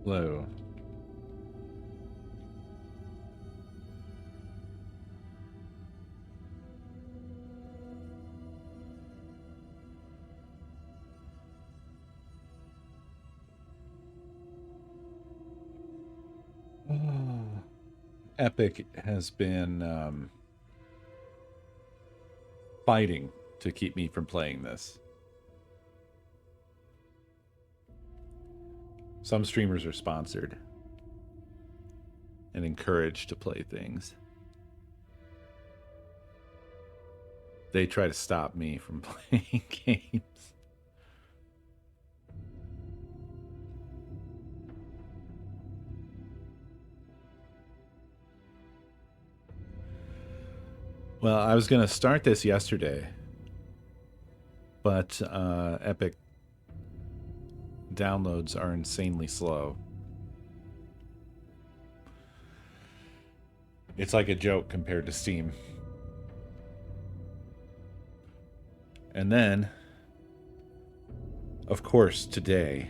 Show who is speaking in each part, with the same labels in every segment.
Speaker 1: Hello. Epic has been fighting to keep me from playing this. Some streamers are sponsored and encouraged to play things. They try to stop me from playing games. Well, I was going to start this yesterday, but Epic downloads are insanely slow. It's like a joke compared to Steam. And then, of course, today,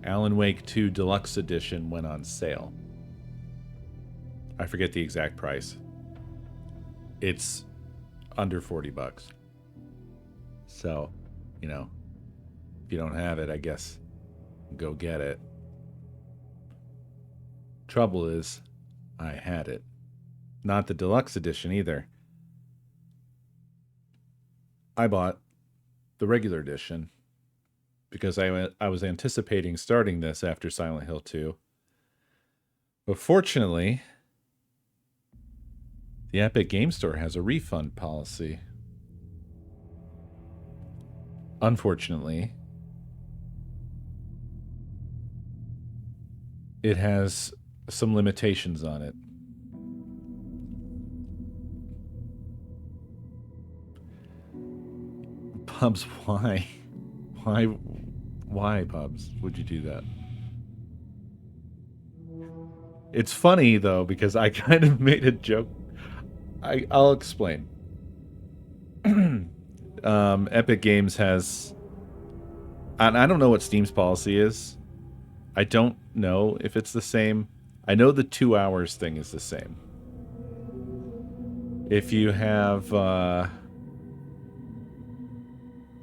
Speaker 1: Alan Wake 2 Deluxe Edition went on sale. I forget the exact price. It's under $40. So, you know, if you don't have it, I guess go get it. Trouble is, I had it. Not the Deluxe Edition either. I bought the regular edition because I was anticipating starting this after Silent Hill 2. But fortunately, the Epic Game Store has a refund policy. Unfortunately, it has some limitations on it. Pubs, why? Why, Pubs, would you do that? It's funny, though, because I kind of made a joke. I'll explain. Epic Games has... And I don't know what Steam's policy is. I don't know if it's the same. I know the 2 hours thing is the same. If you have...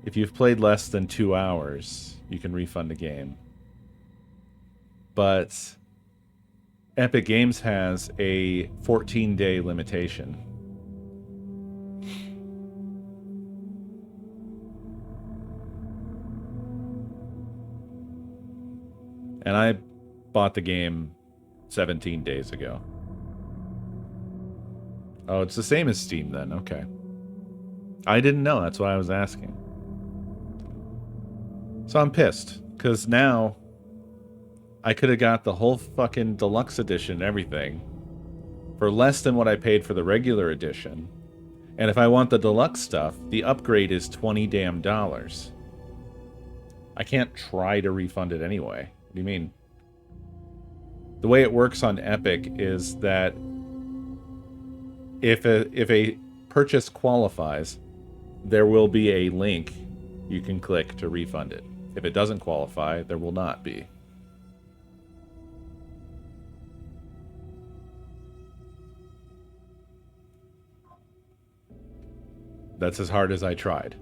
Speaker 1: if you've played less than 2 hours, you can refund a game. But Epic Games has a 14-day limitation. And I bought the game 17 days ago. Oh, it's the same as Steam then. Okay. I didn't know. That's why I was asking. So I'm pissed, because now I could have got the whole fucking deluxe edition and everything for less than what I paid for the regular edition. And if I want the deluxe stuff, the upgrade is $20 damn. I can't try to refund it anyway. What do you mean? The way it works on Epic is that if a purchase qualifies, there will be a link you can click to refund it. If it doesn't qualify, there will not be. That's as hard as I tried.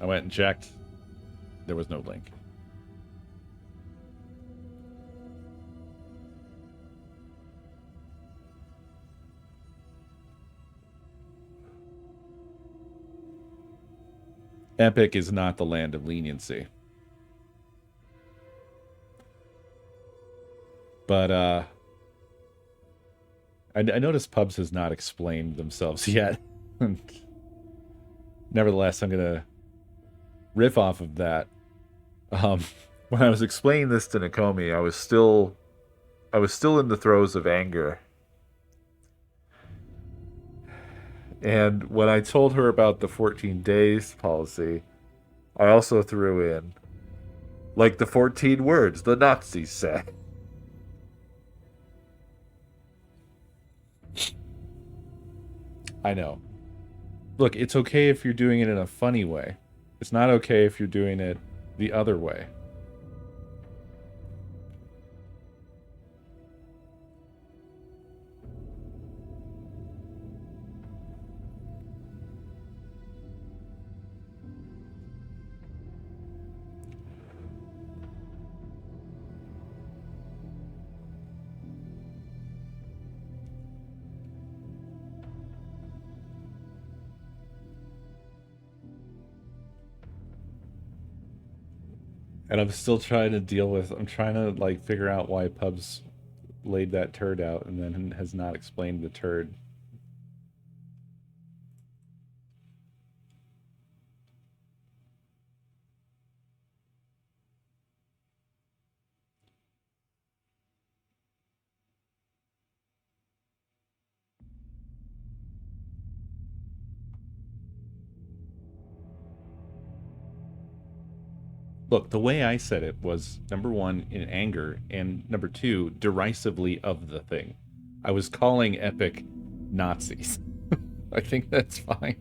Speaker 1: I went and checked. There was no link. Epic is not the land of leniency. But, I noticed Pubs has not explained themselves yet. Nevertheless, I'm going to riff off of that. When I was explaining this to Nakomi, I was still in the throes of anger. And when I told her about the 14 days policy, I also threw in, like the 14 words the Nazis said. I know. Look, it's okay if you're doing it in a funny way. It's not okay if you're doing it the other way. And I'm still trying to deal with, I'm trying to like figure out why Pubs laid that turd out and then has not explained the turd. Look, the way I said it was, number one, in anger, and number two, derisively of the thing. I was calling Epic Nazis. I think that's fine.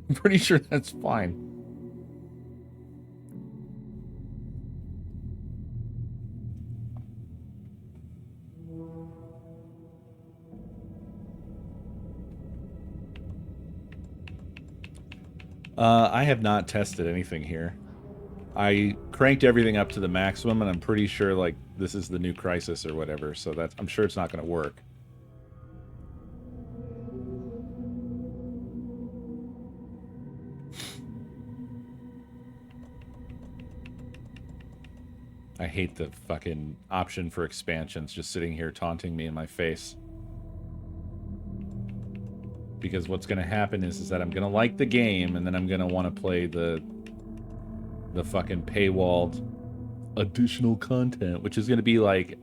Speaker 1: I'm pretty sure that's fine. I have not tested anything here. I cranked everything up to the maximum, and I'm pretty sure like this is the new Crisis or whatever. So that's, I'm sure it's not going to work. I hate the fucking option for expansions just sitting here taunting me in my face. Because what's going to happen is that I'm going to like the game, and then I'm going to want to play the fucking paywalled additional content, which is going to be like,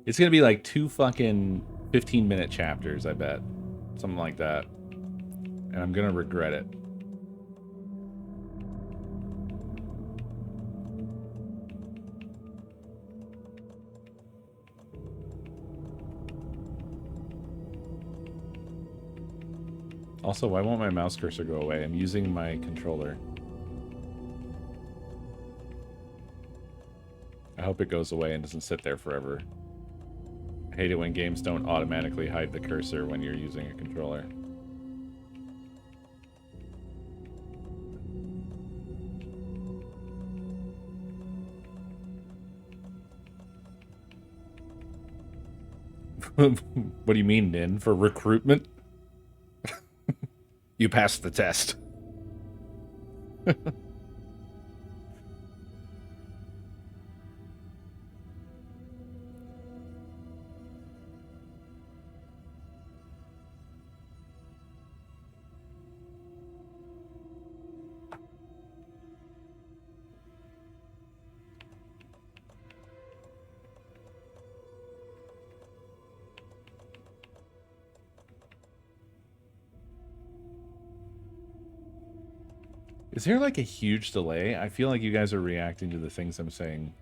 Speaker 1: it's going to be like 2 fucking 15-minute chapters, I bet. Something like that. And I'm going to regret it. Also, why won't my mouse cursor go away? I'm using my controller. I hope it goes away and doesn't sit there forever. I hate it when games don't automatically hide the cursor when you're using a controller. What do you mean, Nin? For recruitment? You passed the test. Is there like a huge delay? I feel like you guys are reacting to the things I'm saying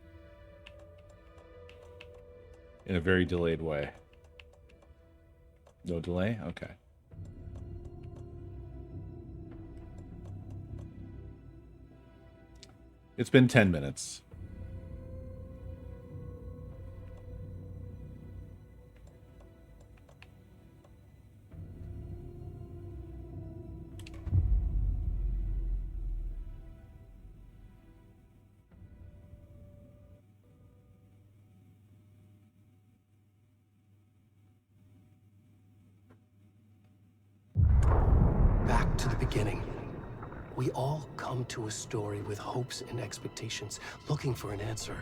Speaker 1: in a very delayed way. No delay? Okay. It's been 10 minutes.
Speaker 2: We all come to a story with hopes and expectations, looking for an answer.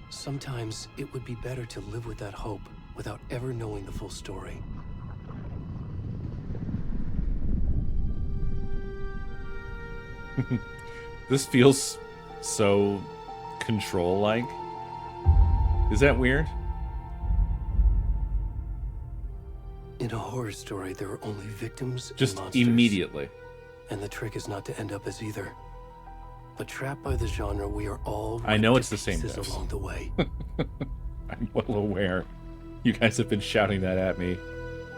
Speaker 2: Sometimes it would be better to live with that hope without ever knowing the full story.
Speaker 1: This feels so Control-like. Is that weird?
Speaker 2: In a horror story, there are only victims
Speaker 1: just
Speaker 2: and monsters.
Speaker 1: Immediately.
Speaker 2: And the trick is not to end up as either. But trapped by the genre, we are all
Speaker 1: I know it's the same
Speaker 2: along the way.
Speaker 1: I'm well aware. You guys have been shouting that at me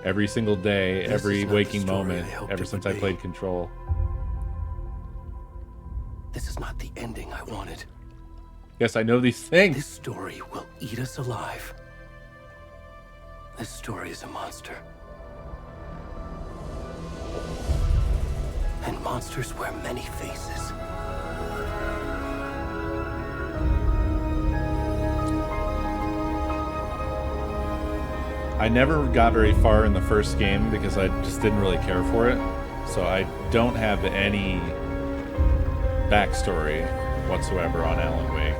Speaker 1: every single day,
Speaker 2: This
Speaker 1: every
Speaker 2: is not the
Speaker 1: waking
Speaker 2: story
Speaker 1: moment,
Speaker 2: I hoped
Speaker 1: ever
Speaker 2: it
Speaker 1: since
Speaker 2: would
Speaker 1: I
Speaker 2: be.
Speaker 1: played Control.
Speaker 2: This is not the ending I wanted.
Speaker 1: Yes, I know these things.
Speaker 2: This story will eat us alive. This story is a monster. And monsters wear many faces.
Speaker 1: I never got very far in the first game because I just didn't really care for it. So I don't have any backstory whatsoever on Alan Wake.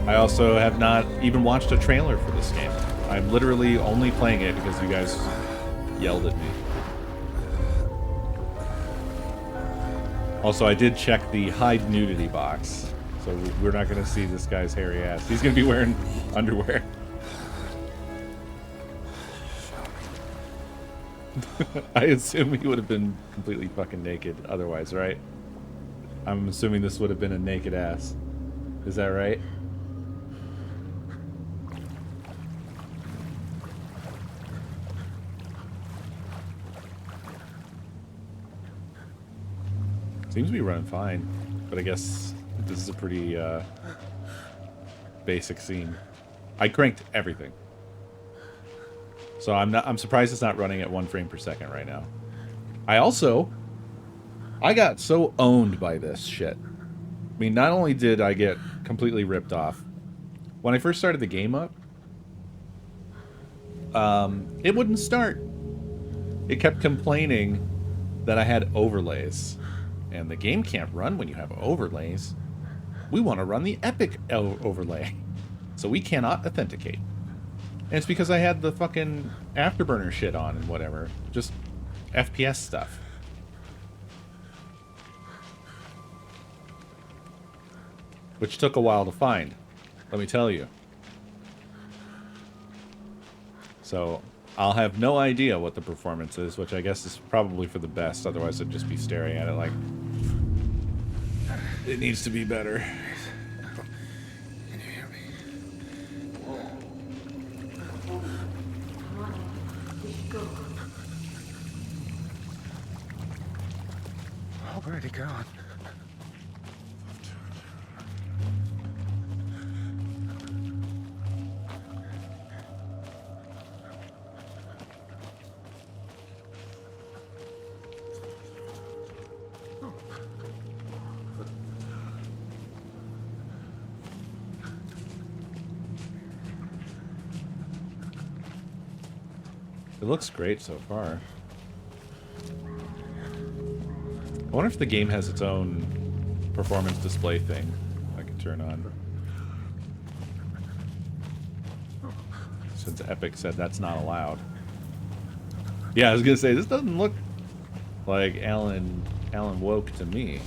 Speaker 1: I also have not even watched a trailer for this game. I'm literally only playing it because you guys yelled at me. Also, I did check the hide nudity box, so we're not going to see this guy's hairy ass. He's going to be wearing underwear. I assume he would have been completely fucking naked otherwise, right? I'm assuming this would have been a naked ass. Is that right? Seems to be running fine, but I guess this is a pretty basic scene. I cranked everything. So I'm surprised it's not running at 1 frame per second right now. I got so owned by this shit. I mean, not only did I get completely ripped off, when I first started the game up, it wouldn't start. It kept complaining that I had overlays. And the game can't run when you have overlays. We want to run the Epic overlay. So we cannot authenticate. And it's because I had the fucking Afterburner shit on and whatever. Just FPS stuff. Which took a while to find, let me tell you. So I'll have no idea what the performance is, which I guess is probably for the best. Otherwise I'd just be staring at it like, it needs to be better.
Speaker 3: Can you hear me? Oh, where'd he go?
Speaker 1: It looks great so far. I wonder if the game has its own performance display thing I can turn on. Since Epic said that's not allowed. Yeah, I was gonna say, this doesn't look like Alan Woke to me.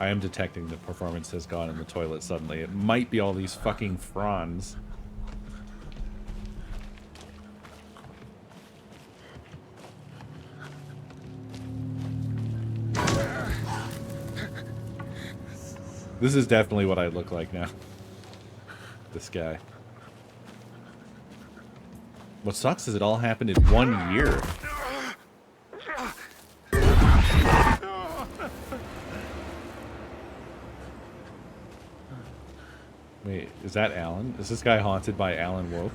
Speaker 1: I am detecting that performance has gone in the toilet suddenly. It might be all these fucking fronds. This is definitely what I look like now. This guy. What sucks is it all happened in 1 year. Wait, is that Alan? Is this guy haunted by Alan Woke?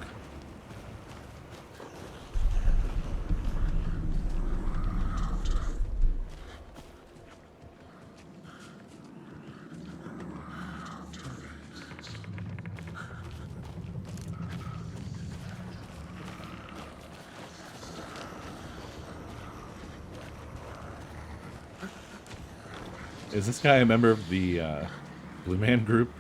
Speaker 1: Is this guy a member of the Blue Man Group?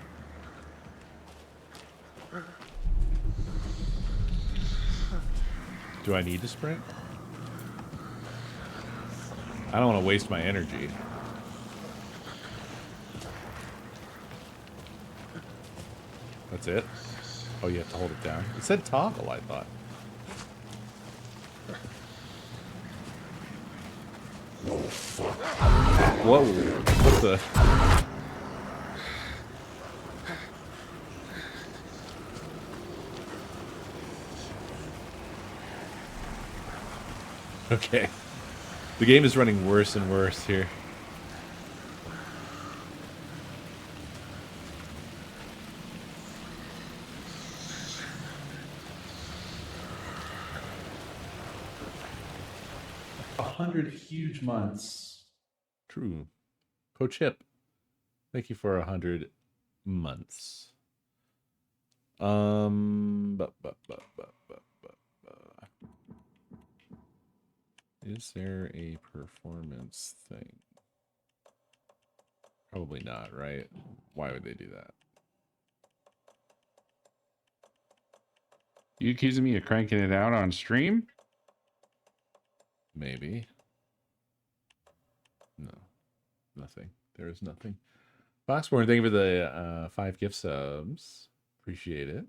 Speaker 1: Do I need to sprint? I don't want to waste my energy. That's it? Oh, you have to hold it down. It said toggle, I thought. Whoa, what the? Okay. The game is running worse and worse here. $100 huge months. True. Coach Hip, thank you for 100 months. Is there a performance thing? Probably not, right? Why would they do that?
Speaker 4: You accusing me of cranking it out on stream?
Speaker 1: Maybe. No. Nothing. There is nothing. Foxborn, thank you for the 5 gift subs. Appreciate it.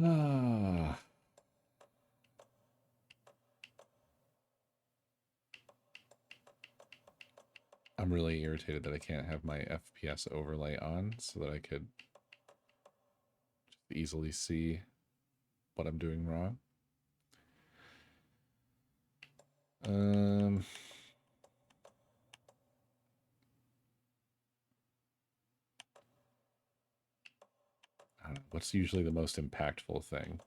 Speaker 1: Ah. I'm really irritated that I can't have my FPS overlay on so that I could just easily see what I'm doing wrong. I don't know, what's usually the most impactful thing?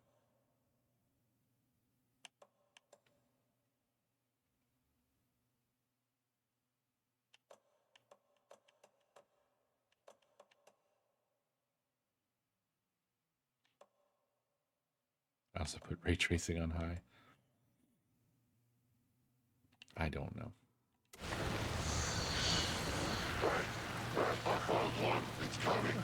Speaker 1: I also put ray tracing on high. I don't know.
Speaker 3: It's coming.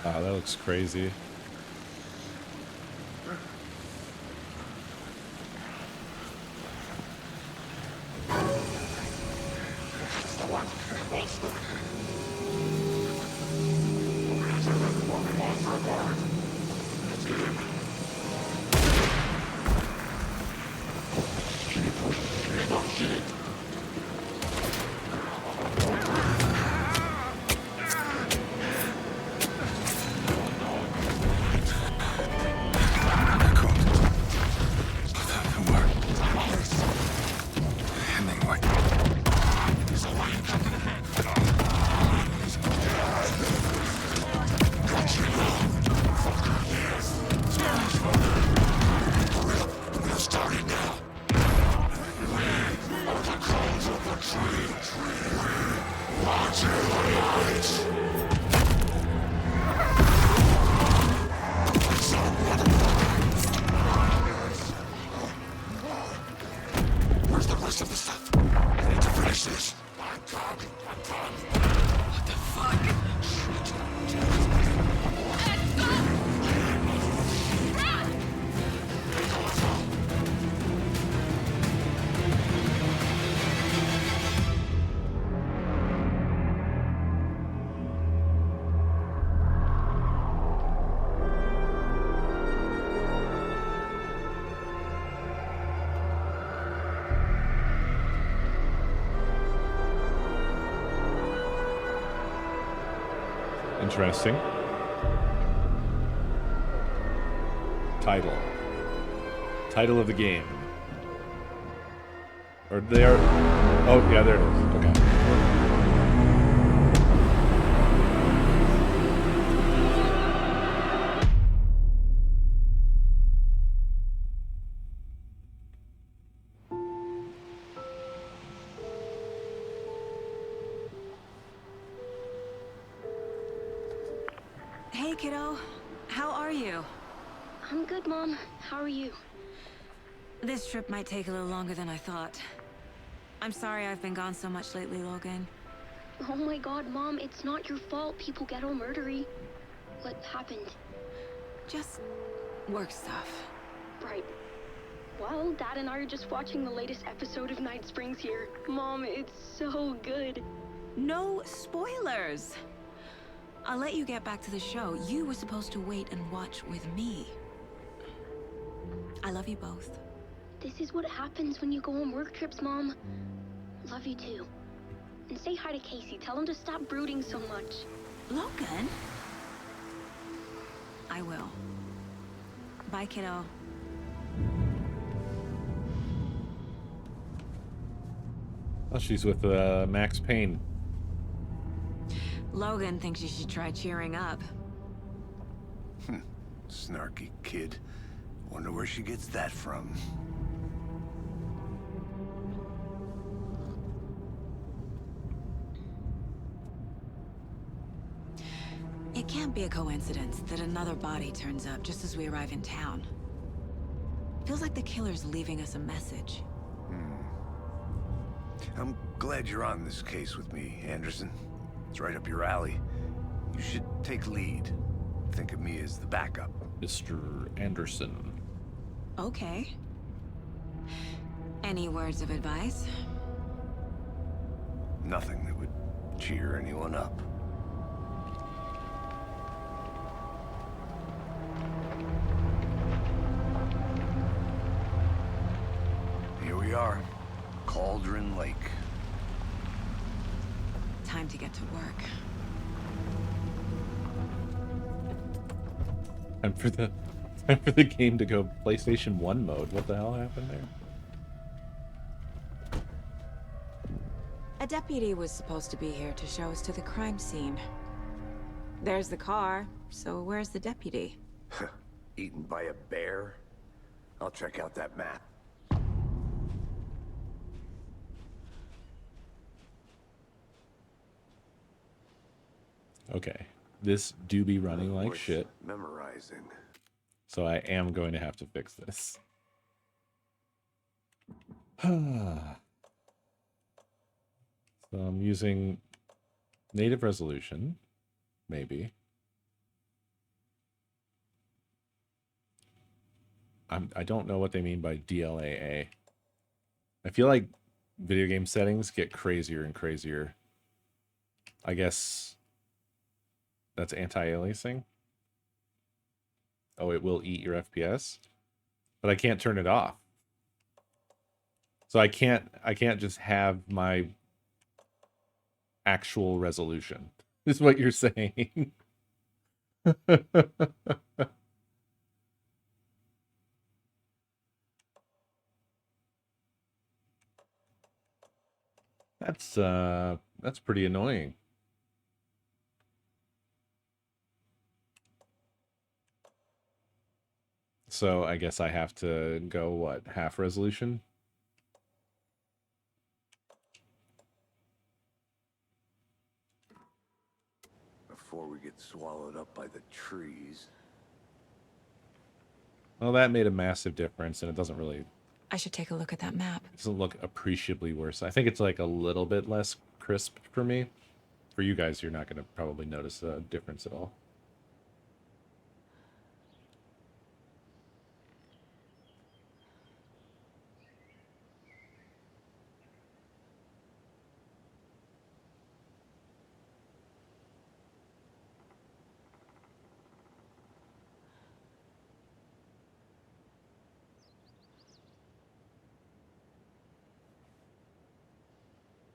Speaker 1: Wow, that looks crazy. Interesting. Title of the game. Or they are... Oh, yeah, there it is. Okay.
Speaker 5: Hey, kiddo. How are you?
Speaker 6: I'm good, Mom. How are you?
Speaker 5: This trip might take a little longer than I thought. I'm sorry I've been gone so much lately, Logan.
Speaker 6: Oh my god, Mom, it's not your fault people get all murdery. What happened?
Speaker 5: Just work stuff.
Speaker 6: Right. Well, Dad and I are just watching the latest episode of Night Springs here. Mom, it's so good.
Speaker 5: No spoilers. I'll let you get back to the show. You were supposed to wait and watch with me. I love you both.
Speaker 6: This is what happens when you go on work trips, Mom. Love you too. And say hi to Casey. Tell him to stop brooding so much.
Speaker 5: Logan? I will. Bye, kiddo.
Speaker 1: Oh, she's with Max Payne.
Speaker 5: Logan thinks you should try cheering up.
Speaker 3: Snarky kid. Wonder where she gets that from.
Speaker 5: It can't be a coincidence that another body turns up just as we arrive in town. Feels like the killer's leaving us a message.
Speaker 3: I'm glad you're on this case with me, Anderson. It's right up your alley. You should take lead. Think of me as the backup.
Speaker 1: Mr. Anderson.
Speaker 5: Okay. Any words of advice?
Speaker 3: Nothing that would cheer anyone up. Here we are. Cauldron Lake.
Speaker 5: Time to get to work.
Speaker 1: Time for the game to go PlayStation 1 mode. What the hell happened there?
Speaker 5: A deputy was supposed to be here to show us to the crime scene. There's the car, so where's the deputy?
Speaker 3: Eaten by a bear? I'll check out that map.
Speaker 1: Okay. This do be running like
Speaker 3: Worth
Speaker 1: shit.
Speaker 3: Memorizing.
Speaker 1: So I am going to have to fix this. So I'm using native resolution, maybe. I don't know what they mean by DLAA. I feel like video game settings get crazier and crazier. I guess that's anti-aliasing. Oh, it will eat your FPS, but I can't turn it off. So I can't just have my actual resolution. Is what you're saying. That's pretty annoying. So I guess I have to go, what, half resolution?
Speaker 3: Before we get swallowed up by the trees.
Speaker 1: Well, that made a massive difference, and it doesn't really,
Speaker 5: I should take a look at that map.
Speaker 1: it doesn't look appreciably worse. I think it's like a little bit less crisp for me. For you guys, you're not going to probably notice a difference at all.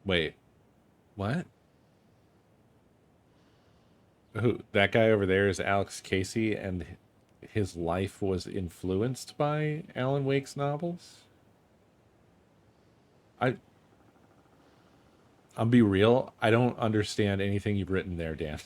Speaker 1: Wait, what? Who? That guy over there is Alex Casey, and his life was influenced by Alan Wake's novels? I'll be real, I don't understand anything you've written there, Dan.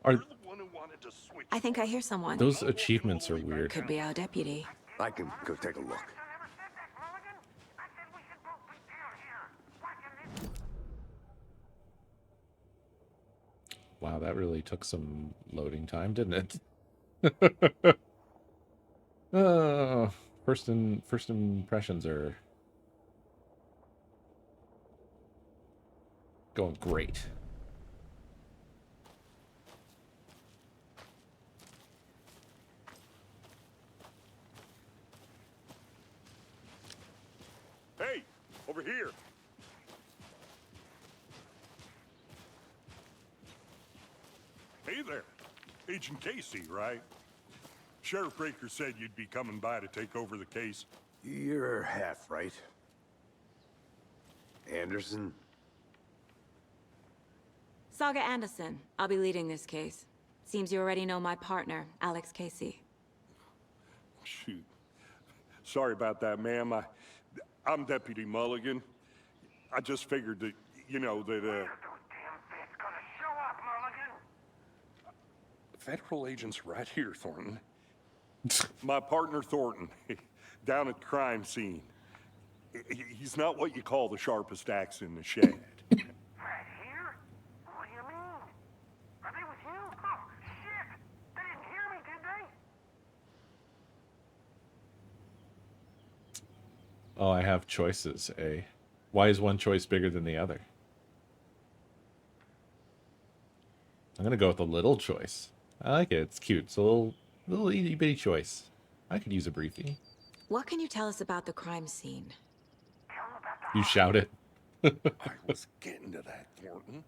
Speaker 1: Are
Speaker 5: I think I hear someone.
Speaker 1: those achievements are weird?
Speaker 5: Could be our deputy.
Speaker 3: I can go take a look.
Speaker 1: Wow, that really took some loading time, didn't it? First impressions are going great.
Speaker 7: Hey, over here. Hey there. Agent Casey, right? Sheriff Breaker said you'd be coming by to take over the case.
Speaker 3: You're half right. Anderson?
Speaker 5: Saga Anderson. I'll be leading this case. Seems you already know my partner, Alex Casey.
Speaker 7: Shoot. Sorry about that, ma'am. I'm Deputy Mulligan. I just figured that, you know, that, Federal agents right here, Thornton. My partner, Thornton, down at the crime scene. He's not what you call the sharpest axe in the shed.
Speaker 8: Right here? What do you mean? Are they with you? Oh, shit! They didn't hear me, did they?
Speaker 1: Oh, I have choices, eh? Why is one choice bigger than the other? I'm gonna go with a little choice. I like it. It's cute. It's a little itty bitty choice. I could use a briefing.
Speaker 5: What can you tell us about the crime scene?
Speaker 1: You shout it.
Speaker 7: I was getting to that, Thornton.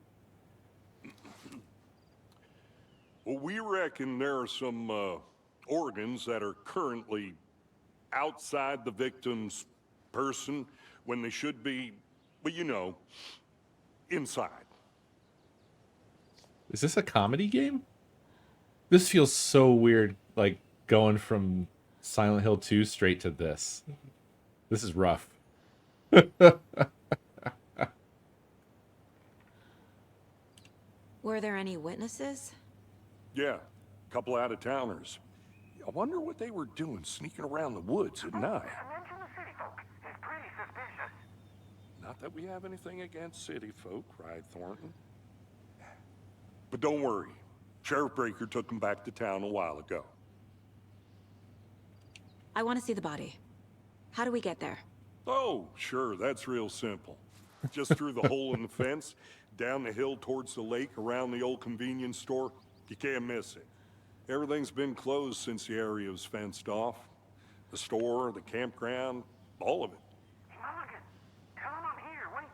Speaker 7: Well, we reckon there are some organs that are currently outside the victim's person when they should be, well, you know, inside.
Speaker 1: Is this a comedy game? This feels so weird, like going from Silent Hill 2 straight to this. This is rough.
Speaker 5: Were there any witnesses?
Speaker 7: Yeah, a couple out-of-towners. I wonder what they were doing sneaking around the woods at night.
Speaker 8: Mention the city folk. It's pretty suspicious.
Speaker 7: Not that we have anything against city folk, right, Thornton? But don't worry. Sheriff Breaker took them back to town a while ago.
Speaker 5: I want to see the body. How do we get there?
Speaker 7: Oh, sure, that's real simple. Just through the hole in the fence, down the hill towards the lake, around the old convenience store. You can't miss it. Everything's been closed since the area was fenced off. The store, the campground, all of it.
Speaker 8: Mulligan, tell them I'm here, waiting.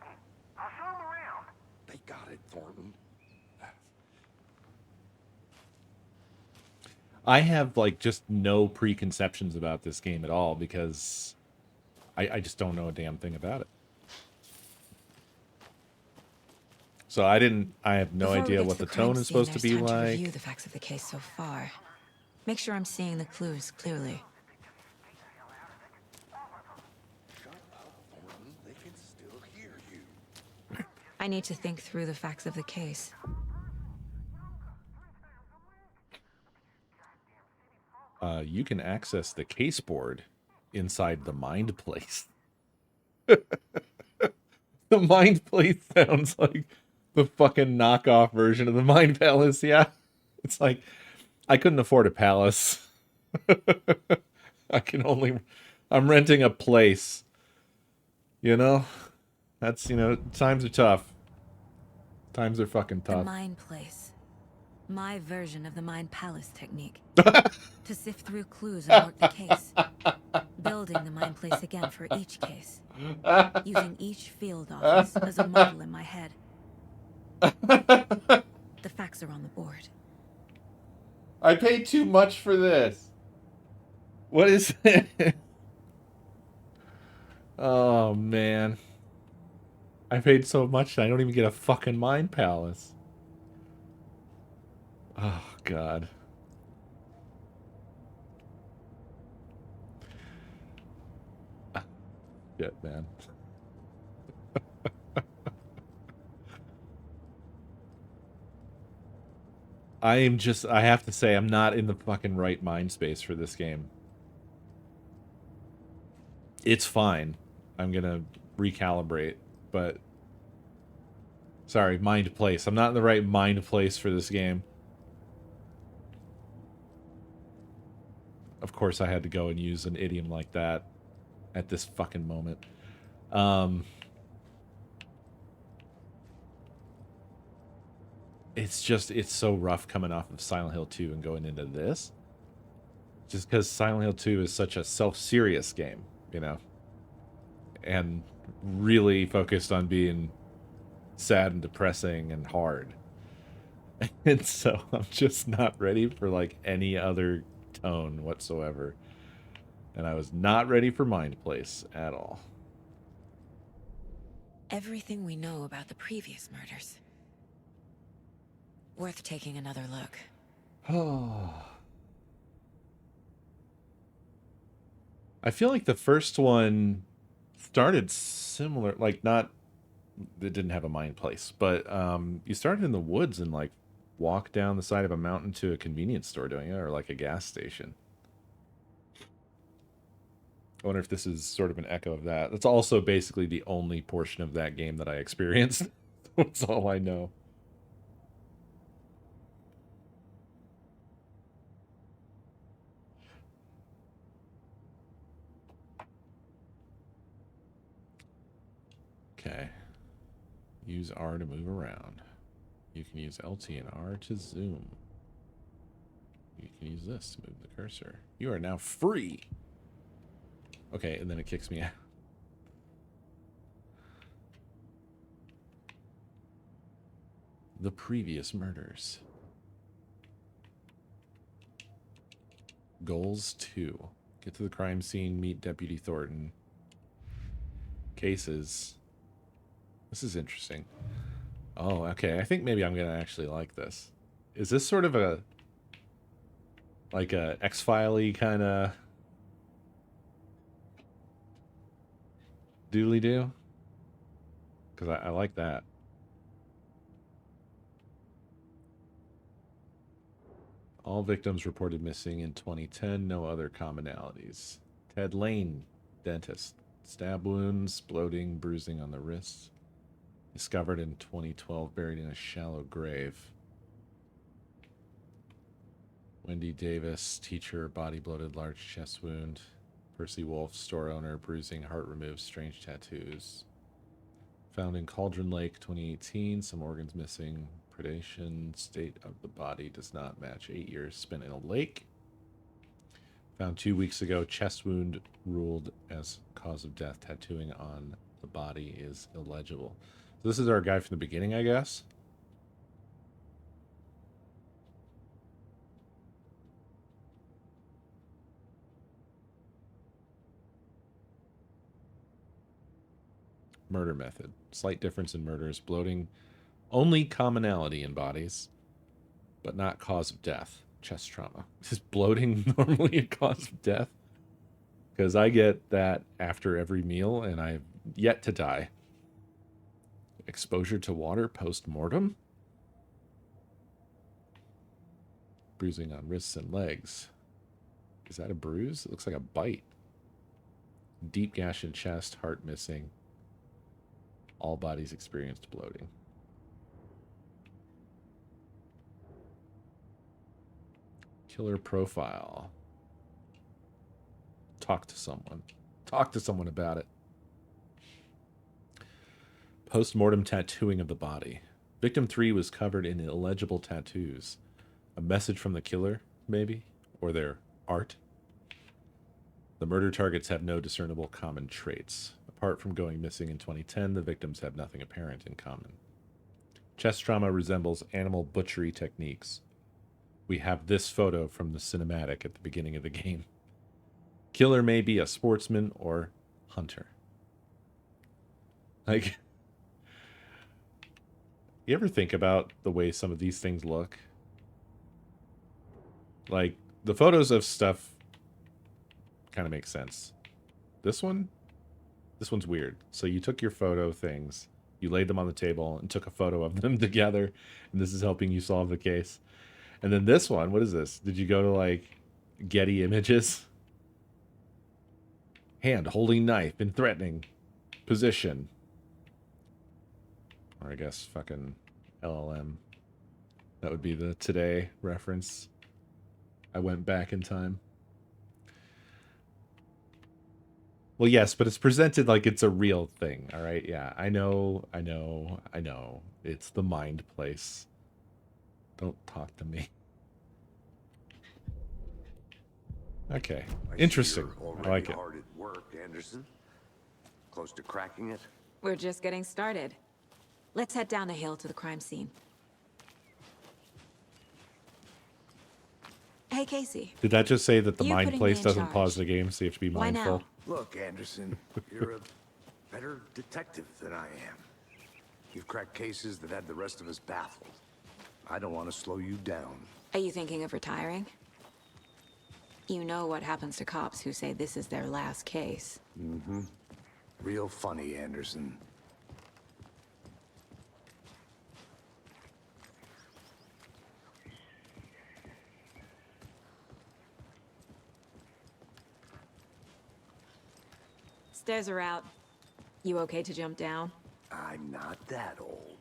Speaker 8: I'll show them around.
Speaker 7: They got it, Thornton.
Speaker 1: I have, like, just no preconceptions about this game at all because I just don't know a damn thing about it. So I have no
Speaker 5: Before we
Speaker 1: idea
Speaker 5: get
Speaker 1: what
Speaker 5: to
Speaker 1: the
Speaker 5: crime
Speaker 1: tone is
Speaker 5: scene,
Speaker 1: supposed to
Speaker 5: there's
Speaker 1: be
Speaker 5: time
Speaker 1: like.
Speaker 5: To review the facts of the case so far. Make sure I'm seeing the clues clearly.
Speaker 7: Shut up, Thornton. They can still hear you.
Speaker 5: I need to think through the facts of the case.
Speaker 1: You can access the case board inside the Mind Place. The Mind Place sounds like the fucking knockoff version of the Mind Palace, yeah. It's like, I couldn't afford a palace. I'm renting a place. You know? That's, times are tough. Times are fucking
Speaker 5: The
Speaker 1: tough.
Speaker 5: Mind Place. My version of the Mind Palace technique. To sift through clues and work the case. Building the Mind Place again for each case. Using each field office as a model in my head. The facts are on the board.
Speaker 1: I paid too much for this. What is it? Oh, man. I paid so much I don't even get a fucking Mind Palace. Oh, God. Shit, man. I have to say, I'm not in the fucking right mind space for this game. It's fine. I'm gonna recalibrate, but... Sorry, mind place. I'm not in the right mind place for this game. of course I had to go and use an idiom like that at this fucking moment. It's so rough coming off of Silent Hill 2 and going into this. Just because Silent Hill 2 is such a self-serious game, you know? And really focused on being sad and depressing and hard. And so I'm just not ready for, like, any other tone whatsoever. And I was not ready for Mind Place at all.
Speaker 5: Everything we know about the previous murders. Worth taking another look.
Speaker 1: Oh. I feel like the first one started similar, like not, it didn't have a mind place, but you started in the woods and like walk down the side of a mountain to a convenience store, doing it, or like a gas station. I wonder if this is sort of an echo of that. That's also basically the only portion of that game that I experienced. That's all I know. Okay. Use R to move around. You can use LT and R to zoom. You can use this to move the cursor. You are now free. Okay, and then it kicks me out. The previous murders. Goals 2. Get to the crime scene, meet Deputy Thornton. Cases. This is interesting. Oh, okay. I think maybe I'm going to actually like this. Is this sort of a... like a X-File-y kind of... doodly-doo? Because I like that. All victims reported missing in 2010. No other commonalities. Ted Lane, dentist. Stab wounds, bloating, bruising on the wrists. Discovered in 2012, buried in a shallow grave. Wendy Davis, teacher, body bloated, large chest wound. Percy Wolf, store owner, bruising, heart removed, strange tattoos. Found in Cauldron Lake, 2018. Some organs missing. Predation. State of the body does not match 8 years spent in a lake. Found 2 weeks ago. Chest wound ruled as cause of death. Tattooing on the body is illegible. So this is our guy from the beginning, I guess. Murder method. Slight difference in murders. Bloating. Only commonality in bodies, but not cause of death. Chest trauma. Is bloating normally a cause of death? Because I get that after every meal, and I've yet to die. Exposure to water post-mortem? Bruising on wrists and legs. Is that a bruise? It looks like a bite. Deep gash in chest, heart missing. All bodies experienced bloating. Killer profile. Talk to someone. Talk to someone about it. Post-mortem tattooing of the body. Victim 3 was covered in illegible tattoos. A message from the killer, maybe? Or their art? The murder targets have no discernible common traits. Apart from going missing in 2010, the victims have nothing apparent in common. Chest trauma resembles animal butchery techniques. We have this photo from the cinematic at the beginning of the game. Killer may be a sportsman or hunter. Like, you ever think about the way some of these things look? Like, the photos of stuff kind of make sense. This one's weird. So you took your photo things, you laid them on the table and took a photo of them together, and this is helping you solve the case. And then this one, what is this? Did you go to, like, Getty Images? Hand holding knife in threatening position. Or I guess fucking LLM. That would be the Today reference. I went back in time. Well, yes, but it's presented like it's a real thing. All right. Yeah, I know. It's the mind place. Don't talk to me. Okay.
Speaker 3: I see
Speaker 1: Interesting.
Speaker 3: you're
Speaker 1: I
Speaker 3: already
Speaker 1: like it.
Speaker 3: hard at work, Anderson. Close to cracking it?
Speaker 5: We're just getting started. Let's head down the hill to the crime scene. Hey, Casey.
Speaker 1: Did that just say that the
Speaker 5: You
Speaker 1: mind
Speaker 5: putting
Speaker 1: place
Speaker 5: me in
Speaker 1: doesn't
Speaker 5: charge.
Speaker 1: pause the game, so you have to be
Speaker 5: Why
Speaker 1: mindful?
Speaker 5: now?
Speaker 3: Look, Anderson, you're a better detective than I am. You've cracked cases that had the rest of us baffled. I don't want to slow you down.
Speaker 5: Are you thinking of retiring? You know what happens to cops who say this is their last case.
Speaker 3: Mm-hmm. Real funny, Anderson.
Speaker 5: Stairs are out. You okay to jump down?
Speaker 3: I'm not that old.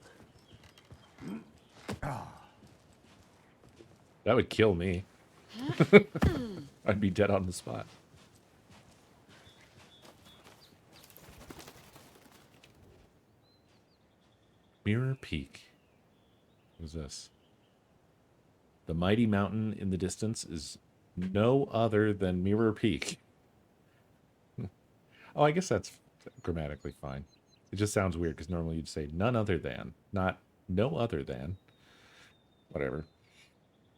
Speaker 1: That would kill me. I'd be dead on the spot. Mirror Peak. What's this? The mighty mountain in the distance is no other than Mirror Peak. Oh, I guess that's grammatically fine. It just sounds weird because normally you'd say none other than, not no other than. Whatever.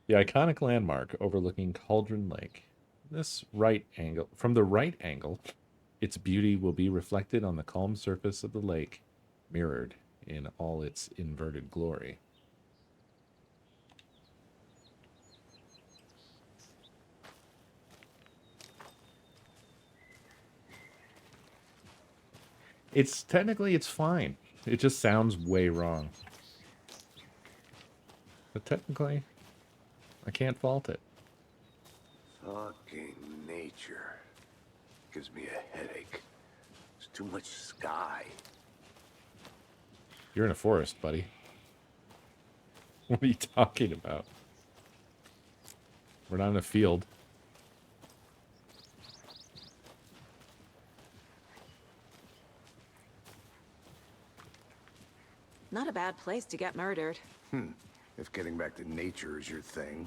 Speaker 1: The iconic landmark overlooking Cauldron Lake. From the right angle, its beauty will be reflected on the calm surface of the lake, mirrored in all its inverted glory. It's fine. It just sounds way wrong. But technically, I can't fault it.
Speaker 3: Fucking nature. Gives me a headache. There's too much sky.
Speaker 1: You're in a forest, buddy. What are you talking about? We're not in a field.
Speaker 5: Not a bad place to get murdered.
Speaker 3: If getting back to nature is your thing.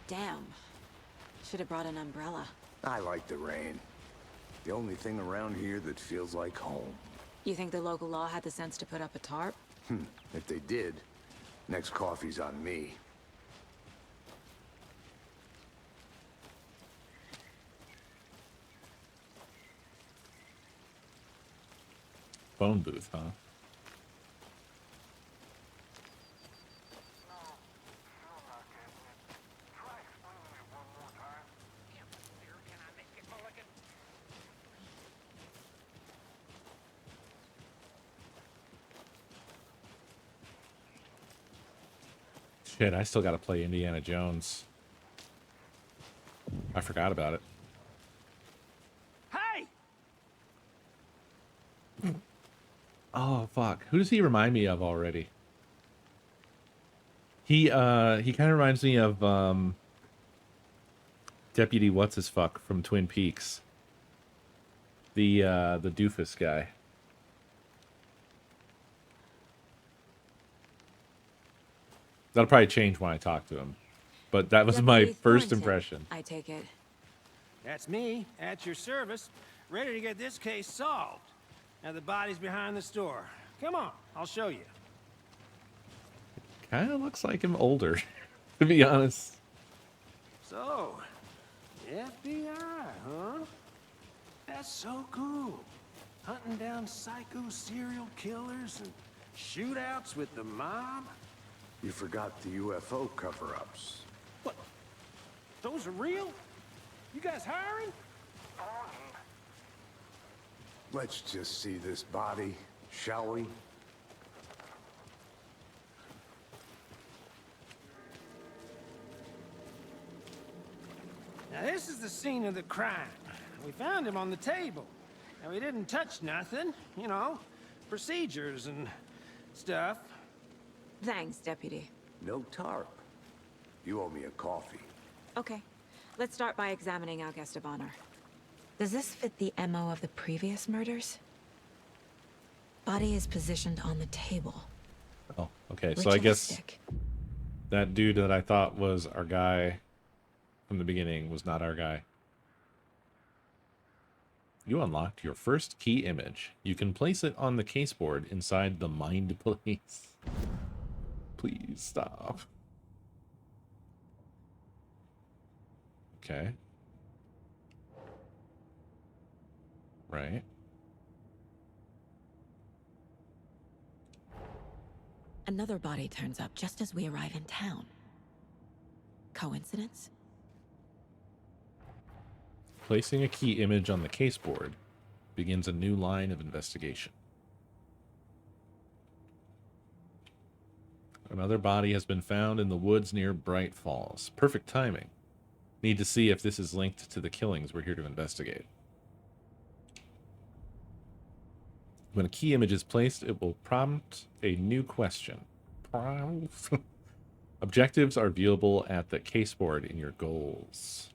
Speaker 5: Damn. Should have brought an umbrella.
Speaker 3: I like the rain. The only thing around here that feels like home.
Speaker 5: You think the local law had the sense to put up a tarp?
Speaker 3: If they did, next coffee's on me.
Speaker 1: Phone booth, huh? Shit, I still gotta play Indiana Jones. I forgot about it.
Speaker 8: Hey!
Speaker 1: Oh fuck. Who does he remind me of already? He kind of reminds me of Deputy What's His Fuck from Twin Peaks. The doofus guy. That'll probably change when I talk to him. But that was my
Speaker 5: Deputy
Speaker 1: first
Speaker 5: Thornton,
Speaker 1: impression.
Speaker 5: I take it.
Speaker 8: That's me, at your service, ready to get this case solved. Now the body's behind the store. Come on, I'll show you.
Speaker 1: Kind of looks like him older, to be honest.
Speaker 8: So, FBI, huh? That's so cool. Hunting down psycho serial killers and shootouts with the mob.
Speaker 3: You forgot the UFO cover-ups.
Speaker 8: What? Those are real? You guys hiring?
Speaker 3: Let's just see this body, shall we?
Speaker 8: Now this is the scene of the crime. We found him on the table. Now we didn't touch nothing, you know, procedures and stuff.
Speaker 5: Thanks, Deputy.
Speaker 3: No tarp. You owe me a coffee.
Speaker 5: Okay, let's start by examining our guest of honor. Does this fit the MO of the previous murders? Body is positioned on the table.
Speaker 1: Oh, okay. So I guess
Speaker 5: Ritualistic.
Speaker 1: that dude that I thought was our guy from the beginning was not our guy. You unlocked your first key image. You can place it on the caseboard inside the Mind Police. Please stop. Okay. Right.
Speaker 5: Another body turns up just as we arrive in town. Coincidence?
Speaker 1: Placing a key image on the caseboard begins a new line of investigation. Another body has been found in the woods near Bright Falls. Perfect timing. Need to see if this is linked to the killings we're here to investigate. When a key image is placed, it will prompt a new question. Objectives are viewable at the caseboard in your goals.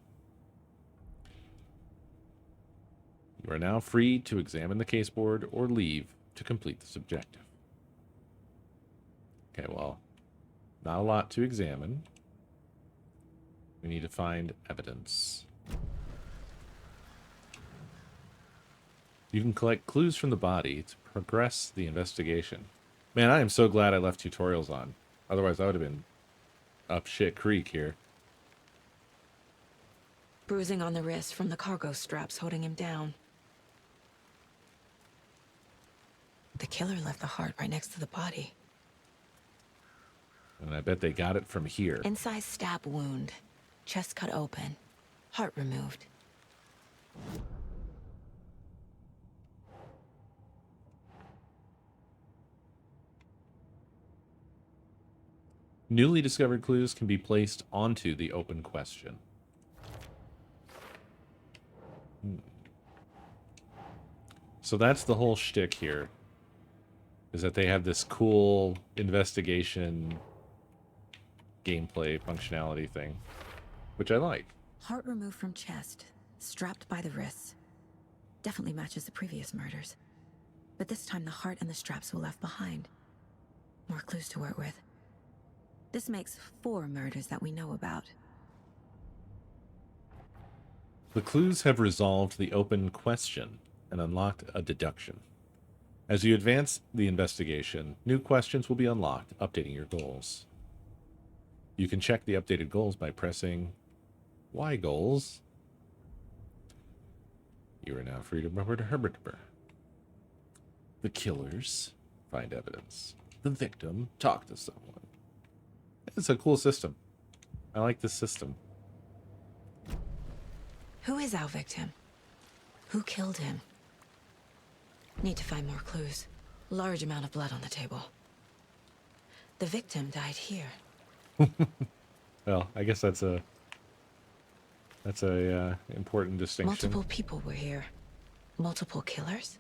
Speaker 1: You are now free to examine the caseboard or leave to complete this objective. Okay, well, not a lot to examine. We need to find evidence. You can collect clues from the body to progress the investigation. Man, I am so glad I left tutorials on. Otherwise, I would have been up shit creek here.
Speaker 5: Bruising on the wrist from the cargo straps holding him down. The killer left the heart right next to the body.
Speaker 1: And I bet they got it from here.
Speaker 5: Inside stab wound. Chest cut open. Heart removed.
Speaker 1: Newly discovered clues can be placed onto the open question. So that's the whole shtick here. Is that they have this cool investigation gameplay functionality thing, which I like.
Speaker 5: Heart removed from chest, strapped by the wrists. Definitely matches the previous murders. But this time the heart and the straps were left behind. More clues to work with. This makes 4 murders that we know about.
Speaker 1: The clues have resolved the open question and unlocked a deduction. As you advance the investigation, new questions will be unlocked, updating your goals. You can check the updated goals by pressing Y goals. You are now free to remember to Herbert. The killers find evidence. The victim talk to someone. It's a cool system. I like this system.
Speaker 5: Who is our victim? Who killed him? Need to find more clues. Large amount of blood on the table. The victim died here.
Speaker 1: Well, I guess that's a important distinction.
Speaker 5: Multiple people were here. Multiple killers?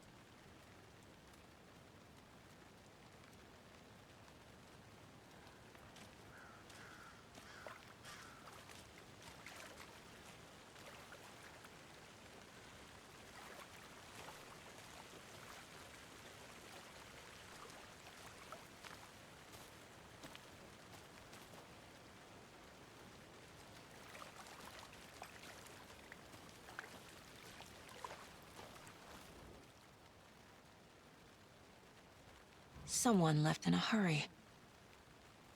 Speaker 5: Someone left in a hurry.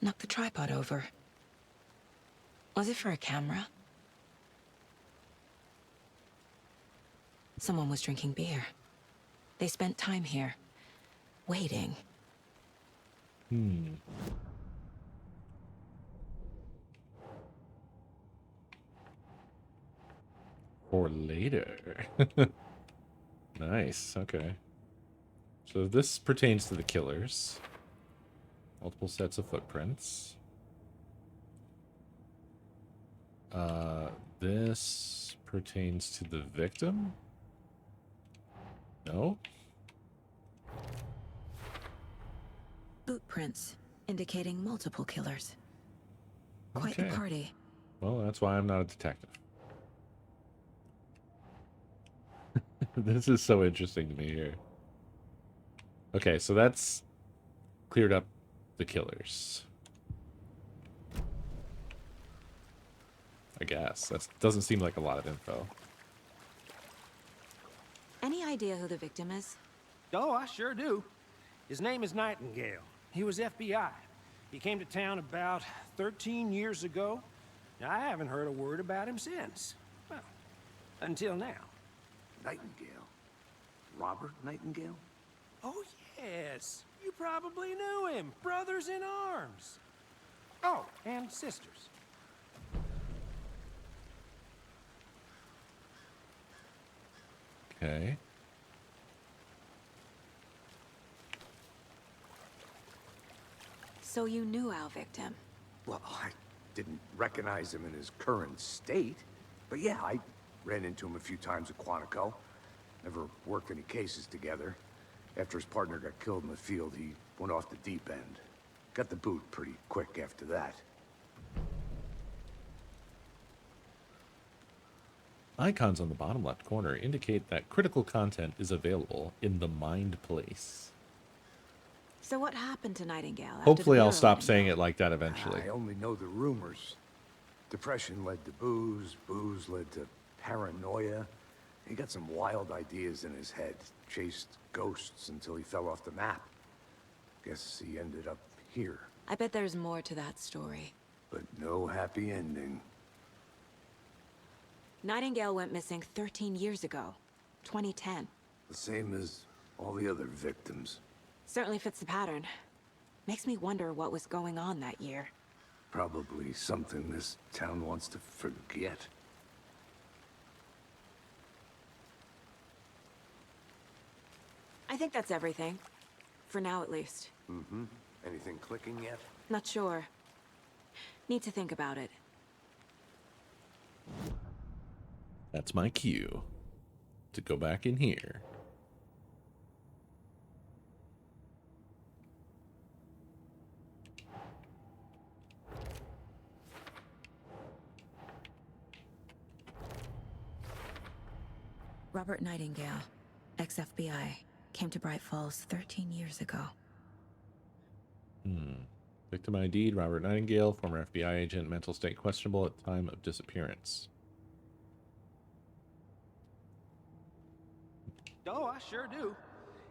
Speaker 5: Knocked the tripod over. Was it for a camera? Someone was drinking beer. They spent time here, waiting.
Speaker 1: For later. Nice, okay. So this pertains to the killers. Multiple sets of footprints. This pertains to the victim? No?
Speaker 5: Boot prints, indicating multiple killers. Quite the party.
Speaker 1: Well, that's why I'm not a detective. This is so interesting to me here. Okay, so that's cleared up the killers. I guess. That doesn't seem like a lot of info.
Speaker 5: Any idea who the victim is?
Speaker 8: Oh, I sure do. His name is Nightingale. He was FBI. He came to town about 13 years ago. Now, I haven't heard a word about him since. Well, until now.
Speaker 3: Nightingale? Robert Nightingale?
Speaker 8: Oh, yes. You probably knew him. Brothers in arms. Oh, and sisters.
Speaker 1: Okay.
Speaker 5: So you knew our victim?
Speaker 3: Well, I didn't recognize him in his current state. But yeah, I ran into him a few times at Quantico. Never worked any cases together. After his partner got killed in the field, he went off the deep end. Got the boot pretty quick after that.
Speaker 1: Icons on the bottom left corner indicate that critical content is available in the Mind Place.
Speaker 5: So what happened to Nightingale? After
Speaker 1: Hopefully
Speaker 5: the
Speaker 1: I'll
Speaker 5: Bureau
Speaker 1: stop
Speaker 5: let him
Speaker 1: saying
Speaker 5: go?
Speaker 1: it like that eventually.
Speaker 3: I only know the rumors. Depression led to booze, booze led to paranoia. He got some wild ideas in his head, chased ghosts until he fell off the map. Guess he ended up here,
Speaker 5: I bet there's more to that story.
Speaker 3: but no happy ending.
Speaker 5: Nightingale went missing 13 years ago. 2010.
Speaker 3: The same as all the other victims.
Speaker 5: Certainly fits the pattern. Makes me wonder what was going on that year.
Speaker 3: Probably something this town wants to forget.
Speaker 5: I think that's everything. For now, at least.
Speaker 3: Mm-hmm. Anything clicking yet?
Speaker 5: Not sure. Need to think about it.
Speaker 1: That's my cue to go back in here.
Speaker 5: Robert Nightingale, ex-FBI, came to Bright Falls 13 years ago.
Speaker 1: Victim ID, Robert Nightingale, former FBI agent, mental state questionable at time of disappearance.
Speaker 8: Oh, I sure do.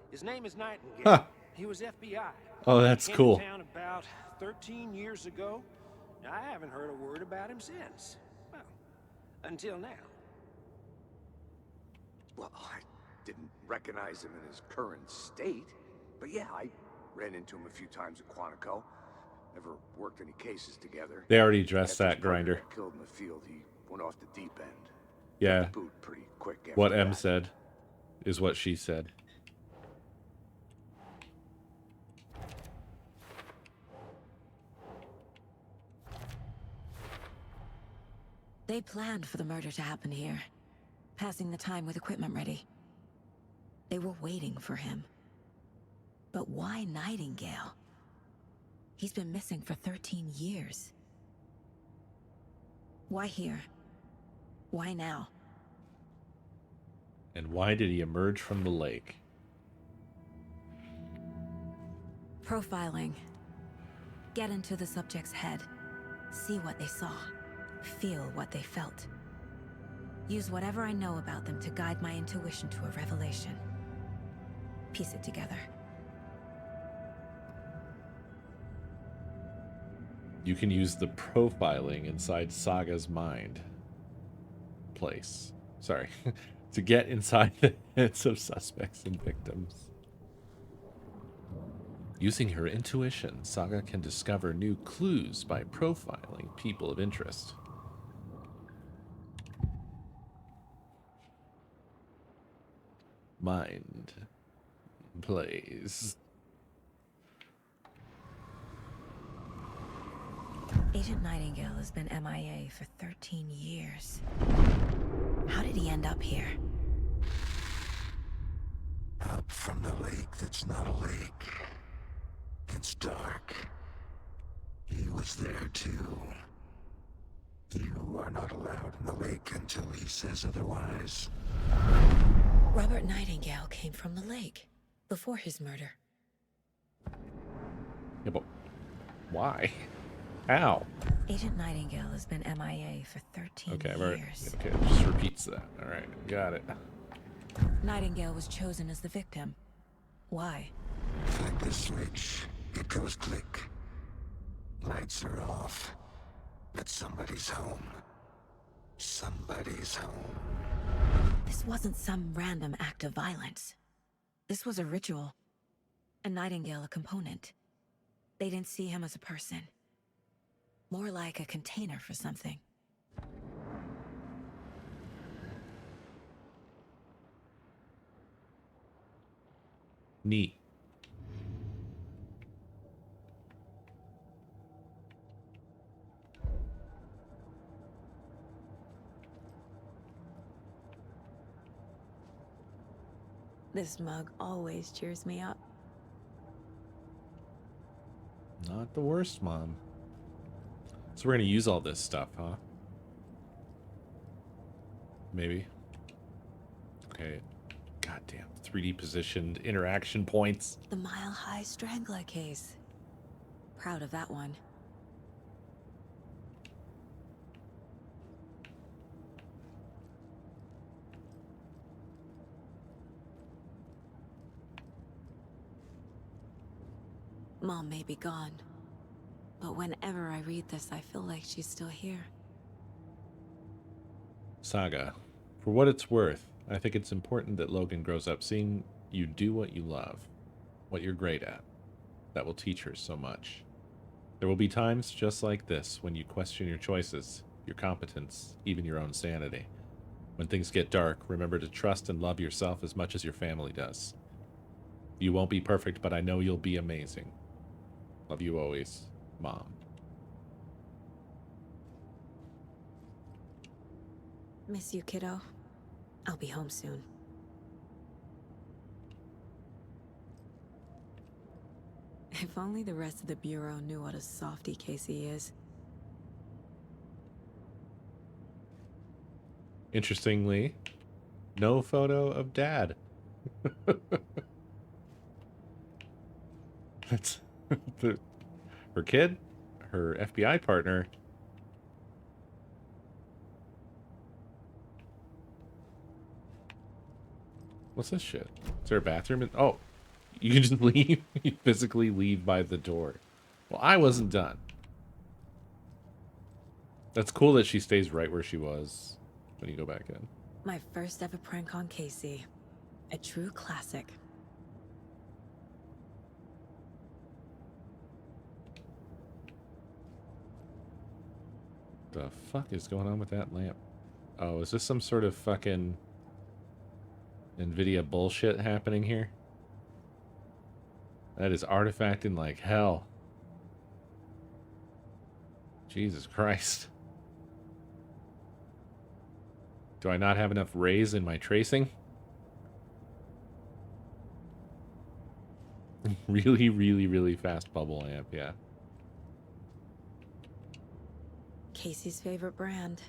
Speaker 8: His name is Nightingale.
Speaker 1: Huh.
Speaker 8: He was FBI.
Speaker 1: Oh, that's
Speaker 8: Came
Speaker 1: cool.
Speaker 8: to town about 13 years ago. Now, I haven't heard a word about him since. Well, until now.
Speaker 3: Well, I didn't recognize him in his current state. But yeah, I ran into him a few times at Quantico. Never worked any cases together.
Speaker 1: They already addressed
Speaker 3: After
Speaker 1: that
Speaker 3: his partner
Speaker 1: grinder.
Speaker 3: got killed in the field, he went off the deep end.
Speaker 1: Yeah.
Speaker 3: Got the boot pretty quick after
Speaker 1: What M
Speaker 3: that.
Speaker 1: said is what she said.
Speaker 5: They planned for the murder to happen here, passing the time with equipment ready. They were waiting for him. But why Nightingale? He's been missing for 13 years. Why here? Why now?
Speaker 1: And why did he emerge from the lake?
Speaker 5: Profiling. Get into the subject's head. See what they saw. Feel what they felt. Use whatever I know about them to guide my intuition to a revelation. Piece it together.
Speaker 1: You can use the profiling inside Saga's mind place. Sorry. To get inside the heads of suspects and victims. Using her intuition, Saga can discover new clues by profiling people of interest. Mind plays.
Speaker 5: Agent Nightingale has been MIA for 13 years. How did he end up here?
Speaker 9: Up from the lake that's not a lake. It's dark. He was there too. You are not allowed in the lake until he says otherwise.
Speaker 5: Robert Nightingale came from the lake before his murder.
Speaker 1: Yeah, but why? How?
Speaker 5: Agent Nightingale has been MIA for 13 years.
Speaker 1: Okay, it just repeats that. All right, got it.
Speaker 5: Nightingale was chosen as the victim. Why?
Speaker 9: Flip the switch. It goes click. Lights are off. But somebody's home. Somebody's home.
Speaker 5: This wasn't some random act of violence. This was a ritual. And Nightingale a component. They didn't see him as a person. More like a container for something.
Speaker 1: Neat.
Speaker 5: This mug always cheers me up.
Speaker 1: Not the worst, Mom. So we're gonna use all this stuff, huh? Maybe. Okay. Goddamn. 3D positioned interaction points.
Speaker 5: The Mile High Strangler case. Proud of that one. Mom may be gone, but whenever I read this, I feel like she's still here.
Speaker 1: Saga. For what it's worth, I think it's important that Logan grows up seeing you do what you love, what you're great at. That will teach her so much. There will be times just like this when you question your choices, your competence, even your own sanity. When things get dark, remember to trust and love yourself as much as your family does. You won't be perfect, but I know you'll be amazing. Love you always, Mom.
Speaker 5: Miss you, kiddo. I'll be home soon. If only the rest of the Bureau knew what a softy Casey is.
Speaker 1: Interestingly, no photo of Dad. That's her kid, her FBI partner. What's this shit? Is there a bathroom? Oh, you can just leave. You physically leave by the door. Well, I wasn't done. That's cool that she stays right where she was when you go back in.
Speaker 5: My first ever prank on Casey. A true classic.
Speaker 1: The fuck is going on with that lamp? Oh, is this some sort of fucking NVIDIA bullshit happening here? That is artifacting like hell. Jesus Christ. Do I not have enough rays in my tracing? Really, really, really fast bubble lamp, yeah.
Speaker 5: Casey's favorite brand.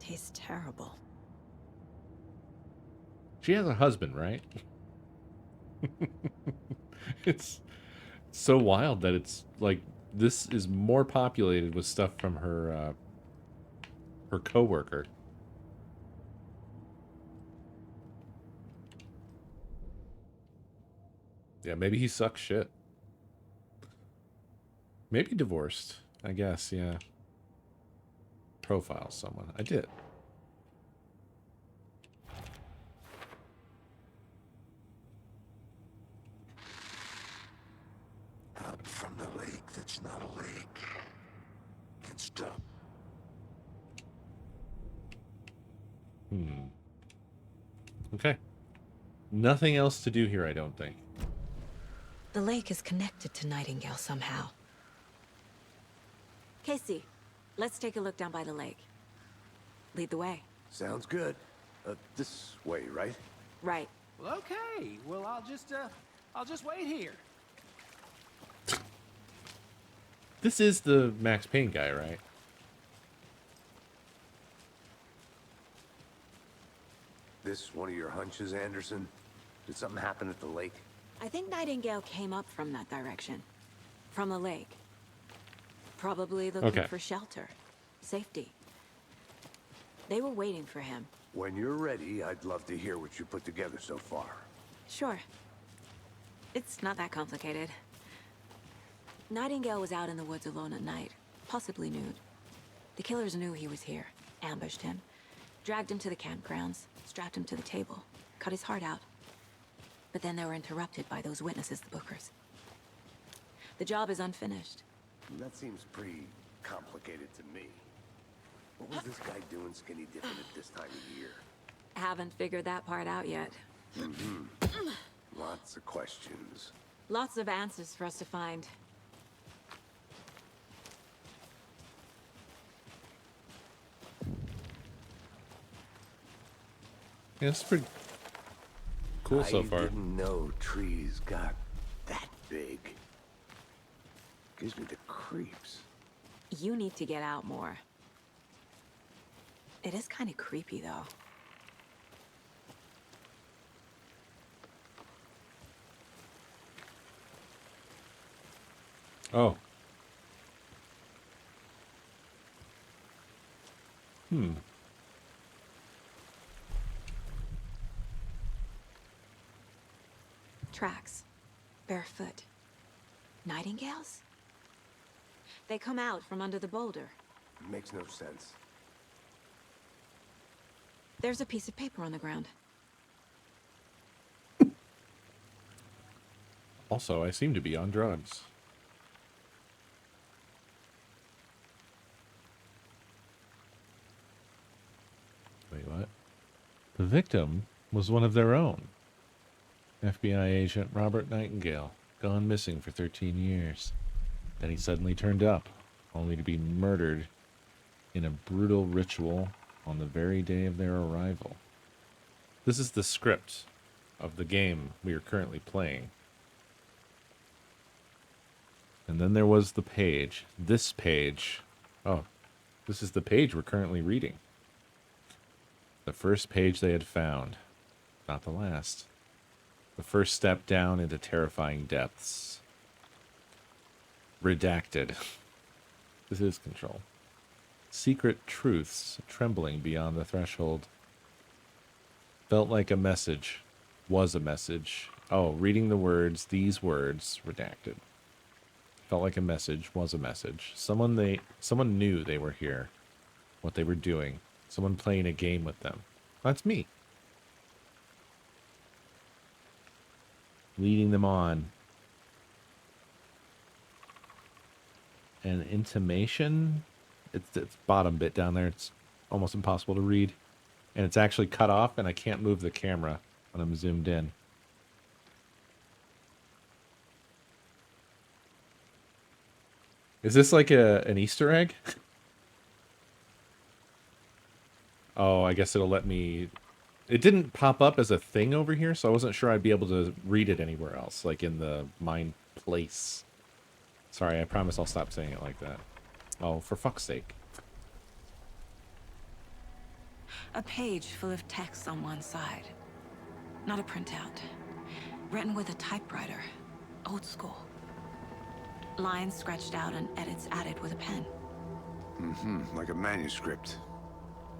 Speaker 5: Tastes terrible.
Speaker 1: She has a husband, right? It's so wild that it's like this is more populated with stuff from her her coworker. Yeah, maybe he sucks shit. Maybe divorced, I guess, yeah. Profile someone. I did.
Speaker 9: Up from the lake that's not a lake. Can stop.
Speaker 1: Okay. Nothing else to do here, I don't think.
Speaker 5: The lake is connected to Nightingale somehow. Casey, let's take a look down by the lake. Lead the way.
Speaker 3: Sounds good. This way, right?
Speaker 5: Right.
Speaker 8: Well, okay. Well, I'll just wait here.
Speaker 1: This is the Max Payne guy, right?
Speaker 3: this one of your hunches, Anderson? Did something happen at the lake?
Speaker 5: I think Nightingale came up from that direction. From the lake. Probably looking for shelter. Safety. They were waiting for him.
Speaker 3: When you're ready, I'd love to hear what you put together so far.
Speaker 5: Sure. It's not that complicated. Nightingale was out in the woods alone at night, possibly nude. The killers knew he was here, ambushed him, dragged him to the campgrounds, strapped him to the table, cut his heart out. But then they were interrupted by those witnesses, the Bookers. The job is unfinished.
Speaker 3: That seems pretty complicated to me. What was this guy doing skinny dipping at this time of year?
Speaker 5: Haven't figured that part out yet.
Speaker 3: Lots of questions.
Speaker 5: Lots of answers for us to find.
Speaker 1: Yeah, it's pretty cool so far.
Speaker 3: I didn't know trees got that big. Gives me the creeps.
Speaker 5: You need to get out more. It is kind of creepy, though.
Speaker 1: Oh.
Speaker 5: Tracks. Barefoot. Nightingales? They come out from under the boulder.
Speaker 3: Makes no sense.
Speaker 5: There's a piece of paper on the ground.
Speaker 1: Also, I seem to be on drugs. Wait, what? The victim was one of their own. FBI agent Robert Nightingale, gone missing for 13 years. Then he suddenly turned up, only to be murdered in a brutal ritual on the very day of their arrival. This is the script of the game we are currently playing. And then there was the page. This page. Oh, this is the page we're currently reading. The first page they had found. Not the last. The first step down into terrifying depths. Redacted. This is Control. Secret truths trembling beyond the threshold. Felt like a message. Was a message. Oh, reading the words, these words, redacted. Felt like a message, was a message. Someone knew they were here. What they were doing. Someone playing a game with them. That's me. Leading them on. An intimation. It's bottom bit down there. It's almost impossible to read. And it's actually cut off, and I can't move the camera when I'm zoomed in. Is this like an Easter egg? Oh, I guess it'll let me... It didn't pop up as a thing over here, so I wasn't sure I'd be able to read it anywhere else, like in the Mind Place. Sorry, I promise I'll stop saying it like that. Oh, for fuck's sake.
Speaker 5: A page full of text on one side. Not a printout. Written with a typewriter. Old school. Lines scratched out and edits added with a pen.
Speaker 3: Like a manuscript.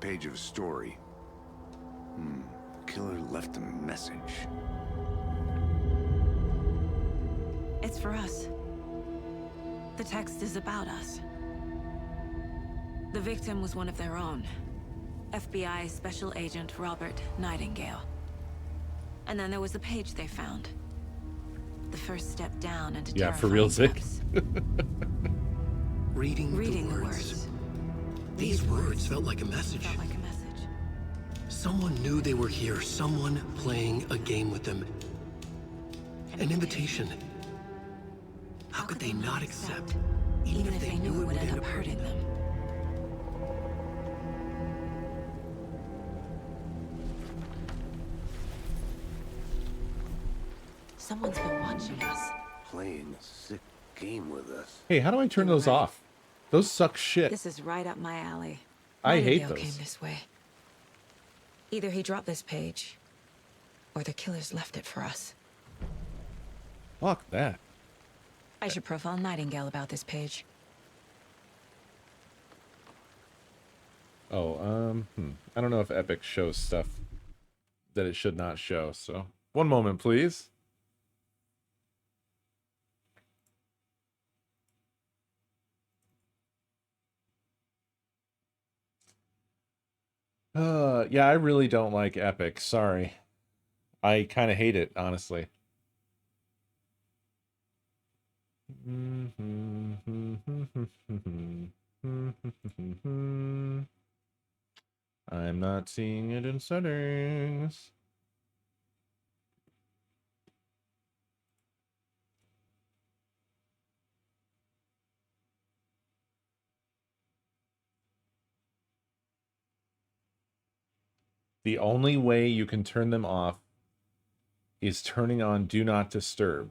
Speaker 3: Page of a story. Killer left a message.
Speaker 5: It's for us. The text is about us. The victim was one of their own. FBI Special Agent Robert Nightingale. And then there was the page they found. The first step down into
Speaker 1: yeah, for real, Zick.
Speaker 2: Reading the words. These words felt like a message. Someone knew they were here. Someone playing a game with them. An invitation. How could they not accept? Even if they knew it would end up hurting them.
Speaker 5: Someone's been watching us.
Speaker 3: Playing a sick game with us.
Speaker 1: Hey, how do I turn those off? Those suck shit.
Speaker 5: This is right up my alley.
Speaker 1: I hate
Speaker 5: Nightingale
Speaker 1: those.
Speaker 5: came this way. Either he dropped this page, or the killers left it for us.
Speaker 1: Fuck that.
Speaker 5: I should profile Nightingale about this page.
Speaker 1: Oh, I don't know if Epic shows stuff that it should not show, so... One moment, please. Yeah, I really don't like Epic. Sorry. I kind of hate it, honestly. I'm not seeing it in settings. The only way you can turn them off is turning on Do Not Disturb.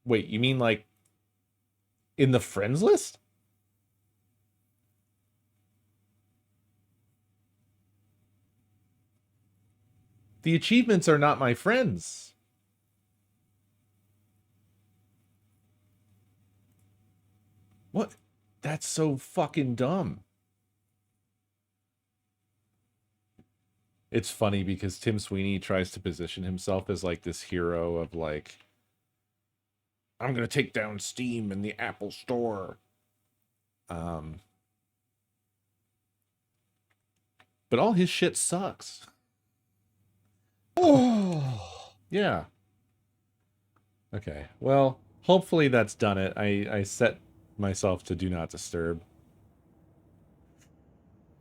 Speaker 1: Wait, you mean like in the friends list? The achievements are not my friends. What? That's so fucking dumb. It's funny because Tim Sweeney tries to position himself as like this hero of like, I'm gonna take down Steam and the Apple Store. But all his shit sucks. Oh, yeah. Okay, well, hopefully that's done it. I set myself to Do Not Disturb.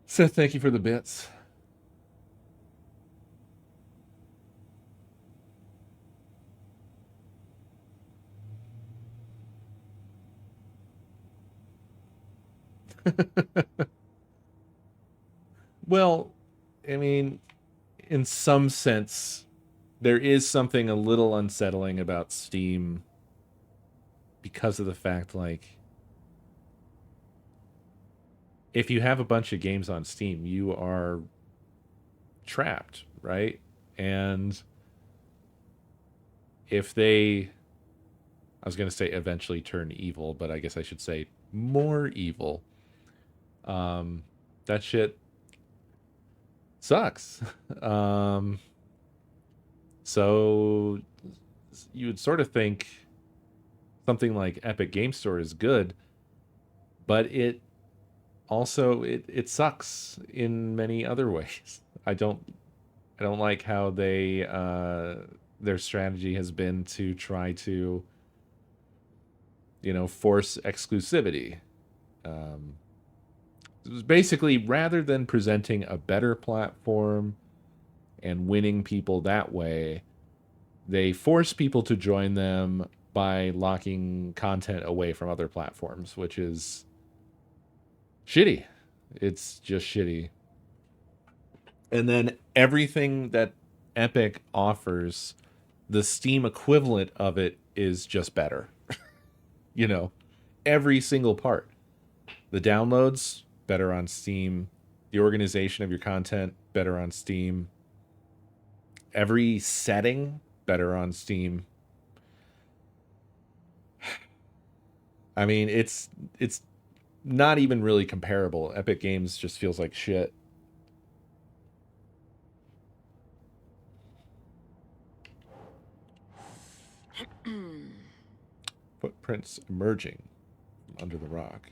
Speaker 1: So thank you for the bits. Well, I mean, in some sense, there is something a little unsettling about Steam because of the fact, like, if you have a bunch of games on Steam, you are trapped, right? And if they, I was going to say eventually turn evil, but I guess I should say more evil, that shit sucks. So you would sort of think something like Epic Game Store is good, but it also it sucks in many other ways. I don't like how they their strategy has been to try to, you know, force exclusivity. It was basically, rather than presenting a better platform and winning people that way, they force people to join them by locking content away from other platforms, which is shitty. It's just shitty. And then everything that Epic offers, the Steam equivalent of it is just better. You know, every single part. The downloads, better on Steam. The organization of your content, better on Steam. Every setting, better on Steam. I mean, it's not even really comparable. Epic Games just feels like shit. Footprints emerging from under the rock.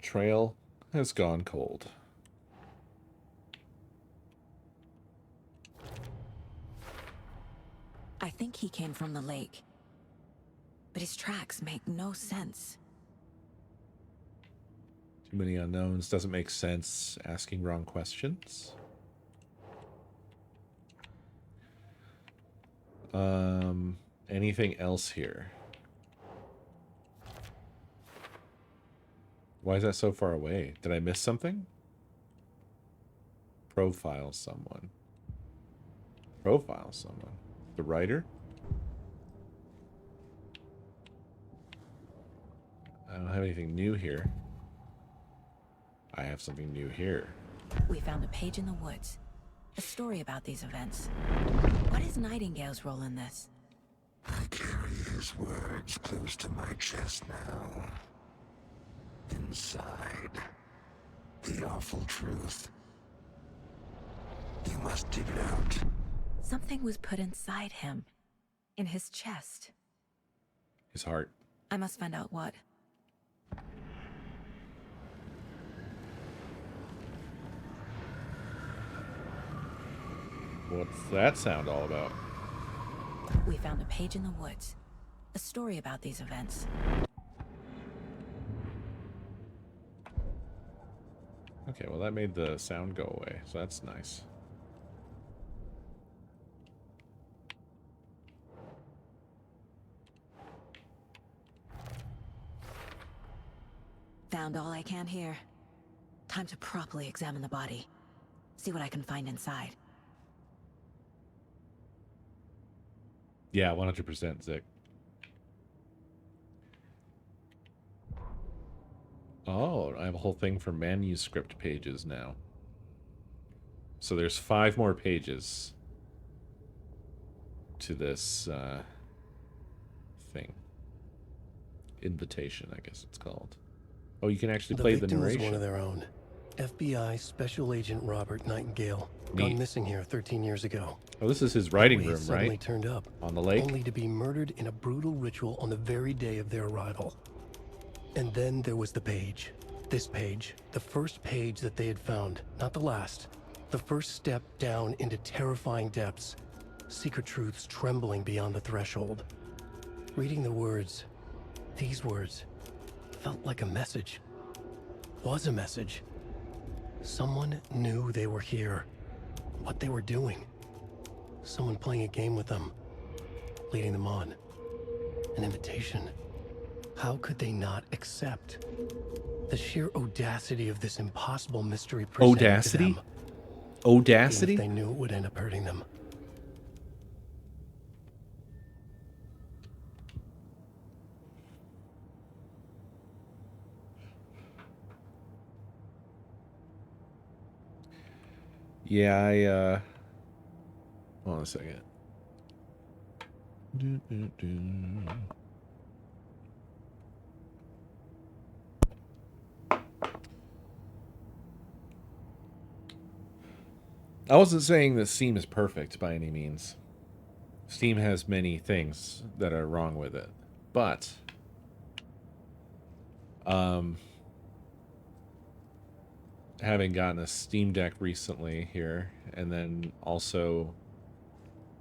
Speaker 1: Trail has gone cold.
Speaker 5: I think he came from the lake, but his tracks make no sense.
Speaker 1: Too many unknowns. Doesn't make sense. Asking wrong questions. Anything else here? Why is that so far away? Did I miss something? Profile someone. Profile someone. The writer? I don't have anything new here. I have something new here.
Speaker 5: We found a page in the woods. A story about these events. What is Nightingale's role in this?
Speaker 9: I carry his words close to my chest now. Inside, the awful truth. You must dig it out.
Speaker 5: Something was put inside him. In his chest.
Speaker 1: His heart.
Speaker 5: I must find out what.
Speaker 1: What's that sound all about?
Speaker 5: We found a page in the woods. A story about these events.
Speaker 1: Okay, well that made the sound go away, so that's nice.
Speaker 5: Found all I can here. Time to properly examine the body. See what I can find inside.
Speaker 1: Yeah, 100% Zick. Oh, I have a whole thing for manuscript pages now. So there's 5 more pages to this thing. Invitation, I guess it's called. Oh, you can actually play the
Speaker 2: victim was
Speaker 1: narration.
Speaker 2: one of their own. FBI Special Agent Robert Nightingale. Gone missing here 13 years ago.
Speaker 1: Oh, this is his writing
Speaker 2: He
Speaker 1: room,
Speaker 2: suddenly
Speaker 1: right?
Speaker 2: turned up.
Speaker 1: On the lake?
Speaker 2: Only to be murdered in a brutal ritual on the very day of their arrival. And then there was the page. This page. The first page that they had found. Not the last. The first step down into terrifying depths. Secret truths trembling beyond the threshold. Reading the words. These words. Felt like a message. Was a message. Someone knew they were here. What they were doing. Someone playing a game with them. Leading them on. An invitation. How could they not accept? The sheer audacity of this impossible mystery presented to
Speaker 1: Audacity?
Speaker 2: them.
Speaker 1: Audacity?
Speaker 2: Even if they knew it would end up hurting them.
Speaker 1: Yeah, hold on a second. I wasn't saying that Steam is perfect by any means. Steam has many things that are wrong with it. But having gotten a Steam Deck recently here, and then also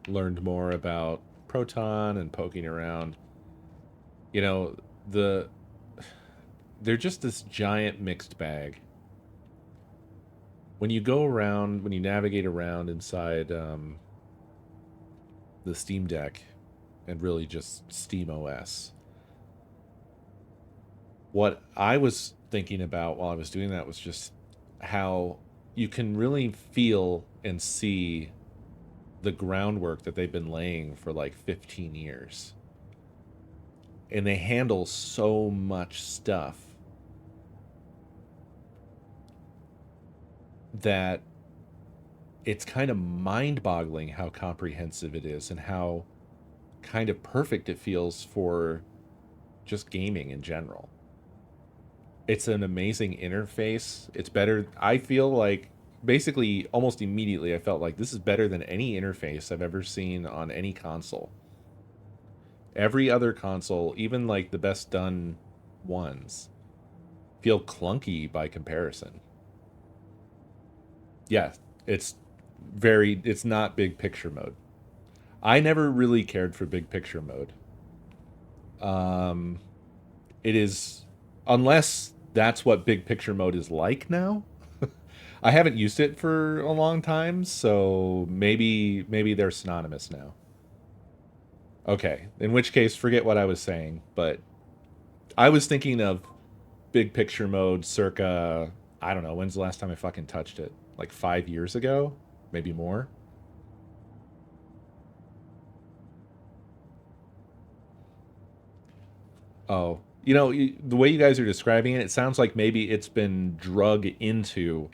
Speaker 1: learned more about Proton and poking around, you know, they're just this giant mixed bag. When you go around, when you navigate around inside the Steam Deck, and really just Steam OS, what I was thinking about while I was doing that was just how you can really feel and see the groundwork that they've been laying for like 15 years. And they handle so much stuff that it's kind of mind-boggling how comprehensive it is and how kind of perfect it feels for just gaming in general. It's an amazing interface. It's better. I feel like basically almost immediately I felt like this is better than any interface I've ever seen on any console. Every other console, even like the best done ones, feel clunky by comparison. Yeah, it's not big picture mode. I never really cared for big picture mode. It is, unless that's what big picture mode is like now. I haven't used it for a long time, so maybe they're synonymous now. Okay, in which case, forget what I was saying, but I was thinking of big picture mode circa, I don't know, when's the last time I fucking touched it? Like 5 years ago? Maybe more? Oh, You know, the way you guys are describing it, it sounds like maybe it's been drug into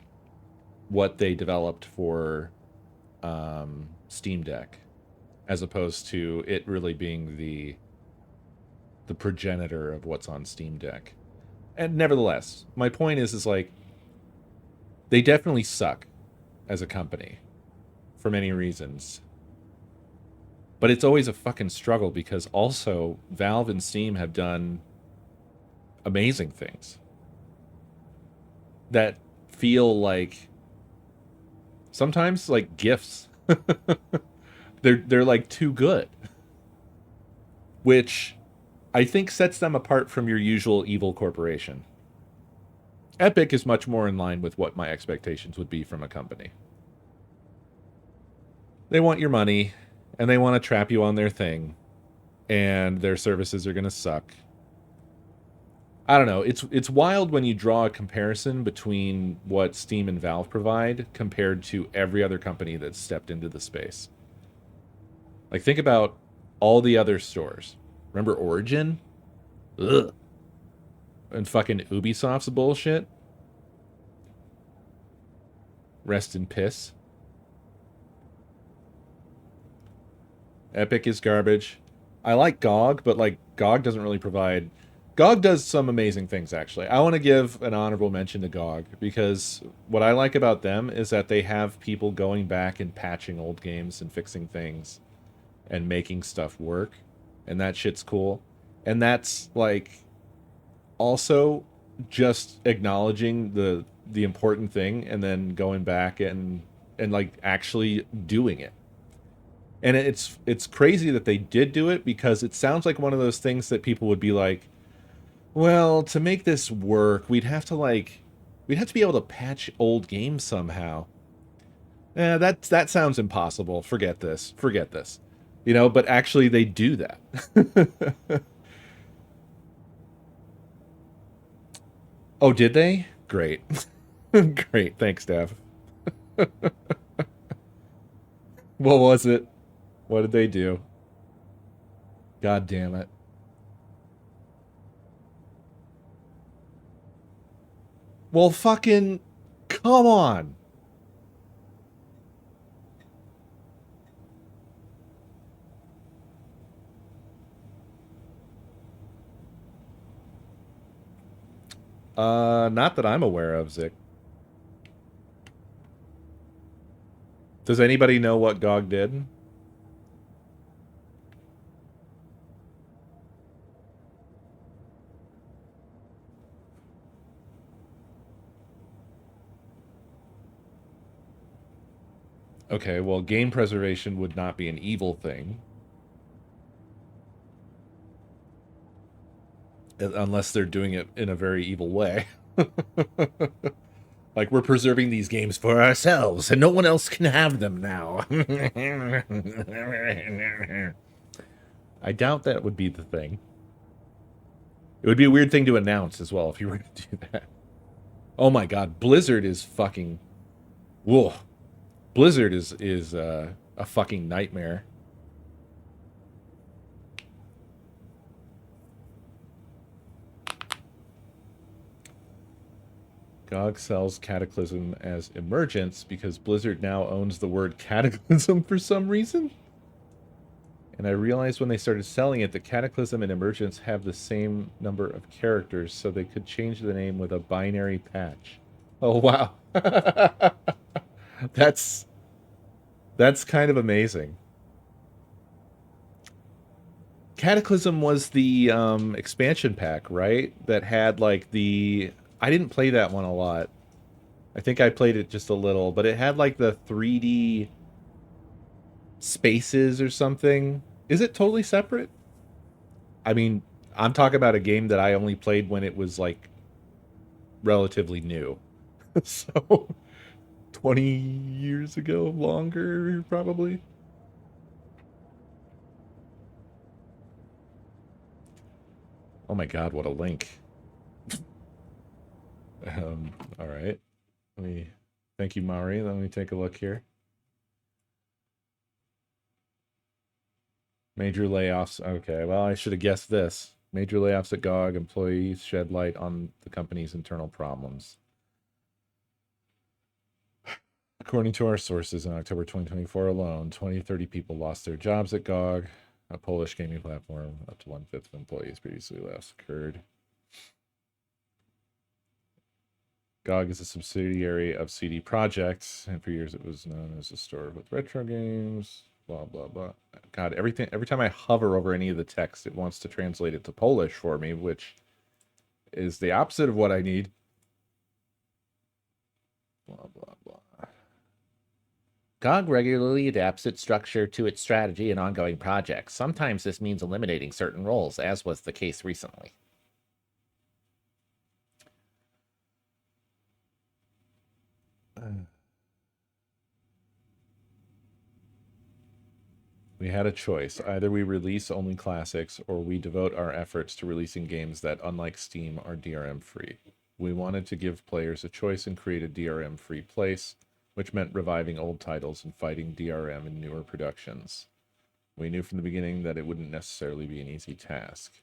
Speaker 1: what they developed for Steam Deck, as opposed to it really being the progenitor of what's on Steam Deck. And nevertheless, my point is like, they definitely suck as a company for many reasons. But it's always a fucking struggle because also Valve and Steam have done amazing things that feel like sometimes like gifts. they're like too good, which I think sets them apart from your usual evil corporation. Epic is much more in line with what my expectations would be from a company. They want your money, and they want to trap you on their thing, and their services are going to suck. I don't know. It's wild when you draw a comparison between what Steam and Valve provide compared to every other company that's stepped into the space. Like, think about all the other stores. Remember Origin? Ugh. And fucking Ubisoft's bullshit? Rest in piss. Epic is garbage. I like GOG, but like GOG doesn't really provide... GOG does some amazing things, actually. I want to give an honorable mention to GOG, because what I like about them is that they have people going back and patching old games and fixing things and making stuff work, and that shit's cool. And that's like also just acknowledging the important thing and then going back and like actually doing it. And it's crazy that they did do it, because it sounds like one of those things that people would be like, well, to make this work, we'd have to be able to patch old games somehow. That sounds impossible. Forget this. You know, but actually they do that. Oh, did they? Great. Great. Thanks, Dev. What was it? What did they do? God damn it. Well, fucking come on. Not that I'm aware of, Zick. Does anybody know what GOG did? Okay, well, game preservation would not be an evil thing. Unless they're doing it in a very evil way. Like, we're preserving these games for ourselves, and no one else can have them now. I doubt that would be the thing. It would be a weird thing to announce as well if you were to do that. Oh my god, Blizzard is fucking... Whoa. Blizzard is a fucking nightmare. GOG sells Cataclysm as Emergence because Blizzard now owns the word Cataclysm for some reason. And I realized when they started selling it that Cataclysm and Emergence have the same number of characters, so they could change the name with a binary patch. Oh, wow. That's kind of amazing. Cataclysm was the expansion pack, right? That had like the... I didn't play that one a lot. I think I played it just a little, but it had like the 3D spaces or something. Is it totally separate? I mean, I'm talking about a game that I only played when it was like relatively new. So 20 years ago, longer probably. Oh my god, what a link. All right. Thank you, Mari. Let me take a look here. Major layoffs. Okay, well, I should have guessed this. Major layoffs at GOG. Employees shed light on the company's internal problems. According to our sources, in October 2024 alone, 20 to 30 people lost their jobs at GOG, a Polish gaming platform. Up to 1/5 of employees previously last occurred. GOG is a subsidiary of CD Projekt, and for years it was known as a store with retro games. Blah blah blah. God, every time I hover over any of the text, it wants to translate it to Polish for me, which is the opposite of what I need. Blah blah blah.
Speaker 10: GOG regularly adapts its structure to its strategy and ongoing projects. Sometimes this means eliminating certain roles, as was the case recently.
Speaker 1: We had a choice. Either we release only classics, or we devote our efforts to releasing games that, unlike Steam, are DRM-free. We wanted to give players a choice and create a DRM-free place, which meant reviving old titles and fighting DRM in newer productions. We knew from the beginning that it wouldn't necessarily be an easy task.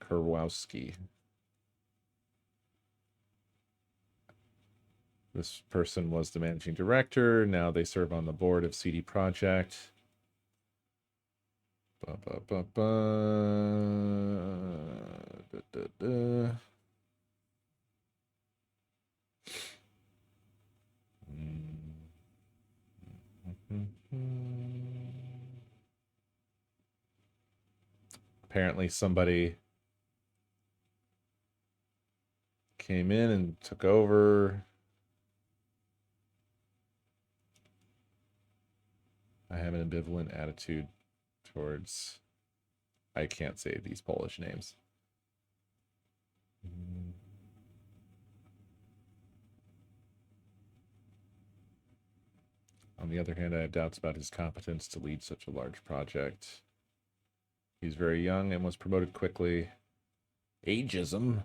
Speaker 1: Kurwowski. This person was the managing director. Now they serve on the board of CD Projekt. Ba, ba, ba, ba. Da, da, da. Apparently somebody came in and took over. I have an ambivalent attitude towards... I can't say these Polish names. On the other hand, I have doubts about his competence to lead such a large project. He's very young and was promoted quickly. Ageism.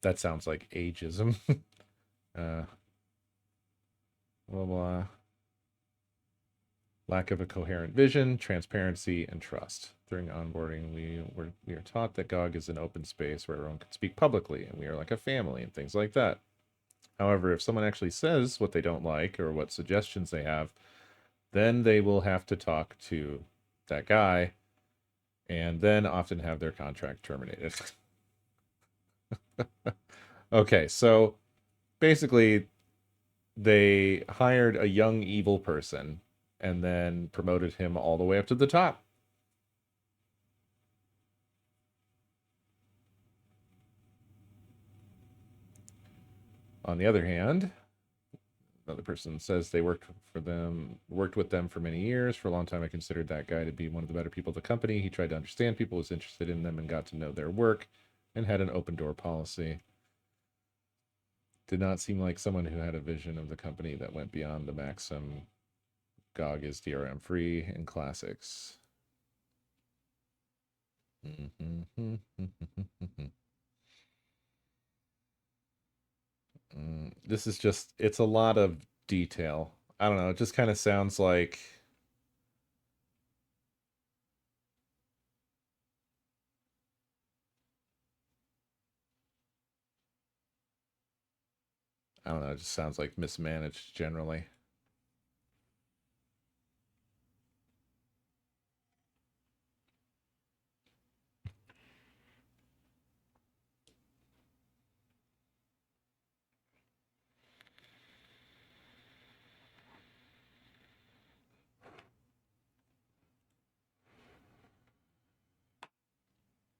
Speaker 1: That sounds like ageism. Blah, blah. Lack of a coherent vision, transparency, and trust. During onboarding, we are taught that GOG is an open space where everyone can speak publicly, and we are like a family and things like that. However, if someone actually says what they don't like or what suggestions they have, then they will have to talk to that guy and then often have their contract terminated. Okay, so basically they hired a young evil person and then promoted him all the way up to the top. On the other hand, another person says they worked with them for many years. For a long time, I considered that guy to be one of the better people at the company. He tried to understand people, was interested in them, and got to know their work, and had an open door policy. Did not seem like someone who had a vision of the company that went beyond the maxim GOG is DRM free and classics. This is just, it's a lot of detail. I don't know, it just kind of sounds like I don't know, it just sounds like mismanaged generally.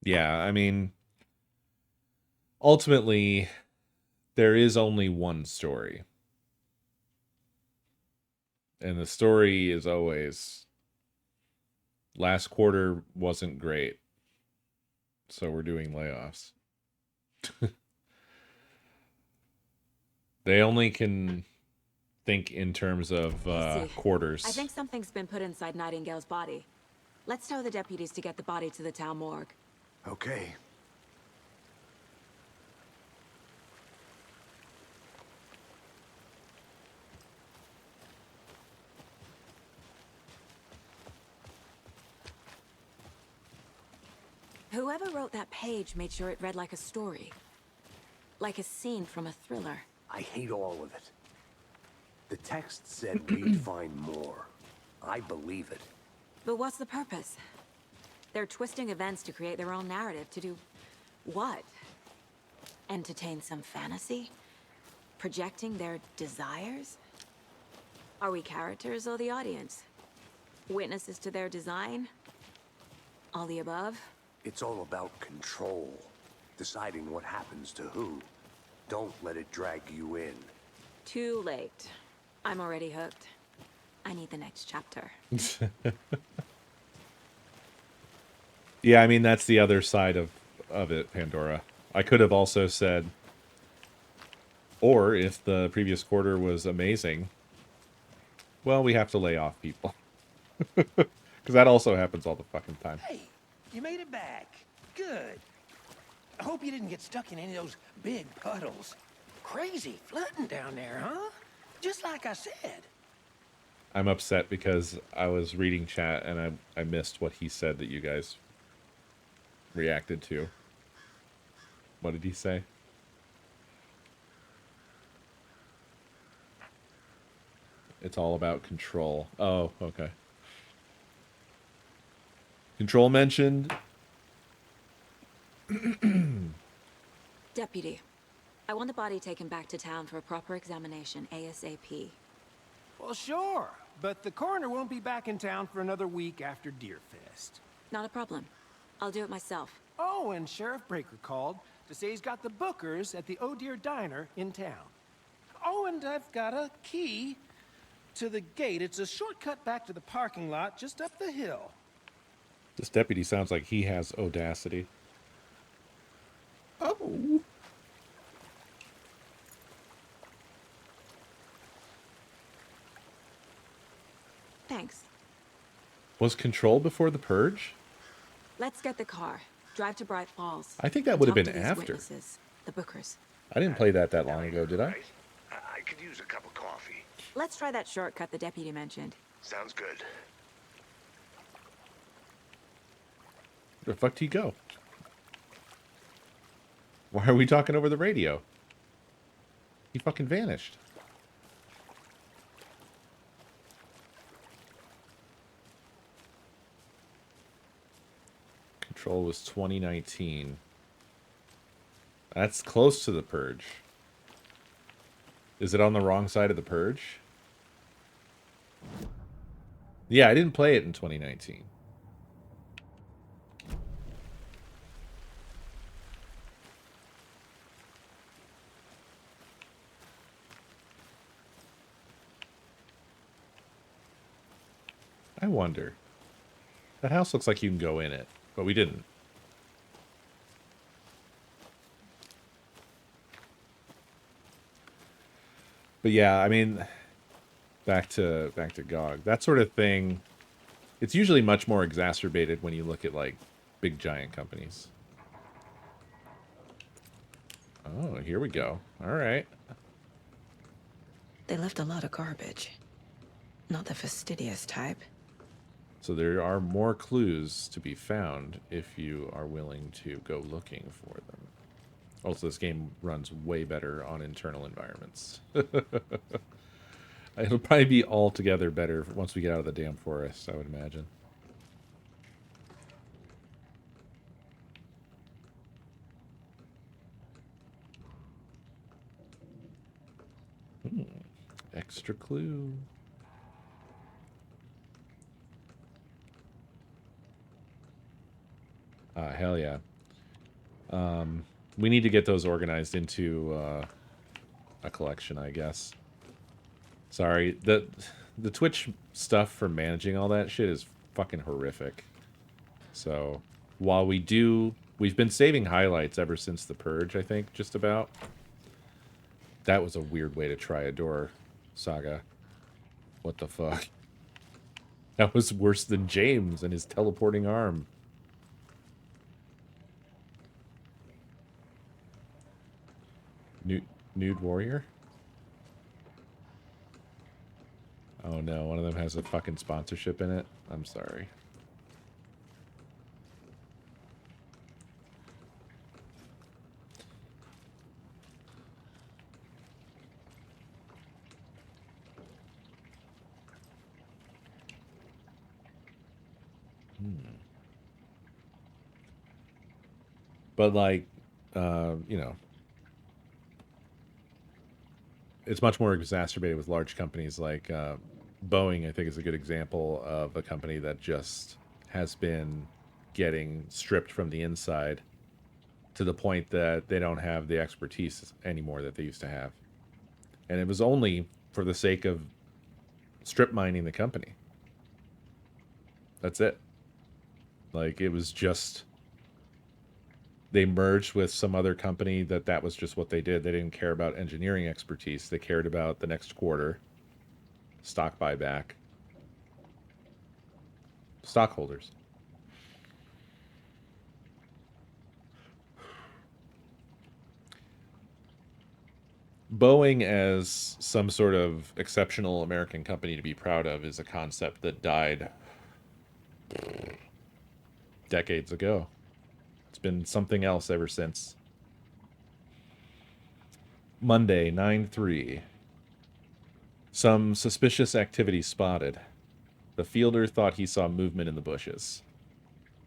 Speaker 1: Yeah, I mean, ultimately, there is only one story. And the story is always, last quarter wasn't great, so we're doing layoffs. They only can think in terms of quarters.
Speaker 5: I think something's been put inside Nightingale's body. Let's tell the deputies to get the body to the town morgue.
Speaker 3: Okay.
Speaker 5: Whoever wrote that page made sure it read like a story. Like a scene from a thriller.
Speaker 3: I hate all of it. The text said we'd find more. I believe it.
Speaker 5: But what's the purpose? They're twisting events to create their own narrative to do what? Entertain some fantasy? Projecting their desires? Are we characters or the audience? Witnesses to their design? All the above?
Speaker 3: It's all about control. Deciding what happens to who. Don't let it drag you in.
Speaker 5: Too late. I'm already hooked. I need the next chapter.
Speaker 1: Yeah, I mean, that's the other side of it, Pandora. I could have also said, or if the previous quarter was amazing, well, we have to lay off people. Because that also happens all the fucking time.
Speaker 8: Hey, you made it back. Good. I hope you didn't get stuck in any of those big puddles. Crazy flooding down there, huh? Just like I said.
Speaker 1: I'm upset because I was reading chat and I missed what he said that you guys reacted to. What did he say? It's all about control. Oh, okay. Control mentioned.
Speaker 5: Deputy, I want the body taken back to town for a proper examination ASAP.
Speaker 8: Well, sure. But the coroner won't be back in town for another week after Deerfest.
Speaker 5: Not a problem. I'll do it myself.
Speaker 8: Oh, and Sheriff Breaker called to say he's got the Bookers at the Oh Dear Diner in town. Oh, and I've got a key to the gate. It's a shortcut back to the parking lot just up the hill.
Speaker 1: This deputy sounds like he has audacity. Oh.
Speaker 5: Thanks.
Speaker 1: Was Control before the Purge?
Speaker 5: Let's get the car. Drive to Bright Falls.
Speaker 1: I think that
Speaker 5: and
Speaker 1: would have
Speaker 5: talk
Speaker 1: been
Speaker 5: to these
Speaker 1: after.
Speaker 5: witnesses, the Bookers.
Speaker 1: I didn't play that long ago, did I?
Speaker 9: I could use a cup of coffee.
Speaker 5: Let's try that shortcut the deputy mentioned.
Speaker 9: Sounds good.
Speaker 1: Where the fuck did he go? Why are we talking over the radio? He fucking vanished. Control was 2019. That's close to the Purge. Is it on the wrong side of the Purge? Yeah, I didn't play it in 2019. I wonder. That house looks like you can go in it, but we didn't. But yeah, I mean, back to GOG. That sort of thing, it's usually much more exacerbated when you look at like big giant companies. Oh, here we go. All right.
Speaker 5: They left a lot of garbage. Not the fastidious type.
Speaker 1: So there are more clues to be found if you are willing to go looking for them. Also, this game runs way better on internal environments. It'll probably be altogether better once we get out of the damn forest, I would imagine. Extra clue. Hell yeah. We need to get those organized into a collection, I guess. Sorry, the Twitch stuff for managing all that shit is fucking horrific. So, while we've been saving highlights ever since the Purge, I think, just about. That was a weird way to try a door, Saga. What the fuck? That was worse than James and his teleporting arm. Nude warrior? Oh no, one of them has a fucking sponsorship in it. I'm sorry. But like, it's much more exacerbated with large companies like Boeing. I think is a good example of a company that just has been getting stripped from the inside to the point that they don't have the expertise anymore that they used to have. And it was only for the sake of strip mining the company. That's it. Like, it was just, they merged with some other company that was just what they did. They didn't care about engineering expertise. They cared about the next quarter, stock buyback, stockholders. Boeing as some sort of exceptional American company to be proud of is a concept that died decades ago. It's been something else ever since. Monday, 9/3. Some suspicious activity spotted. The fielder thought he saw movement in the bushes.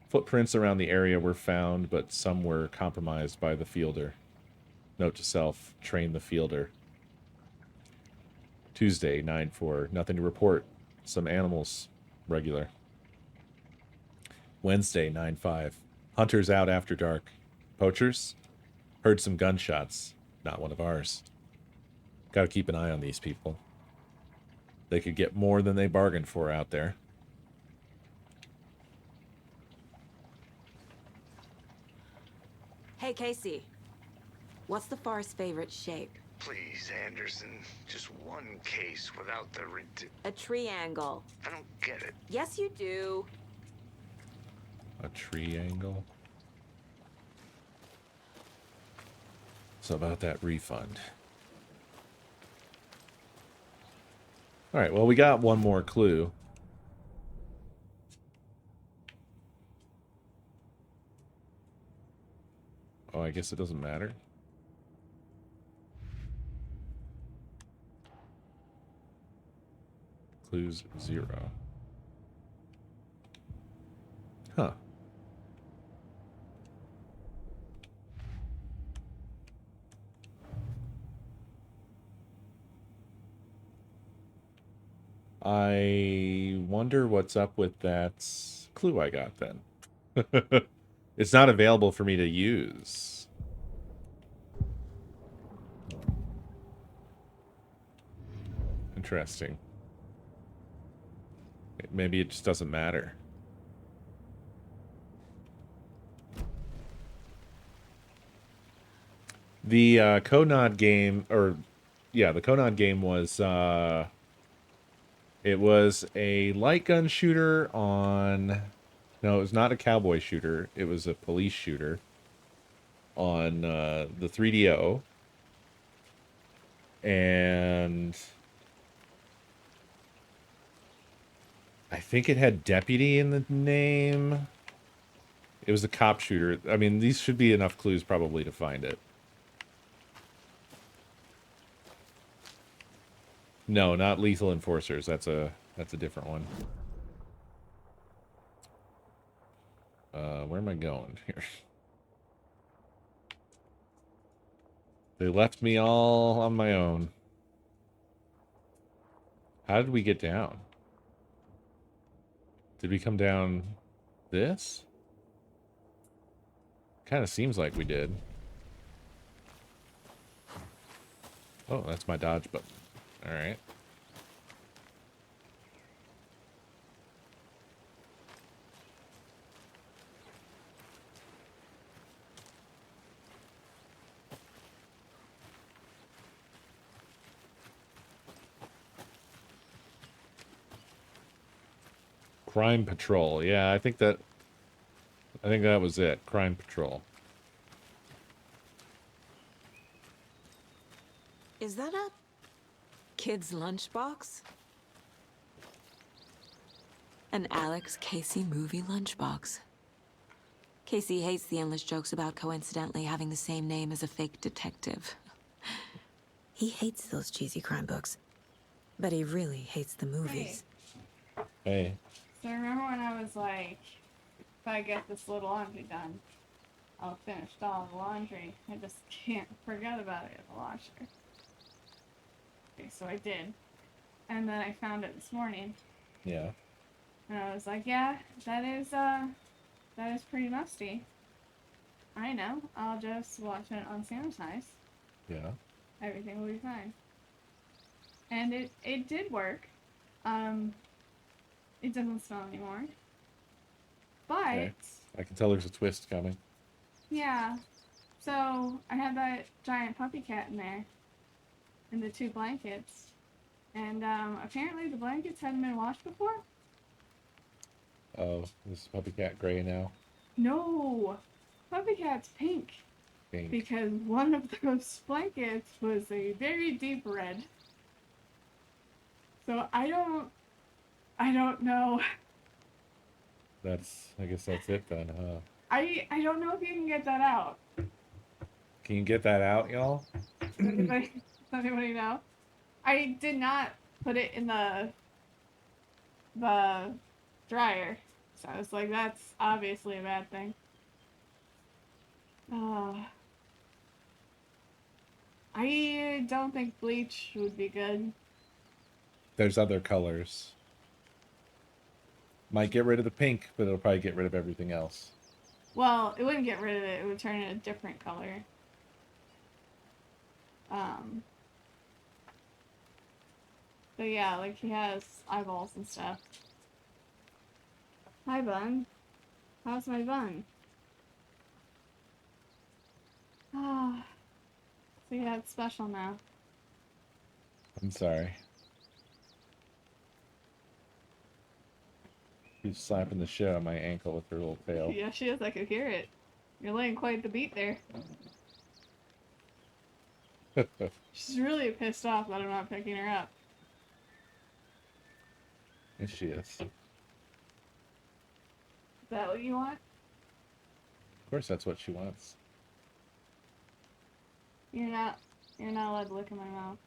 Speaker 1: Footprints around the area were found, but some were compromised by the fielder. Note to self, train the fielder. Tuesday, 9/4. Nothing to report. Some animals, regular. Wednesday, 9/5. Hunters out after dark. Poachers? Heard some gunshots. Not one of ours. Gotta keep an eye on these people. They could get more than they bargained for out there.
Speaker 11: Hey, Casey. What's the forest's favorite shape?
Speaker 3: Please, Anderson, just one case without the
Speaker 11: A triangle.
Speaker 3: I don't get it.
Speaker 11: Yes, you do.
Speaker 1: A triangle? So about that refund. All right, well, we got one more clue. Oh, I guess it doesn't matter. Clues 0. Huh. I wonder what's up with that clue I got then. It's not available for me to use. Interesting. Maybe it just doesn't matter. The Conod game, or yeah, the Conod game was it was a light gun shooter on, no, it was not a cowboy shooter. It was a police shooter on the 3DO. And I think it had deputy in the name. It was a cop shooter. I mean, these should be enough clues probably to find it. No, not Lethal Enforcers. That's a different one. Where am I going here? They left me all on my own. How did we get down? Did we come down this? Kind of seems like we did. Oh, that's my dodge button. All right. Crime Patrol. Yeah, I think that was it. Crime Patrol.
Speaker 11: Is that a kid's lunchbox? An Alex Casey movie lunchbox. Casey hates the endless jokes about coincidentally having the same name as a fake detective.
Speaker 5: He hates those cheesy crime books, but he really hates the movies.
Speaker 1: Hey.
Speaker 12: So remember when I was like if I get this little laundry done, I'll finish all the laundry. I just can't forget about it in the washer. Okay, so I did. And then I found it this morning.
Speaker 1: Yeah.
Speaker 12: And I was like, yeah, that is pretty musty. I know. I'll just wash it unsanitized.
Speaker 1: Yeah.
Speaker 12: Everything will be fine. And it did work. It doesn't smell anymore. But
Speaker 1: Okay. I can tell there's a twist coming.
Speaker 12: yeah. So I had that giant puppy cat in there. And the 2 blankets. And apparently the blankets hadn't been washed before.
Speaker 1: Oh, this is puppy cat gray now.
Speaker 12: No. Puppy cat's pink.
Speaker 1: Pink.
Speaker 12: Because one of those blankets was a very deep red. So I don't know.
Speaker 1: I guess that's it then, huh?
Speaker 12: I don't know if you can get that out.
Speaker 1: Can you get that out, y'all?
Speaker 12: Does anybody know? I did not put it in the dryer. So I was like, that's obviously a bad thing. I don't think bleach would be good.
Speaker 1: There's other colors. Might get rid of the pink, but it'll probably get rid of everything else.
Speaker 12: Well, it wouldn't get rid of it. It would turn it a different color. But yeah, like he has eyeballs and stuff. Hi, Bun. How's my bun? Ah. So yeah, it's special now.
Speaker 1: I'm sorry. She's slapping the shit out of my ankle with her little tail.
Speaker 12: Yeah, she is. I could hear it. You're laying quite the beat there. She's really pissed off that I'm not picking her up.
Speaker 1: Yes, she is.
Speaker 12: Is that what you want?
Speaker 1: Of course, that's what she wants.
Speaker 12: You're not allowed to lick in my mouth.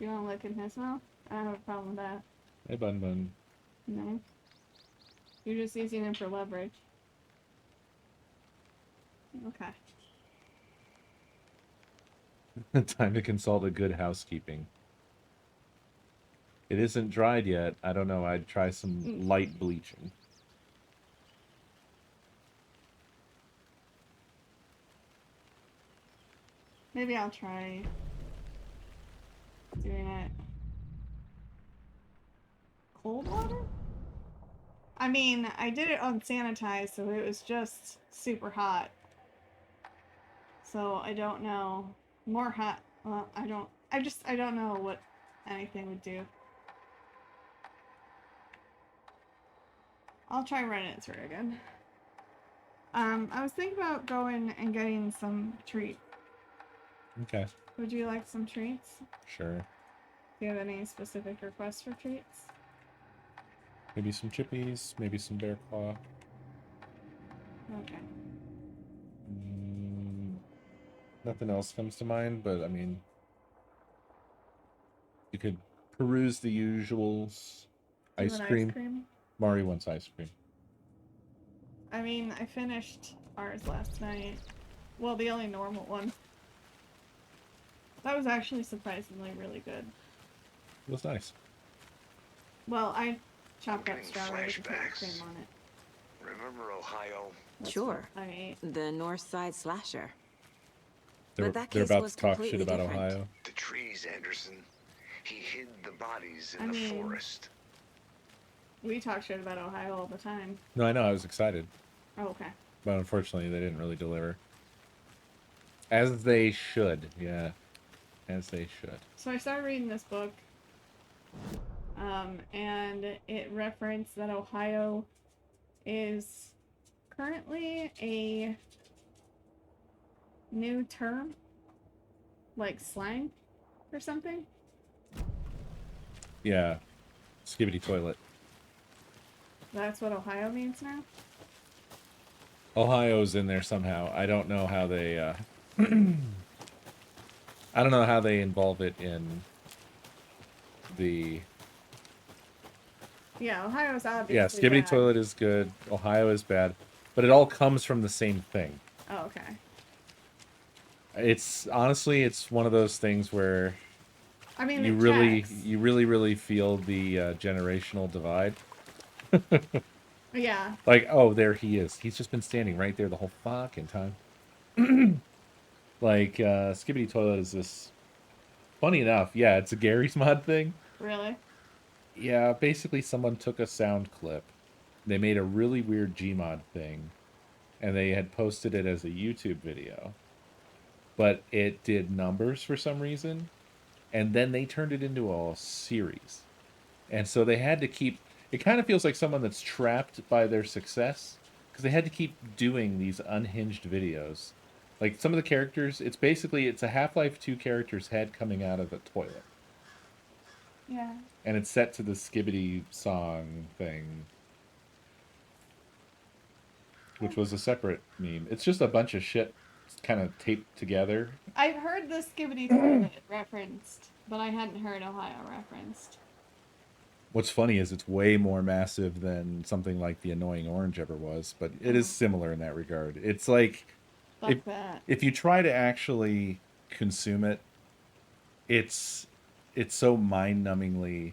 Speaker 12: You want to lick in his mouth? I don't have a problem with that.
Speaker 1: Hey, Bun Bun.
Speaker 12: No. You're just using him for leverage. Okay.
Speaker 1: Time to consult a good housekeeping. It isn't dried yet. I don't know. I'd try some light bleaching.
Speaker 12: Maybe I'll try doing it cold water? I mean, I did it unsanitized, so it was just super hot. So I don't know. More hot. Well, I don't know what anything would do. I'll try running it through again. I was thinking about going and getting some treats.
Speaker 1: Okay.
Speaker 12: Would you like some treats?
Speaker 1: Sure.
Speaker 12: Do you have any specific requests for treats?
Speaker 1: Maybe some chippies, maybe some bear claw.
Speaker 12: Okay.
Speaker 1: Nothing else comes to mind, but I mean, you could peruse the usuals. Ice cream. Mari wants ice cream.
Speaker 12: I mean, I finished ours last night. Well, the only normal one. That was actually surprisingly really good.
Speaker 1: It was nice.
Speaker 12: Well, I chopped up strawberries and put cream on it.
Speaker 9: Remember Ohio?
Speaker 11: Sure.
Speaker 12: I ate.
Speaker 11: The North Side slasher.
Speaker 1: They're
Speaker 11: that
Speaker 1: about
Speaker 11: case was
Speaker 1: to talk shit
Speaker 11: completely
Speaker 1: about
Speaker 11: different.
Speaker 1: Ohio.
Speaker 9: The trees, Anderson. He hid the bodies in
Speaker 12: I
Speaker 9: the
Speaker 12: mean-
Speaker 9: forest.
Speaker 12: We talk shit about Ohio all the time.
Speaker 1: No, I know. I was excited.
Speaker 12: Oh, okay.
Speaker 1: But unfortunately, they didn't really deliver. As they should. Yeah. As they should.
Speaker 12: So I started reading this book, and it referenced that Ohio is currently a new term, like slang or something.
Speaker 1: Yeah. Skibbity toilet.
Speaker 12: That's what Ohio means now?
Speaker 1: Ohio's in there somehow. I don't know how they, I don't know how they involve it in the
Speaker 12: Yeah, Ohio's obviously
Speaker 1: Yeah, Skibbity
Speaker 12: bad.
Speaker 1: Toilet is good. Ohio is bad, but it all comes from the same thing.
Speaker 12: Oh, okay.
Speaker 1: It's honestly, it's one of those things where
Speaker 12: I mean,
Speaker 1: you
Speaker 12: it
Speaker 1: really,
Speaker 12: checks.
Speaker 1: you really feel the generational divide.
Speaker 12: Yeah.
Speaker 1: Like, oh, there he is. He's just been standing right there the whole fucking time. Like, Skibbity Toilet is this. Funny enough, yeah, it's a Gary's Mod thing.
Speaker 12: Really?
Speaker 1: Yeah, basically someone took a sound clip. They made a really weird Gmod thing, and they had posted it as a YouTube video. But it did numbers for some reason, and then they turned it into a series. And so they had to keep. It kind of feels like someone that's trapped by their success, because they had to keep doing these unhinged videos. Like some of the characters, it's a Half-Life 2 character's head coming out of a toilet.
Speaker 12: Yeah.
Speaker 1: And it's set to the Skibbity song thing, which was a separate meme. It's just a bunch of shit kind of taped together.
Speaker 12: I've heard the Skibbity Toilet referenced, but I hadn't heard Ohio referenced.
Speaker 1: What's funny is it's way more massive than something like the Annoying Orange ever was, but it is similar in that regard. It's like,
Speaker 12: Fuck that.
Speaker 1: if you try to actually consume it, it's so mind-numbingly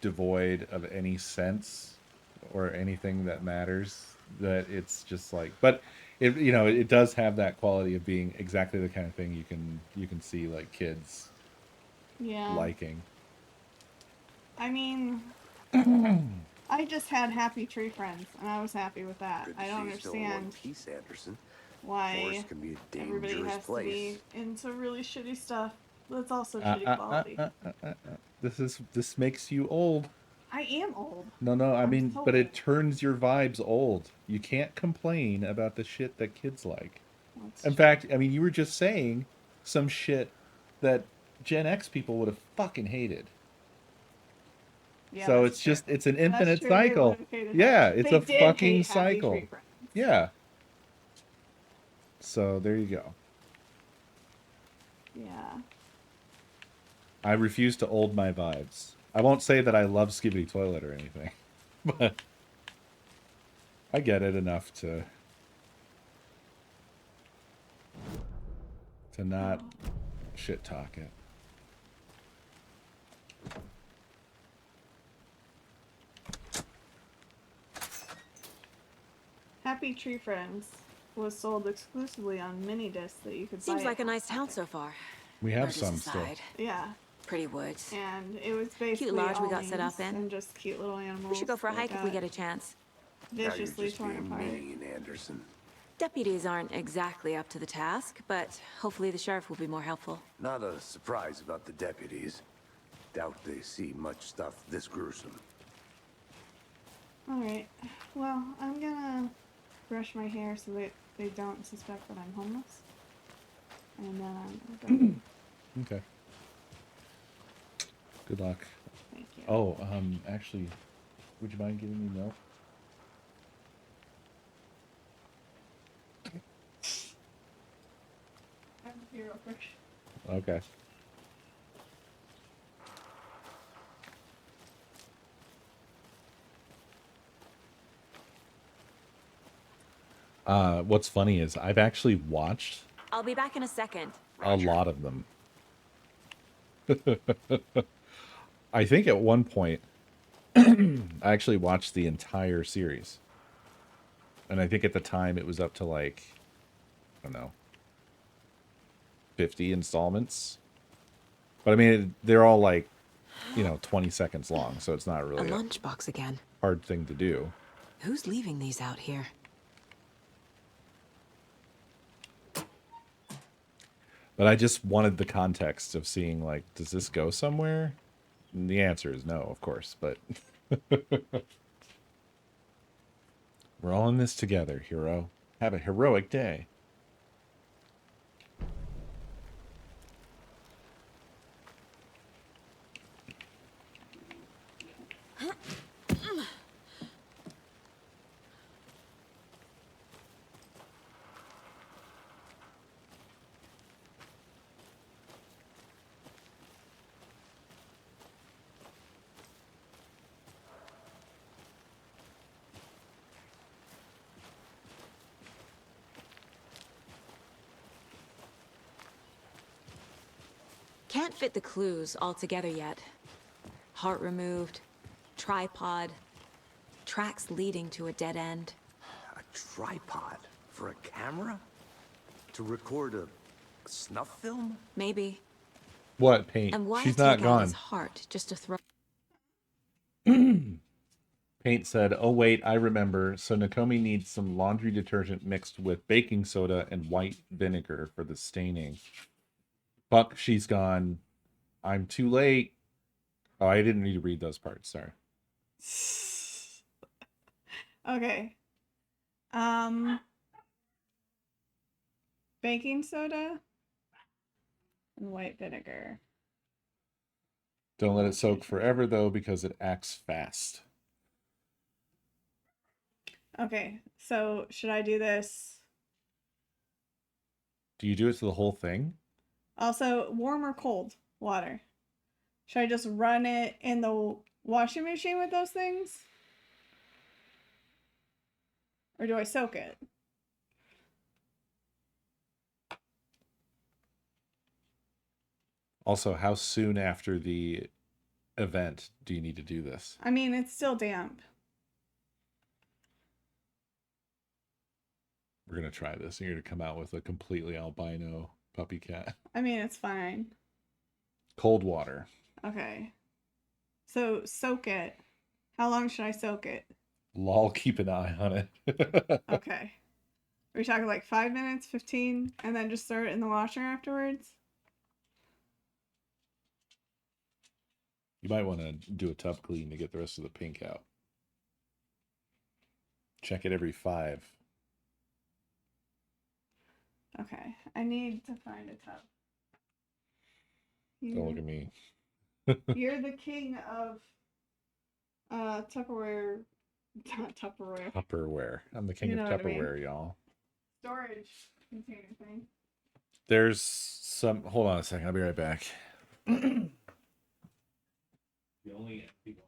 Speaker 1: devoid of any sense or anything that matters that it's just like, but it does have that quality of being exactly the kind of thing you can see like kids liking.
Speaker 12: I mean, I just had happy tree friends, and I was happy with that. I don't understand
Speaker 3: Peace, Anderson.
Speaker 12: why
Speaker 3: Forest can be a
Speaker 12: everybody
Speaker 3: dangerous
Speaker 12: has
Speaker 3: place.
Speaker 12: to be into really shitty stuff that's also shitty quality.
Speaker 1: This makes you old.
Speaker 12: I am old.
Speaker 1: No, I mean,
Speaker 12: so
Speaker 1: but it
Speaker 12: old.
Speaker 1: turns your vibes old. You can't complain about the shit that kids like.
Speaker 12: That's
Speaker 1: In
Speaker 12: true.
Speaker 1: fact, I mean, you were just saying some shit that Gen X people would have fucking hated.
Speaker 12: Yeah,
Speaker 1: So
Speaker 12: that's
Speaker 1: it's
Speaker 12: true.
Speaker 1: just, it's an
Speaker 12: That's
Speaker 1: infinite
Speaker 12: true, they
Speaker 1: cycle.
Speaker 12: would've hated
Speaker 1: Yeah,
Speaker 12: that.
Speaker 1: it's
Speaker 12: They
Speaker 1: a
Speaker 12: did
Speaker 1: fucking
Speaker 12: hate Happy
Speaker 1: cycle.
Speaker 12: Tree Friends.
Speaker 1: Yeah. So there you go.
Speaker 12: Yeah.
Speaker 1: I refuse to old my vibes. I won't say that I love Skibbity Toilet or anything, but I get it enough to not shit talk it.
Speaker 12: Happy Tree Friends was sold exclusively on mini discs that you could buy.
Speaker 11: Seems like a nice town so far.
Speaker 1: We have
Speaker 11: Burgess
Speaker 1: some still.
Speaker 11: aside.
Speaker 12: Yeah.
Speaker 11: Pretty woods.
Speaker 12: And it was basically
Speaker 11: Cute lodge we
Speaker 12: all
Speaker 11: got set up
Speaker 12: names
Speaker 11: in.
Speaker 12: and just cute little animals.
Speaker 11: We should go for a
Speaker 12: that
Speaker 11: hike if we
Speaker 12: got
Speaker 11: get a chance.
Speaker 12: viciously torn
Speaker 3: being
Speaker 12: apart.
Speaker 3: mean, Anderson.
Speaker 11: Deputies aren't exactly up to the task, but hopefully the sheriff will be more helpful.
Speaker 3: Not a surprise about the deputies. Doubt they see much stuff this gruesome.
Speaker 12: Alright. Well, I'm gonna brush my hair so that they don't suspect that I'm homeless. And then I'm gonna go.
Speaker 1: Okay. Good luck.
Speaker 12: Thank you.
Speaker 1: Oh, actually, would you mind giving me milk?
Speaker 12: I'm here real quick.
Speaker 1: Okay. What's funny is I've actually watched
Speaker 11: I'll be back in a second.
Speaker 1: a lot of them. I think at one point I actually watched the entire series. And I think at the time it was up to like, I don't know, 50 installments. But I mean, they're all like, 20 seconds long, so it's not really
Speaker 11: A lunchbox again.
Speaker 1: hard thing to do.
Speaker 11: Who's leaving these out here?
Speaker 1: But I just wanted the context of seeing, like, does this go somewhere? And the answer is no, of course, but we're all in this together, hero. Have a heroic day.
Speaker 11: Can't fit the clues all together yet. Heart removed, tripod, tracks leading to a dead end.
Speaker 3: A tripod for a camera? To record a snuff film?
Speaker 11: Maybe.
Speaker 1: What, Paint?
Speaker 11: And why
Speaker 1: She's
Speaker 11: take
Speaker 1: not
Speaker 11: out
Speaker 1: gone.
Speaker 11: his heart just to throw?
Speaker 1: Paint said, oh wait, I remember. So Nakomi needs some laundry detergent mixed with baking soda and white vinegar for the staining. Fuck, she's gone. I'm too late. Oh, I didn't need to read those parts. Sorry.
Speaker 12: Okay. Baking soda and white vinegar.
Speaker 1: Don't let it soak forever, though, because it acts fast.
Speaker 12: Okay, so should I do this?
Speaker 1: Do you do it to the whole thing?
Speaker 12: Also, warm or cold water? Should I just run it in the washing machine with those things? Or do I soak it?
Speaker 1: Also, how soon after the event do you need to do this?
Speaker 12: I mean, it's still damp.
Speaker 1: We're going to try this. You're going to come out with a completely albino puppy cat.
Speaker 12: I mean, it's fine.
Speaker 1: Cold water.
Speaker 12: Okay. So, soak it. How long should I soak it?
Speaker 1: Lol, keep an eye on it.
Speaker 12: Okay. Are we talking like 5 minutes, 15, and then just throw it in the washer afterwards?
Speaker 1: You might want to do a tub clean to get the rest of the pink out. Check it every 5.
Speaker 12: Okay. I need to find a tub.
Speaker 1: Don't look at me.
Speaker 12: You're the king of Tupperware. Not Tupperware.
Speaker 1: Tupperware. I'm the king
Speaker 12: You know
Speaker 1: of
Speaker 12: what I mean.
Speaker 1: Tupperware, y'all.
Speaker 12: Storage container thing.
Speaker 1: There's some... Hold on a second. I'll be right back. The only empty one.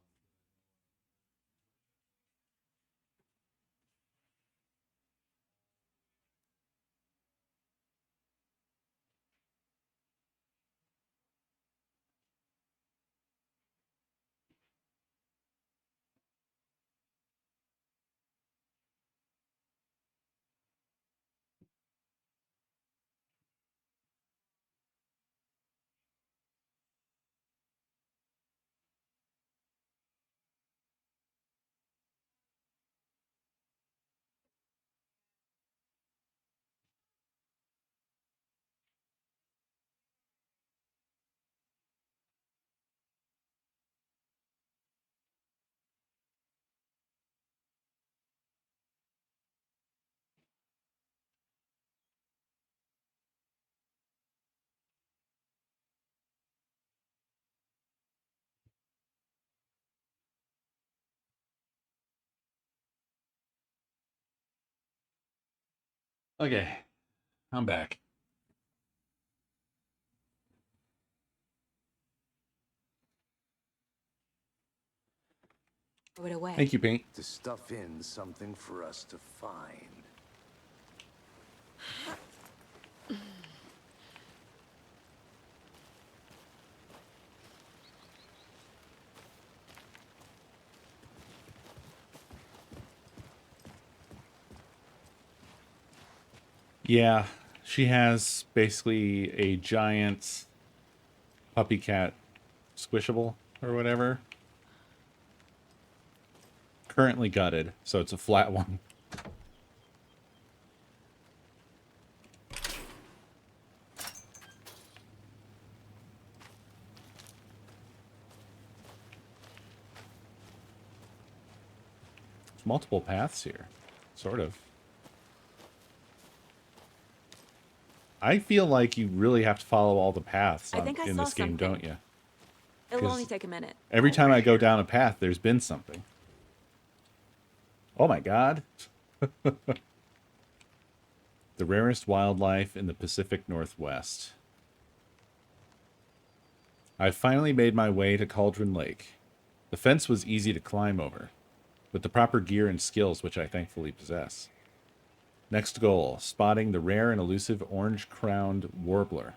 Speaker 1: Okay. I'm back.
Speaker 11: Throw it away.
Speaker 1: Thank you, Paint.
Speaker 3: To stuff in something for us to find.
Speaker 1: Yeah, she has basically a giant puppy cat squishable or whatever. Currently gutted, so it's a flat one. There's multiple paths here, sort of. I feel like you really have to follow all the paths
Speaker 11: I think I
Speaker 1: in
Speaker 11: saw
Speaker 1: this game,
Speaker 11: something.
Speaker 1: don't you?
Speaker 11: It'll
Speaker 1: 'Cause
Speaker 11: only take a minute.
Speaker 1: Every time I go down a path, there's been something. Oh my god. The rarest wildlife in the Pacific Northwest. I finally made my way to Cauldron Lake. The fence was easy to climb over, with the proper gear and skills which I thankfully possess. Next goal, spotting the rare and elusive orange-crowned warbler.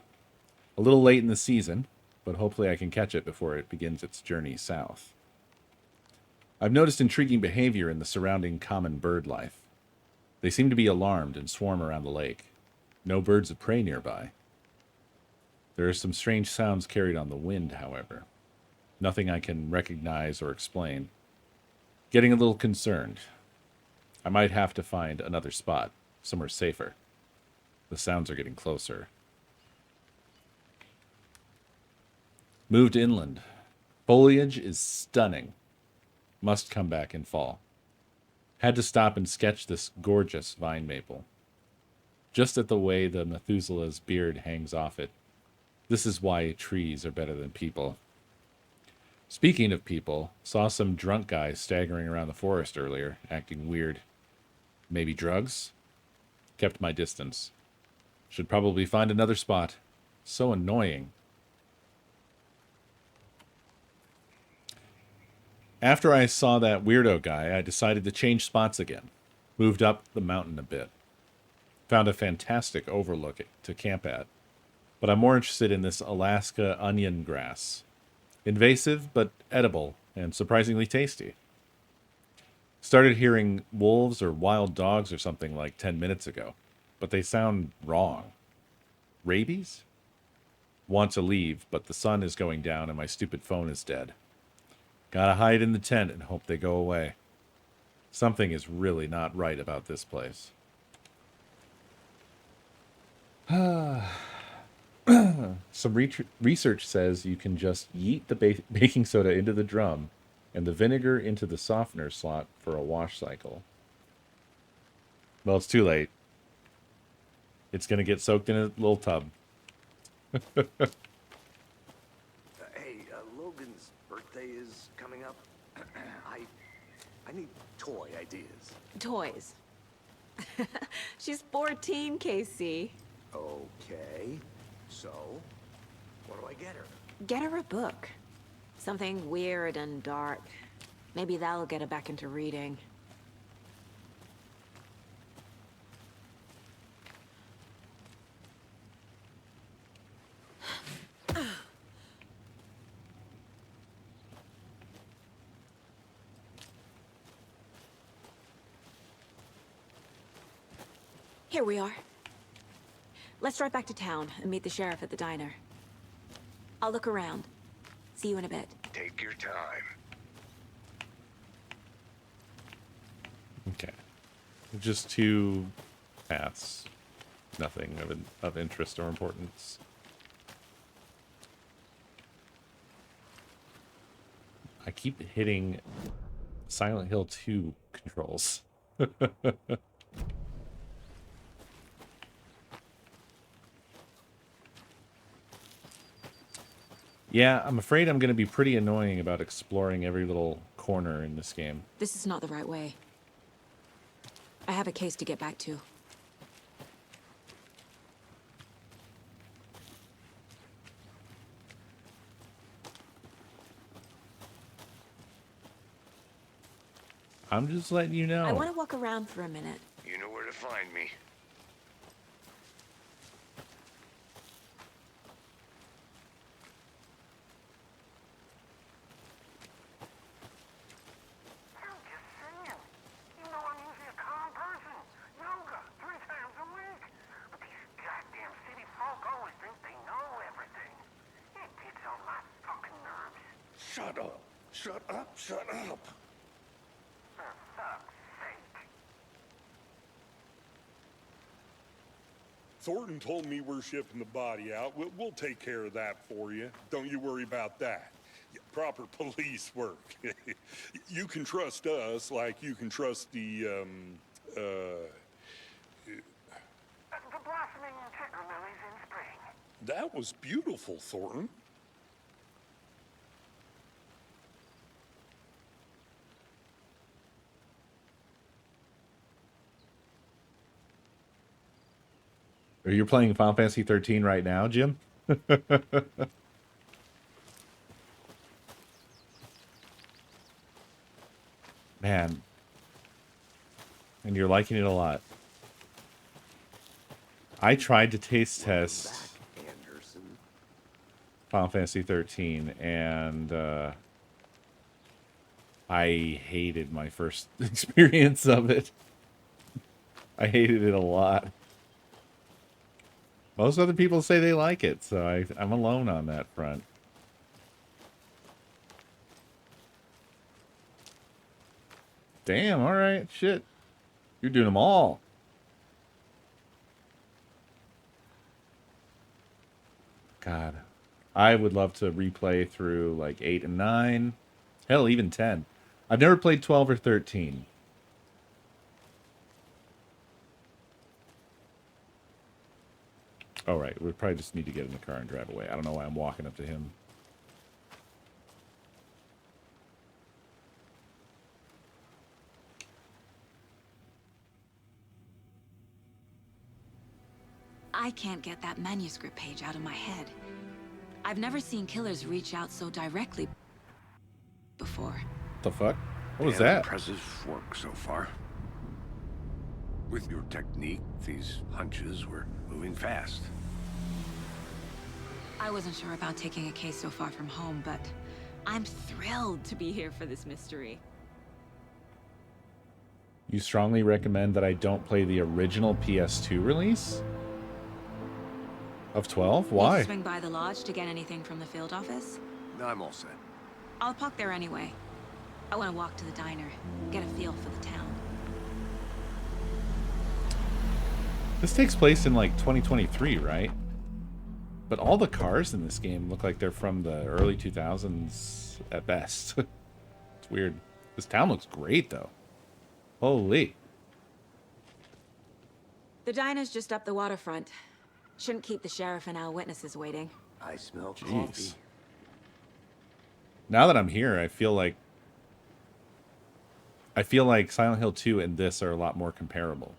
Speaker 1: A little late in the season, but hopefully I can catch it before it begins its journey south. I've noticed intriguing behavior in the surrounding common bird life. They seem to be alarmed and swarm around the lake. No birds of prey nearby. There are some strange sounds carried on the wind, however. Nothing I can recognize or explain. Getting a little concerned. I might have to find another spot, somewhere safer. The sounds are getting closer. Moved inland. Foliage is stunning. Must come back in fall. Had to stop and sketch this gorgeous vine maple. Just at the way the Methuselah's beard hangs off it. This is why trees are better than people. Speaking of people, saw some drunk guys staggering around the forest earlier, acting weird. Maybe drugs? Kept my distance. Should probably find another spot. So annoying. After I saw that weirdo guy, I decided to change spots again. Moved up the mountain a bit. Found a fantastic overlook to camp at. But I'm more interested in this Alaska onion grass. Invasive, but edible, and surprisingly tasty. Started hearing wolves or wild dogs or something like 10 minutes ago, but they sound wrong. Rabies? Want to leave, but the sun is going down and my stupid phone is dead. Gotta hide in the tent and hope they go away. Something is really not right about this place. Some research says you can just yeet the baking soda into the drum and the vinegar into the softener slot for a wash cycle. Well, it's too late. It's going to get soaked in a little tub.
Speaker 3: Hey, Logan's birthday is coming up. I need toy ideas.
Speaker 11: Toys. She's 14, Casey.
Speaker 3: Okay. So, what do I get her?
Speaker 11: Get her a book. Something weird and dark. Maybe that'll get her back into reading. Here we are. Let's drive back to town and meet the sheriff at the diner. I'll look around. See you in a bit.
Speaker 9: Take your time.
Speaker 1: Okay. Just two paths. Nothing of interest or importance. I keep hitting Silent Hill 2 controls. Yeah, I'm afraid I'm going to be pretty annoying about exploring every little corner in this game.
Speaker 11: This is not the right way. I have a case to get back to.
Speaker 1: I'm just letting you know.
Speaker 11: I want to walk around for a minute.
Speaker 9: You know where to find me.
Speaker 7: Shut up. Shut up. Shut up.
Speaker 9: For fuck's sake.
Speaker 7: Thornton told me we're shipping the body out. We'll take care of that for you. Don't you worry about that. Proper police work. You can trust us like you can trust the
Speaker 9: blossoming tiger lilies in spring.
Speaker 7: That was beautiful, Thornton.
Speaker 1: Are you playing Final Fantasy 13 right now, Jim? Man. And you're liking it a lot. I tried to taste test.
Speaker 3: Anderson.
Speaker 1: Final Fantasy 13, and I hated my first experience of it. I hated it a lot. Most other people say they like it, so I'm alone on that front. Damn, alright, shit. You're doing them all. God. I would love to replay through like 8 and 9. Hell, even 10. I've never played 12 or 13. All right, we probably just need to get in the car and drive away. I don't know why I'm walking up to him.
Speaker 11: I can't get that manuscript page out of my head. I've never seen killers reach out so directly before.
Speaker 1: The fuck? What was
Speaker 3: Yeah,
Speaker 1: that?
Speaker 3: Impressive work so far. With your technique, these hunches were moving fast.
Speaker 11: I wasn't sure about taking a case so far from home, but I'm thrilled to be here for this mystery.
Speaker 1: You strongly recommend that I don't play the original PS2 release? Of 12? Why?
Speaker 11: Need to swing by the lodge to get anything from the field office?
Speaker 3: No, I'm all set.
Speaker 11: I'll park there anyway. I want to walk to the diner, get a feel for the town.
Speaker 1: This takes place in like 2023, right? But all the cars in this game look like they're from the early 2000s at best. It's weird. This town looks great though. Holy.
Speaker 11: The diner's just up the waterfront. Shouldn't keep the sheriff and our witnesses waiting.
Speaker 3: I smell
Speaker 1: Jeez.
Speaker 3: coffee.
Speaker 1: Now that I'm here, I feel like Silent Hill 2 and this are a lot more comparable.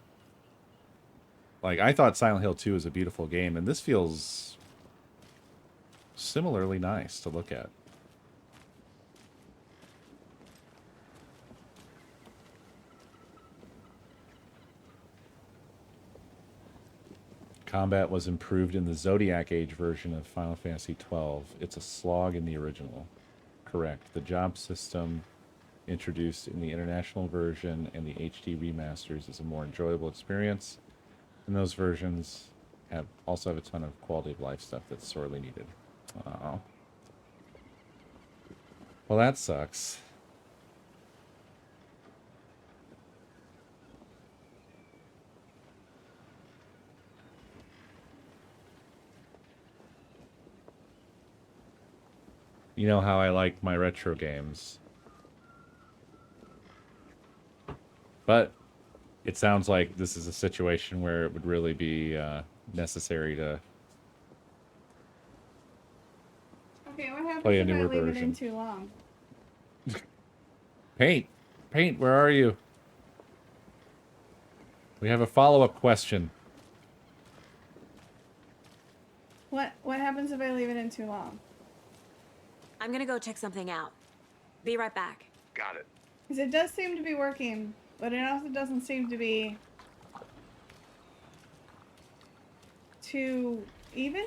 Speaker 1: Like, I thought Silent Hill 2 was a beautiful game, and this feels similarly nice to look at. Combat was improved in the Zodiac Age version of Final Fantasy XII. It's a slog in the original. Correct. The job system introduced in the international version and the HD remasters is a more enjoyable experience. And those versions also have a ton of quality of life stuff that's sorely needed. Oh. Well, that sucks. You know how I like my retro games. But it sounds like this is a situation where it would really be necessary to
Speaker 12: Okay, what happens
Speaker 1: play a
Speaker 12: if I
Speaker 1: newer
Speaker 12: leave it in
Speaker 1: version.
Speaker 12: too long?
Speaker 1: Paint, where are you? We have a follow-up question.
Speaker 12: What happens if I leave it in too long?
Speaker 11: I'm gonna go check something out. Be right back.
Speaker 3: Got it.
Speaker 12: Because it does seem to be working, but it also doesn't seem to be too even.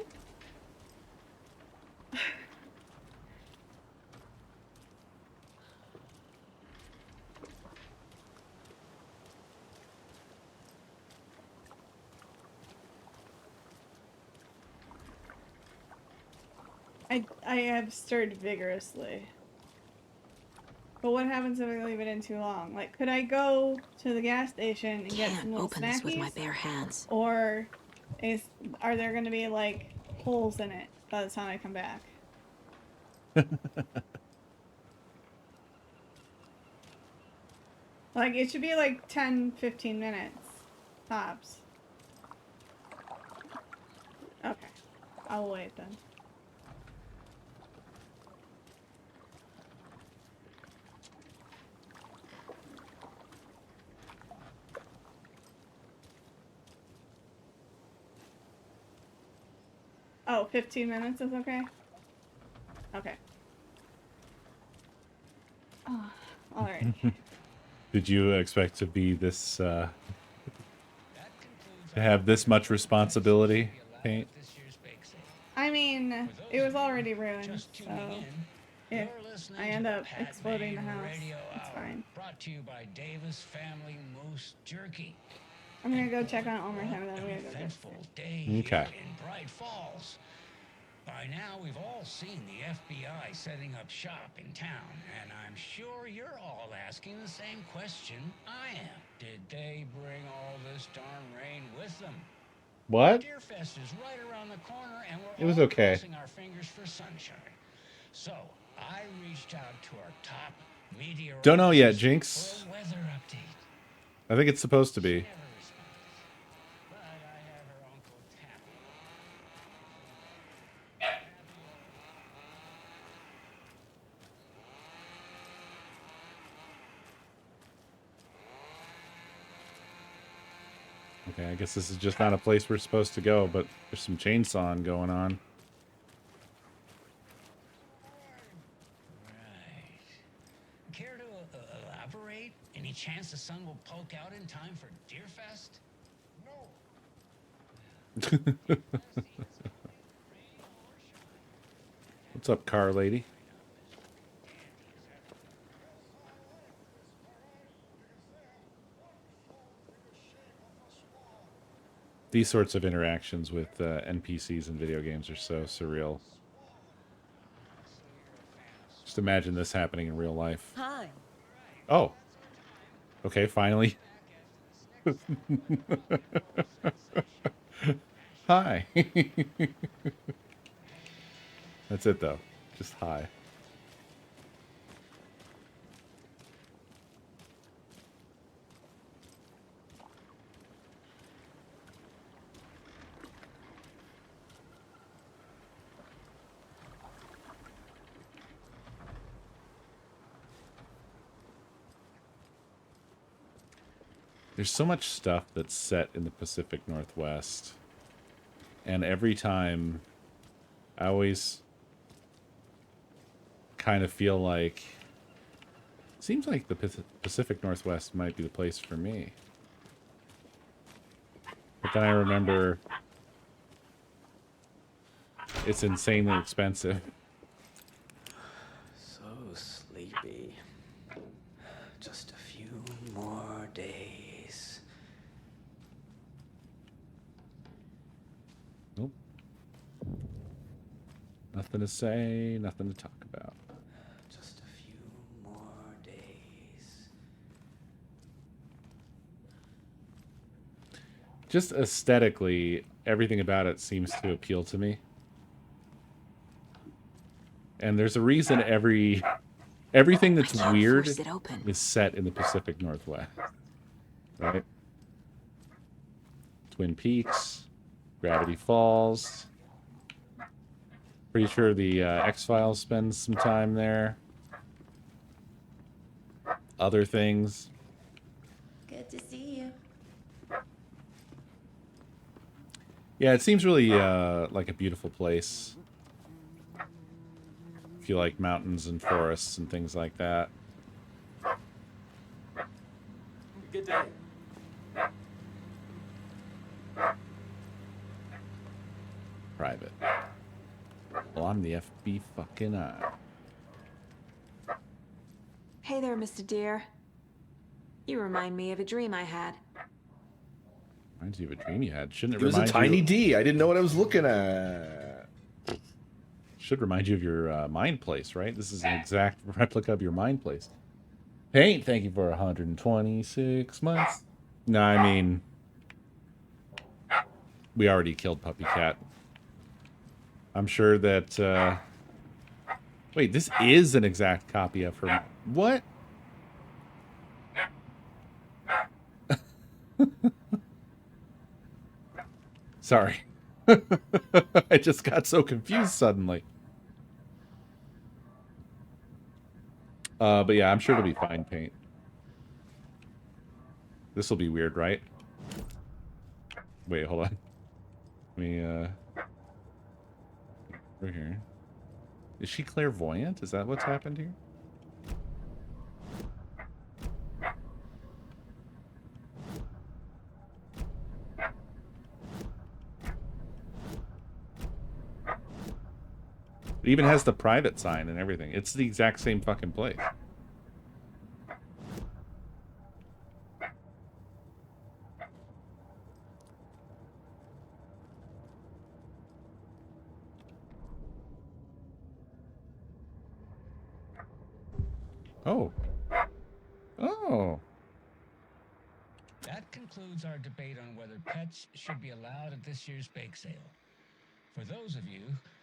Speaker 12: I have stirred vigorously. But what happens if I leave it in too long? Like, could I go to the gas station and get some little
Speaker 11: Open this with my
Speaker 12: snackies?
Speaker 11: bare hands.
Speaker 12: Or are there going to be, like, holes in it by the time I come back? Like, it should be, like, 10-15 minutes. Tops. Okay. I'll wait then. Oh, 15 minutes is okay? Okay. Oh, alright.
Speaker 1: Did you expect to be this, to have this much responsibility, Paint?
Speaker 12: I mean, Nah, it was already ruined, so if I end up exploding the house, it's fine.
Speaker 13: Brought to you by Davis Family Moose Jerky.
Speaker 12: I'm gonna go check on it one more time, and then I'm gonna go get
Speaker 13: Eventful day
Speaker 1: Okay.
Speaker 13: here in Bright Falls. By now, we've all seen the FBI setting up shop in town, and I'm sure you're all asking the same question I am. Did they bring all this darn rain with them?
Speaker 1: What?
Speaker 13: Deerfest is right around the corner, and we're
Speaker 1: It was
Speaker 13: all
Speaker 1: okay.
Speaker 13: crossing our fingers for sunshine. So, I reached out to our top meteorologist
Speaker 1: Don't know yet, Jinx.
Speaker 13: for a weather update.
Speaker 1: I think it's supposed to be.
Speaker 13: Never responds, but I have her Uncle Tappy.
Speaker 1: Okay, I guess this is just not a place we're supposed to go, but there's some chainsawing going on.
Speaker 13: Right. Care to elaborate? Any chance the sun will poke out in time for Deerfest?
Speaker 1: What's up, car lady? These sorts of interactions with NPCs in video games are so surreal. Just imagine this happening in real life.
Speaker 14: Hi.
Speaker 1: Oh. Okay, finally. Hi. That's it, though. Just hi. There's so much stuff that's set in the Pacific Northwest. And every time, I always kind of feel like... Seems like the Pacific Northwest might be the place for me. But then I remember... It's insanely expensive.
Speaker 15: So sleepy. Just a few more days.
Speaker 1: Nope. Nothing to say, nothing to talk about.
Speaker 15: Just a few more days.
Speaker 1: Just aesthetically, everything about it seems to appeal to me. And there's a reason everything that's weird is set in the Pacific Northwest. Right? Twin Peaks, Gravity Falls. Pretty sure the X-Files spends some time there. Other things.
Speaker 14: Good to see you.
Speaker 1: Yeah, it seems really like a beautiful place. If you like mountains and forests and things like that.
Speaker 15: Good day.
Speaker 1: Private. Well, I'm the FB fucking I.
Speaker 11: Hey there, Mr. Deer. You remind me of a dream I had.
Speaker 1: Reminds you of a dream you had. Shouldn't it
Speaker 16: It was a
Speaker 1: remind
Speaker 16: tiny
Speaker 1: you?
Speaker 16: D. I didn't know what I was looking at.
Speaker 1: Should remind you of your mind place, right? This is an exact replica of your mind place. Paint, thank you for 126 months. No, I mean, we already killed Puppy Cat. I'm sure that, wait, this is an exact copy of her. What? Sorry. I just got so confused suddenly. But yeah, I'm sure it'll be fine paint. This will be weird, right? Wait, hold on. Let me, over here. Is she clairvoyant? Is that what's happened here? It even has the private sign and everything. It's the exact same fucking place. Oh. Oh.
Speaker 13: That concludes our debate on whether pets should be allowed at this year's bake sale. For those of you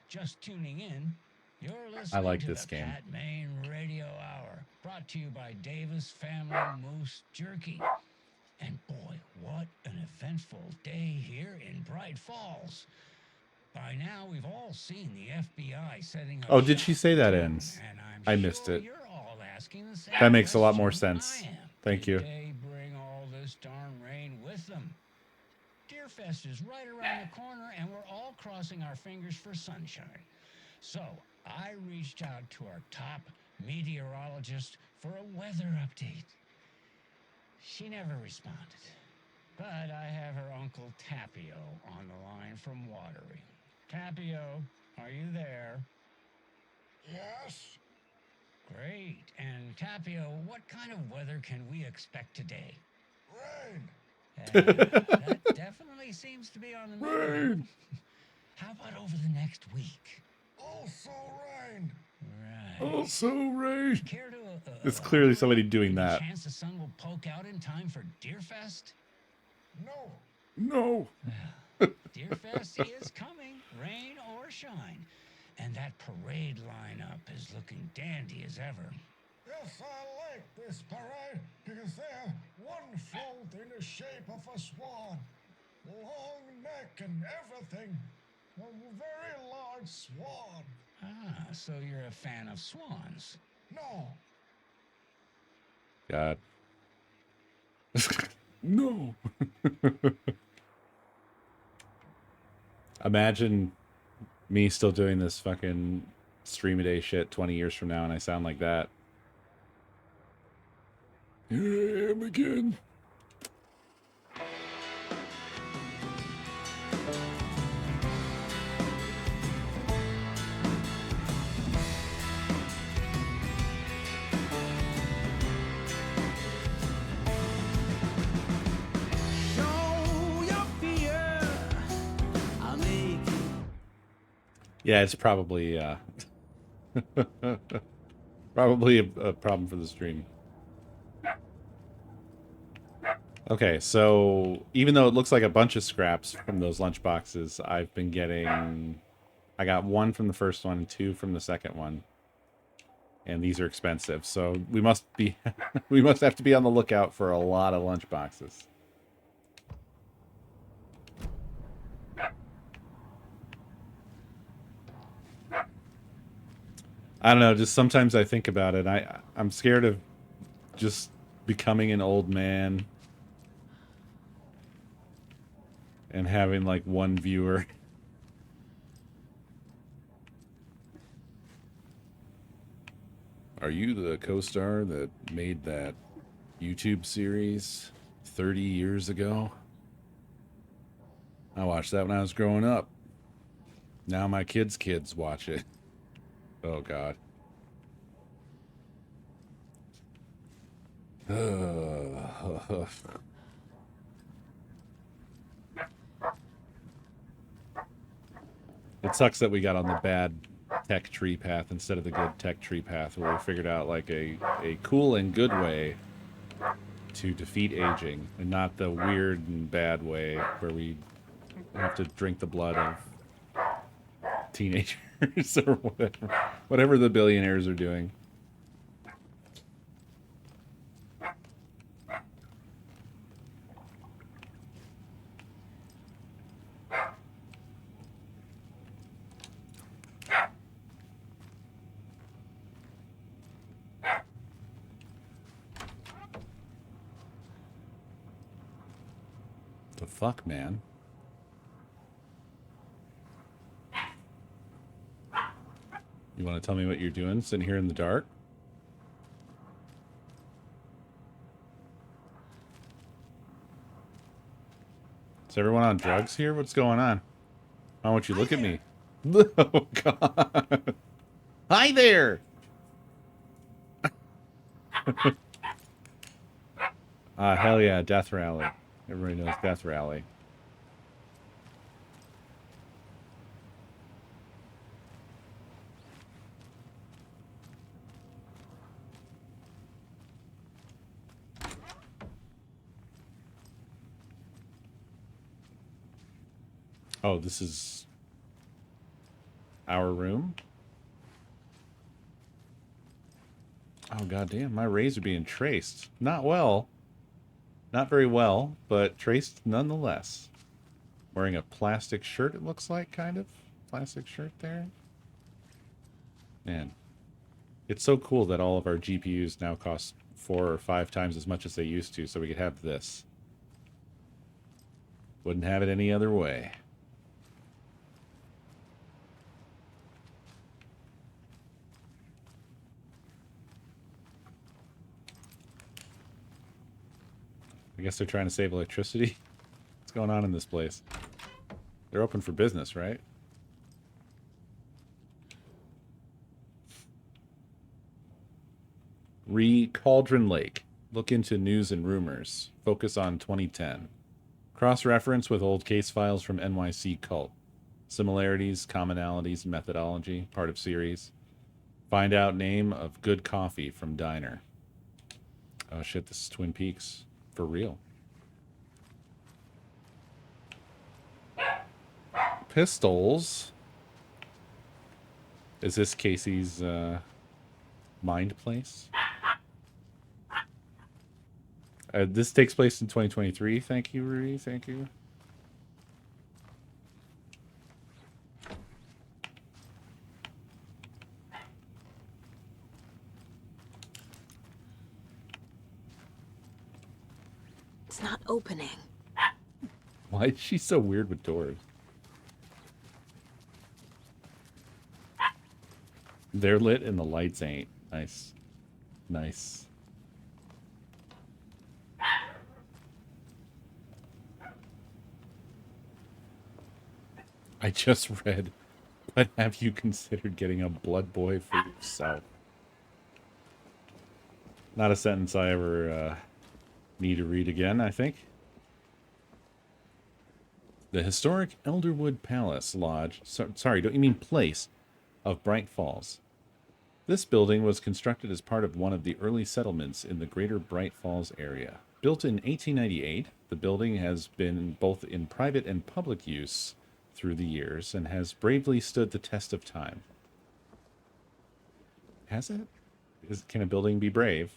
Speaker 13: just tuning in, you're listening
Speaker 1: like
Speaker 13: to
Speaker 1: this
Speaker 13: the
Speaker 1: game.
Speaker 13: Cat Main Radio Hour, brought to you by Davis Family Moose Jerky. And boy, what an eventful day here in Bright Falls. By now, we've all seen the FBI setting up.
Speaker 1: Oh, did she
Speaker 13: shop
Speaker 1: say that
Speaker 13: in
Speaker 1: ends?
Speaker 13: town, and I'm
Speaker 1: I missed
Speaker 13: sure
Speaker 1: it.
Speaker 13: you're all asking the same
Speaker 1: That makes a lot more
Speaker 13: question
Speaker 1: sense.
Speaker 13: I am.
Speaker 1: Thank you.
Speaker 13: Did they bring all this darn rain with them? Deerfest is right around the corner, and we're all crossing our fingers for sunshine. So I reached out to our top meteorologist for a weather update. She never responded. But I have her Uncle Tapio on the line from Watery. Tapio, are you there? Yes. Great. And Tapio, what kind of weather can we expect today? Rain. That definitely seems to be on the move. How about over the next week? Also rain. Right.
Speaker 1: Also rain.
Speaker 13: Care to,
Speaker 1: It's clearly somebody doing
Speaker 13: any
Speaker 1: that.
Speaker 13: chance the sun will poke out in time for Deerfest? No.
Speaker 1: No.
Speaker 13: Deerfest is coming, rain or shine. And that parade lineup is looking dandy as ever. Yes, I like this parade because they're one float in the shape of a swan. Long neck and everything. A very large swan. Ah, so you're a fan of swans? No.
Speaker 1: God. No. Imagine me still doing this fucking SCREAMADAY shit 20 years from now and I sound like that. Here I am again. Yeah, it's probably probably a problem for the stream. Okay, so even though it looks like a bunch of scraps from those lunch boxes, I've been getting... I got one from the first one and two from the second one. And these are expensive, so we must be we must have to be on the lookout for a lot of lunch boxes. I don't know, just sometimes I think about it. I'm scared of just becoming an old man and having like one viewer. Are you the co-star that made that YouTube series 30 years ago? I watched that when I was growing up. Now my kids' kids watch it. Oh, God. It sucks that we got on the bad tech tree path instead of the good tech tree path, where we figured out like a cool and good way to defeat aging, and not the weird and bad way where we have to drink the blood of teenagers or whatever the billionaires are doing. The fuck, man? You want to tell me what you're doing sitting here in the dark? Is everyone on drugs here? What's going on? Why won't you look at me? Oh, God.
Speaker 10: Hi there!
Speaker 1: Hell yeah, Death Rally. Everybody knows Death Rally. Oh, this is our room? Oh, goddamn, my rays are being traced. Not well. Not very well, but traced nonetheless. Wearing a plastic shirt, it looks like, kind of. Plastic shirt there. Man. It's so cool that all of our GPUs now cost 4 or 5 times as much as they used to, so we could have this. Wouldn't have it any other way. I guess they're trying to save electricity. What's going on in this place? They're open for business, right? Cauldron Lake. Look into news and rumors. Focus on 2010. Cross-reference with old case files from NYC Cult. Similarities, commonalities, methodology. Part of series. Find out name of good coffee from diner. Oh shit, this is Twin Peaks. For real. Pistols. Is this Casey's mind place? This takes place in 2023. Thank you, Rudy. Thank you.
Speaker 11: It's not opening.
Speaker 1: Why is she so weird with doors? They're lit and the lights ain't. Nice. Nice. I just read, but have you considered getting a blood boy for yourself? Not a sentence I ever need to read again, I think. The historic Elderwood Palace Lodge, sorry, don't you mean place, of Bright Falls. This building was constructed as part of one of the early settlements in the greater Bright Falls area. Built in 1898, the building has been both in private and public use through the years and has bravely stood the test of time. Has it? Can a building be brave?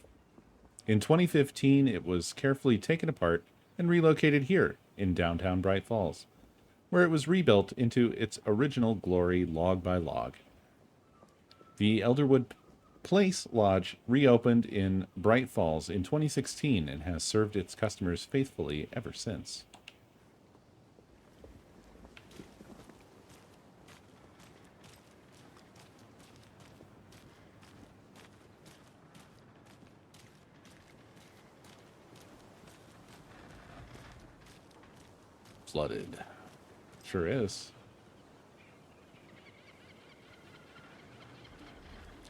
Speaker 1: In 2015, it was carefully taken apart and relocated here in downtown Bright Falls, where it was rebuilt into its original glory log by log. The Elderwood Place Lodge reopened in Bright Falls in 2016 and has served its customers faithfully ever since. Flooded. Sure is.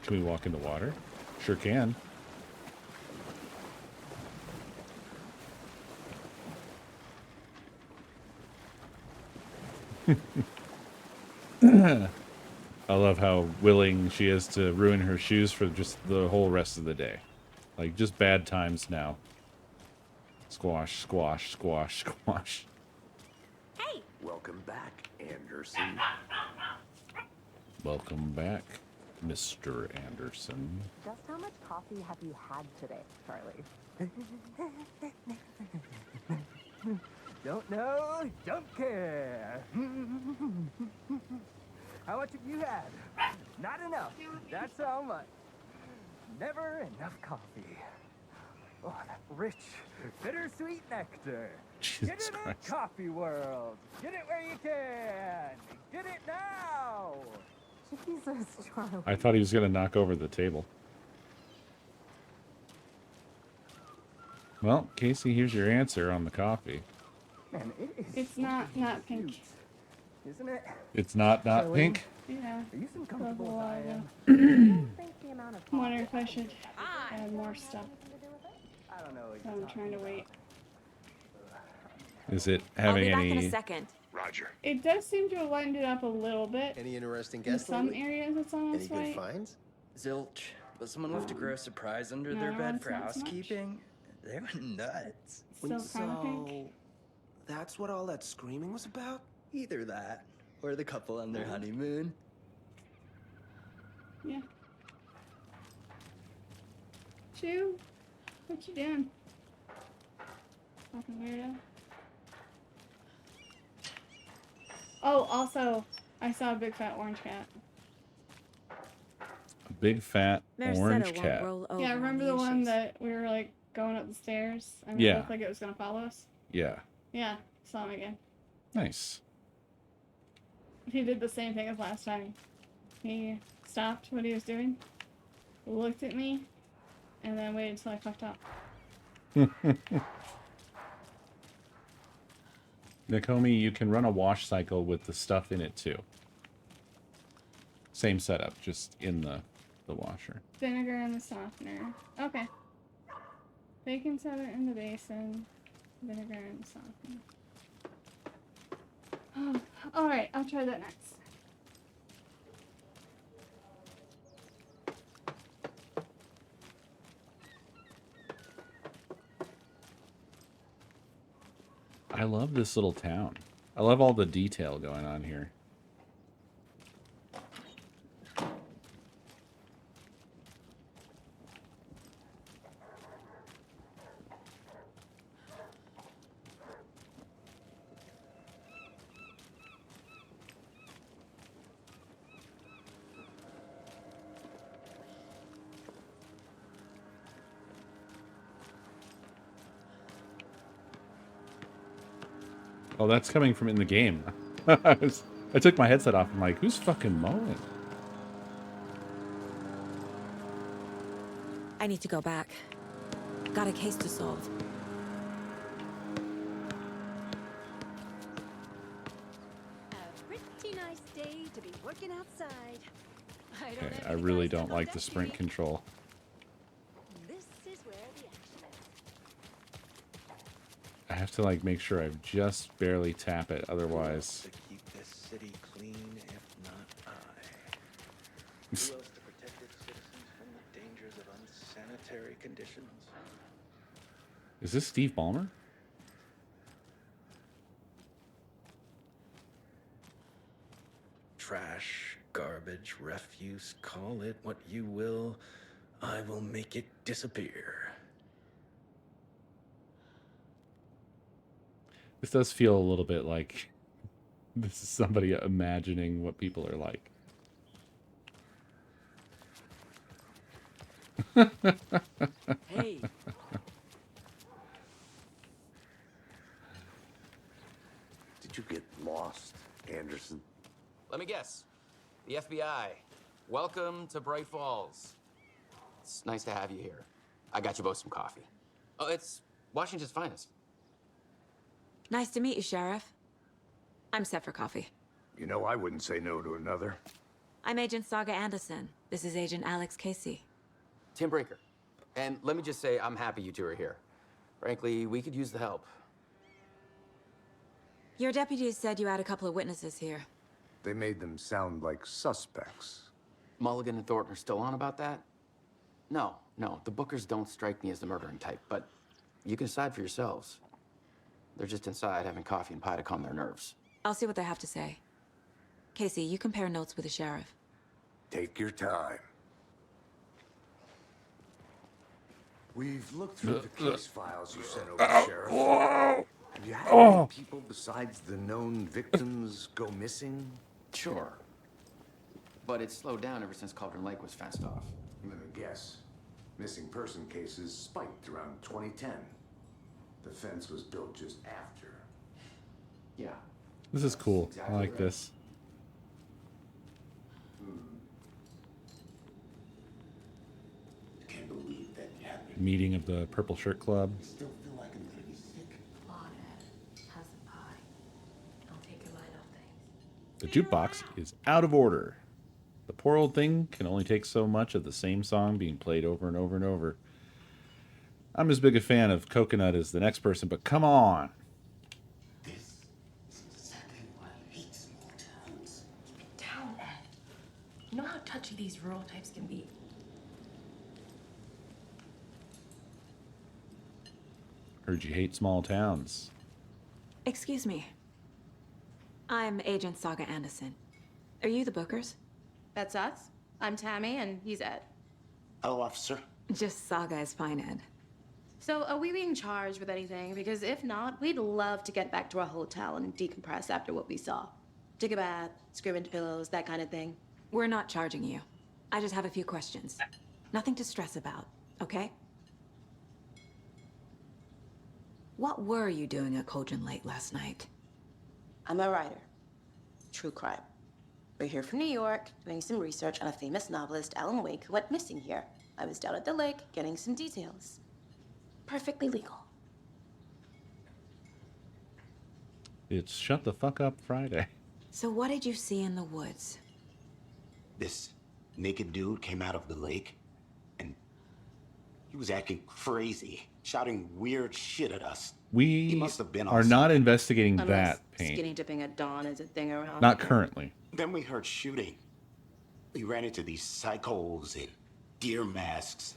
Speaker 1: Can we walk in the water? Sure can. I love how willing she is to ruin her shoes for just the whole rest of the day. Like, just bad times now. Squash, squash, squash, squash.
Speaker 3: Hey! Welcome back, Anderson.
Speaker 1: Welcome back, Mr. Anderson.
Speaker 17: Just how much coffee have you had today, Charlie?
Speaker 18: Don't know, don't care. How much have you had? Not enough. That's how much. Never enough coffee. Oh, that rich, bittersweet nectar.
Speaker 1: Jesus
Speaker 18: Get it
Speaker 1: Christ.
Speaker 18: in Coffee World. Get it where you can. Get it now.
Speaker 17: Jesus, Charlie.
Speaker 1: I thought he was going to knock over the table. Well, Casey, here's your answer on the coffee.
Speaker 18: Man, it is
Speaker 12: It's not pink.
Speaker 18: isn't it?
Speaker 1: It's not
Speaker 18: Charlie,
Speaker 1: pink?
Speaker 12: Yeah.
Speaker 18: Are you some
Speaker 12: That was a
Speaker 18: comfortable
Speaker 12: while
Speaker 18: with I
Speaker 12: ago.
Speaker 18: am?
Speaker 12: Wonder if I should add more stuff.
Speaker 18: I don't know.
Speaker 12: So I'm trying to wait.
Speaker 1: Is it
Speaker 11: I'll
Speaker 1: having
Speaker 11: be back in
Speaker 1: any?
Speaker 11: a second.
Speaker 3: Roger.
Speaker 12: It does seem to have lightened it up a little bit.
Speaker 19: Any interesting
Speaker 12: In
Speaker 19: guests
Speaker 12: some
Speaker 19: lately?
Speaker 12: areas, it's almost
Speaker 19: Any good
Speaker 12: white.
Speaker 19: finds?
Speaker 15: Zilch, but someone left a gross surprise under
Speaker 12: No,
Speaker 15: their bed
Speaker 12: it's
Speaker 15: for
Speaker 12: not so much.
Speaker 15: housekeeping. They went nuts.
Speaker 12: Still kind of pink.
Speaker 19: That's what all that screaming was about?
Speaker 15: Either that, or the couple on their honeymoon.
Speaker 12: Yeah. Chew, what you doing? Fucking weirdo. Oh, also, I saw a big fat orange cat.
Speaker 1: A big fat orange cat.
Speaker 12: Yeah, remember the one that we were like going up the stairs and it
Speaker 1: Yeah.
Speaker 12: looked like it was gonna follow us?
Speaker 1: Yeah.
Speaker 12: Yeah, saw him again.
Speaker 1: Nice.
Speaker 12: He did the same thing as last time. He stopped what he was doing, looked at me, and then waited until I fucked up.
Speaker 1: Nakomi, you can run a wash cycle with the stuff in it too. Same setup, just in the washer.
Speaker 12: Vinegar and the softener. Okay. Baking soda in the basin. Vinegar and the softener. Oh, alright, I'll try that next.
Speaker 1: I love this little town. I love all the detail going on here. Oh, that's coming from in the game. I took my headset off. I'm like, who's fucking mowing?
Speaker 11: I need to go back. Got a case to solve.
Speaker 20: A pretty nice day to be working outside.
Speaker 1: Okay, I really don't like the sprint control.
Speaker 20: This is where the action is.
Speaker 1: I have to like make sure I just barely tap it, otherwise.
Speaker 9: To keep this city clean, if not I. Who else to protect its citizens from the dangers of unsanitary conditions?
Speaker 1: Is this Steve Ballmer?
Speaker 9: Trash, garbage, refuse, call it what you will. I will make it disappear.
Speaker 1: This does feel a little bit like this is somebody imagining what people are like.
Speaker 15: Hey.
Speaker 3: Did you get lost, Anderson?
Speaker 21: Let me guess. The FBI. Welcome to Bright Falls. It's nice to have you here. I got you both some coffee. Oh, it's Washington's finest.
Speaker 11: Nice to meet you, Sheriff. I'm set for coffee.
Speaker 3: You know, I wouldn't say no to another.
Speaker 11: I'm Agent Saga Anderson. This is Agent Alex Casey.
Speaker 21: Tim Breaker. And let me just say, I'm happy you two are here. Frankly, we could use the help.
Speaker 11: Your deputies said you had a couple of witnesses here.
Speaker 3: They made them sound like suspects.
Speaker 21: Mulligan and Thornton are still on about that? No, the Bookers don't strike me as the murdering type, but you can decide for yourselves. They're just inside having coffee and pie to calm their nerves.
Speaker 11: I'll see what they have to say. Casey, you compare notes with the sheriff.
Speaker 3: Take your time. We've looked through the case files you sent over, Sheriff. Have you had any people besides the known victims go missing?
Speaker 21: Sure. But it's slowed down ever since Cauldron Lake was fenced off.
Speaker 3: Let me guess. Missing person cases spiked around 2010. The fence was built just after.
Speaker 21: Yeah.
Speaker 1: This is cool. I like this.
Speaker 3: Can't believe that happened.
Speaker 1: Meeting of the Purple Shirt Club.
Speaker 3: Still feel like I'm gonna be sick.
Speaker 11: Have some pie. I'll take your mind off things.
Speaker 1: The jukebox is out of order. The poor old thing can only take so much of the same song being played over and over and over. I'm as big a fan of Coconut as the next person, but come on.
Speaker 11: Down, Ed. You know how touchy these rural types can be.
Speaker 1: Heard you hate small towns.
Speaker 11: Excuse me. I'm Agent Saga Anderson. Are you the Bookers?
Speaker 4: That's us. I'm Tammy, and he's Ed.
Speaker 22: Hello, officer.
Speaker 11: Just Saga is fine, Ed.
Speaker 4: So, are we being charged with anything? Because if not, we'd love to get back to our hotel and decompress after what we saw. Take a bath, scream into pillows, that kind of thing.
Speaker 11: We're not charging you. I just have a few questions. Nothing to stress about, okay? What were you doing at Cauldron Lake last night?
Speaker 4: I'm a writer. True crime. We're here from New York, doing some research on a famous novelist, Alan Wake, who went missing here. I was down at the lake, getting some details. Perfectly legal.
Speaker 1: It's Shut the Fuck Up Friday.
Speaker 11: So what did you see in the woods?
Speaker 22: This naked dude came out of the lake, and he was acting crazy, shouting weird shit at us. He
Speaker 1: We
Speaker 22: must have been
Speaker 1: are
Speaker 22: on
Speaker 1: not
Speaker 22: something.
Speaker 1: investigating
Speaker 4: Unless
Speaker 1: that paint.
Speaker 4: skinny dipping at dawn is a thing around
Speaker 1: Not
Speaker 4: here.
Speaker 1: currently.
Speaker 22: Then we heard shooting. We ran into these psychos in deer masks.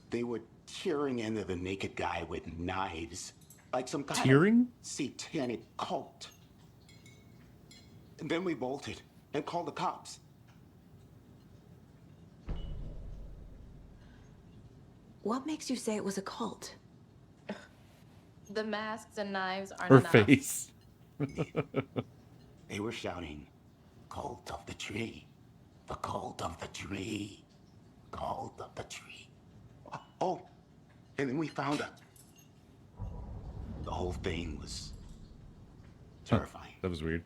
Speaker 22: They were tearing into the naked guy with knives, like some kind
Speaker 1: Tearing?
Speaker 22: of satanic cult. And then we bolted and called the cops.
Speaker 11: What makes you say it was a cult?
Speaker 4: The masks and knives aren't
Speaker 1: Her
Speaker 4: enough.
Speaker 1: face.
Speaker 22: They were shouting, "Cult of the tree, the cult of the tree, cult of the tree." Oh, and then we found out. The whole thing was terrifying.
Speaker 1: That was weird.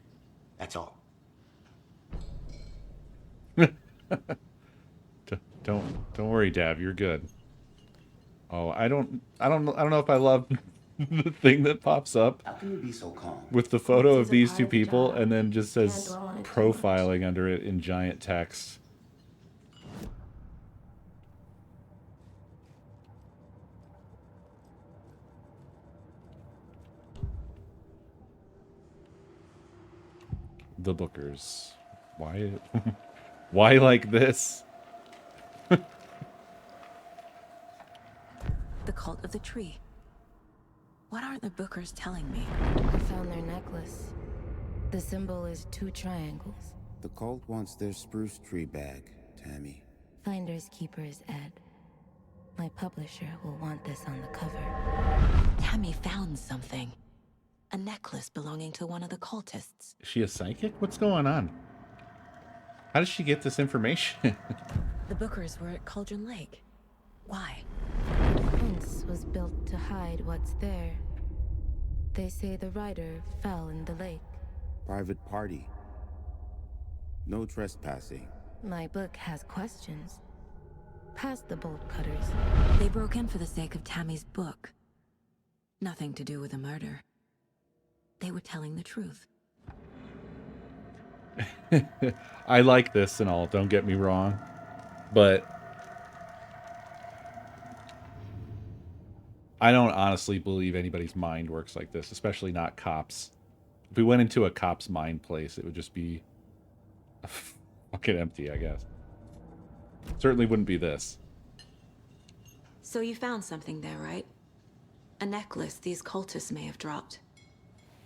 Speaker 22: That's all.
Speaker 1: Don't worry, Dav. You're good. Oh, I don't know if I love the thing that pops up
Speaker 22: How can you be so calm?
Speaker 1: with the photo of these two people and then just says profiling under it in giant text. The Bookers. Why? Why like this?
Speaker 11: The cult of the tree. What aren't the Bookers telling me?
Speaker 5: I found their necklace. The symbol is 2 triangles.
Speaker 23: The cult wants their spruce tree back, Tammy.
Speaker 5: Finders keepers, Ed. My publisher will want this on the cover.
Speaker 11: Tammy found something. A necklace belonging to one of the cultists.
Speaker 1: Is she a psychic? What's going on? How does she get this information?
Speaker 11: The Bookers were at Cauldron Lake. Why?
Speaker 5: The fence was built to hide what's there. They say the rider fell in the lake.
Speaker 23: Private party. No trespassing.
Speaker 5: My book has questions. Past the bolt cutters.
Speaker 11: They broke in for the sake of Tammy's book. Nothing to do with a murder. They were telling the truth.
Speaker 1: I like this and all, don't get me wrong. But I don't honestly believe anybody's mind works like this, especially not cops. If we went into a cop's mind place, it would just be fucking empty, I guess. Certainly wouldn't be this.
Speaker 11: So you found something there, right? A necklace these cultists may have dropped.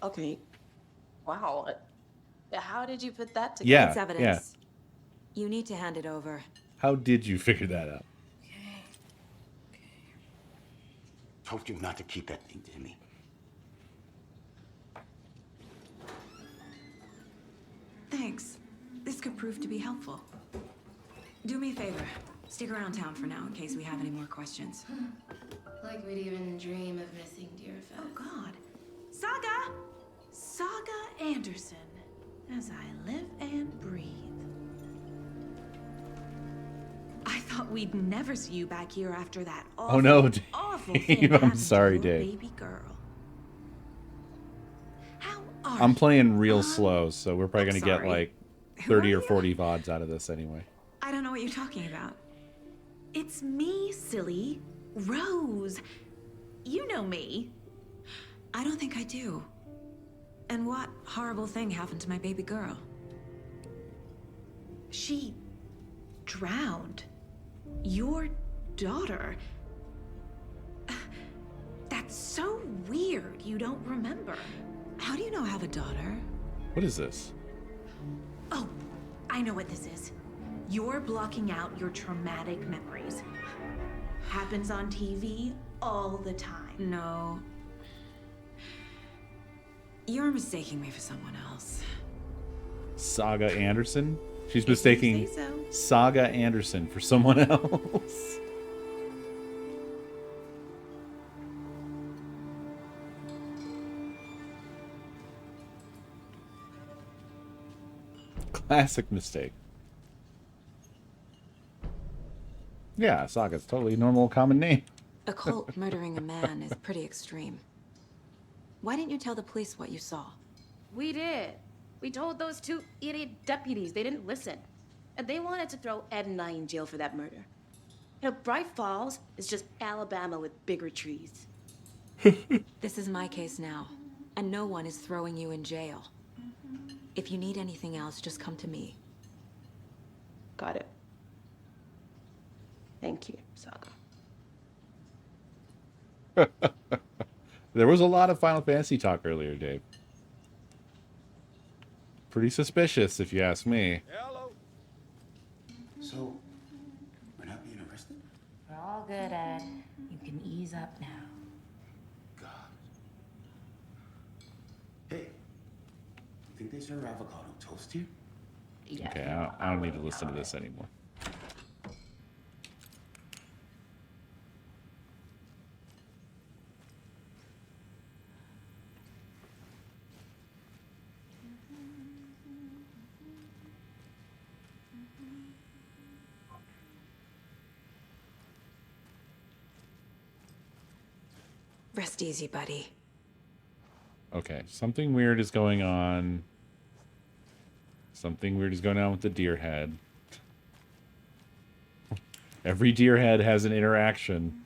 Speaker 4: Okay. Wow. How did you put that together?
Speaker 1: Yeah,
Speaker 11: It's evidence. You need to hand it over.
Speaker 1: How did you figure that out?
Speaker 22: Told you not to keep that thing, Timmy.
Speaker 11: Thanks. This could prove to be helpful. Do me a favor. Stick around town for now in case we have any more questions.
Speaker 4: Like we'd even dream of missing dear Fez.
Speaker 11: Oh, God. Saga! Saga Anderson. As I live and breathe. I thought we'd never see you back here after that awful,
Speaker 1: Oh no,
Speaker 11: awful
Speaker 1: Dave.
Speaker 11: thing
Speaker 1: I'm
Speaker 11: happened
Speaker 1: sorry,
Speaker 11: to a
Speaker 1: Dave.
Speaker 11: baby girl. How are
Speaker 1: I'm playing real slow, so we're probably gonna get
Speaker 11: sorry.
Speaker 1: like
Speaker 11: Who
Speaker 1: 30
Speaker 11: are
Speaker 1: or
Speaker 11: you?
Speaker 1: 40 VODs out of this anyway.
Speaker 11: I don't know what you're talking about.
Speaker 20: It's me, silly. Rose. You know me.
Speaker 11: I don't think I do. And what horrible thing happened to my baby girl?
Speaker 20: She drowned. Your daughter. That's so weird you don't remember.
Speaker 11: How do you know I have a daughter?
Speaker 1: What is this?
Speaker 20: Oh, I know what this is. You're blocking out your traumatic memories. Happens on TV all the time.
Speaker 11: No. You're mistaking me for someone else.
Speaker 1: Saga Anderson? She's
Speaker 11: If you
Speaker 1: mistaking
Speaker 11: say so.
Speaker 1: Saga Anderson for someone else. Classic mistake. Yeah, Saga's totally normal, common name.
Speaker 11: A cult murdering a man is pretty extreme. Why didn't you tell the police what you saw?
Speaker 4: We did. We told those two idiot deputies. They didn't listen. And they wanted to throw Ed and I in jail for that murder. You know, Bright Falls is just Alabama with bigger trees.
Speaker 11: This is my case now, and no one is throwing you in jail. If you need anything else, just come to me.
Speaker 4: Got it. Thank you, Saga.
Speaker 1: There was a lot of Final Fantasy talk earlier, Dave. Pretty suspicious, if you ask me.
Speaker 9: Hello.
Speaker 22: So, we're not being arrested?
Speaker 4: We're all good, Ed. You can ease up now.
Speaker 22: Hey, you think they serve avocado toast here?
Speaker 4: Yeah.
Speaker 1: Okay, I don't need to listen to this anymore.
Speaker 11: Rest easy, buddy.
Speaker 1: Okay, something weird is going on. Something weird is going on with the deer head. Every deer head has an interaction.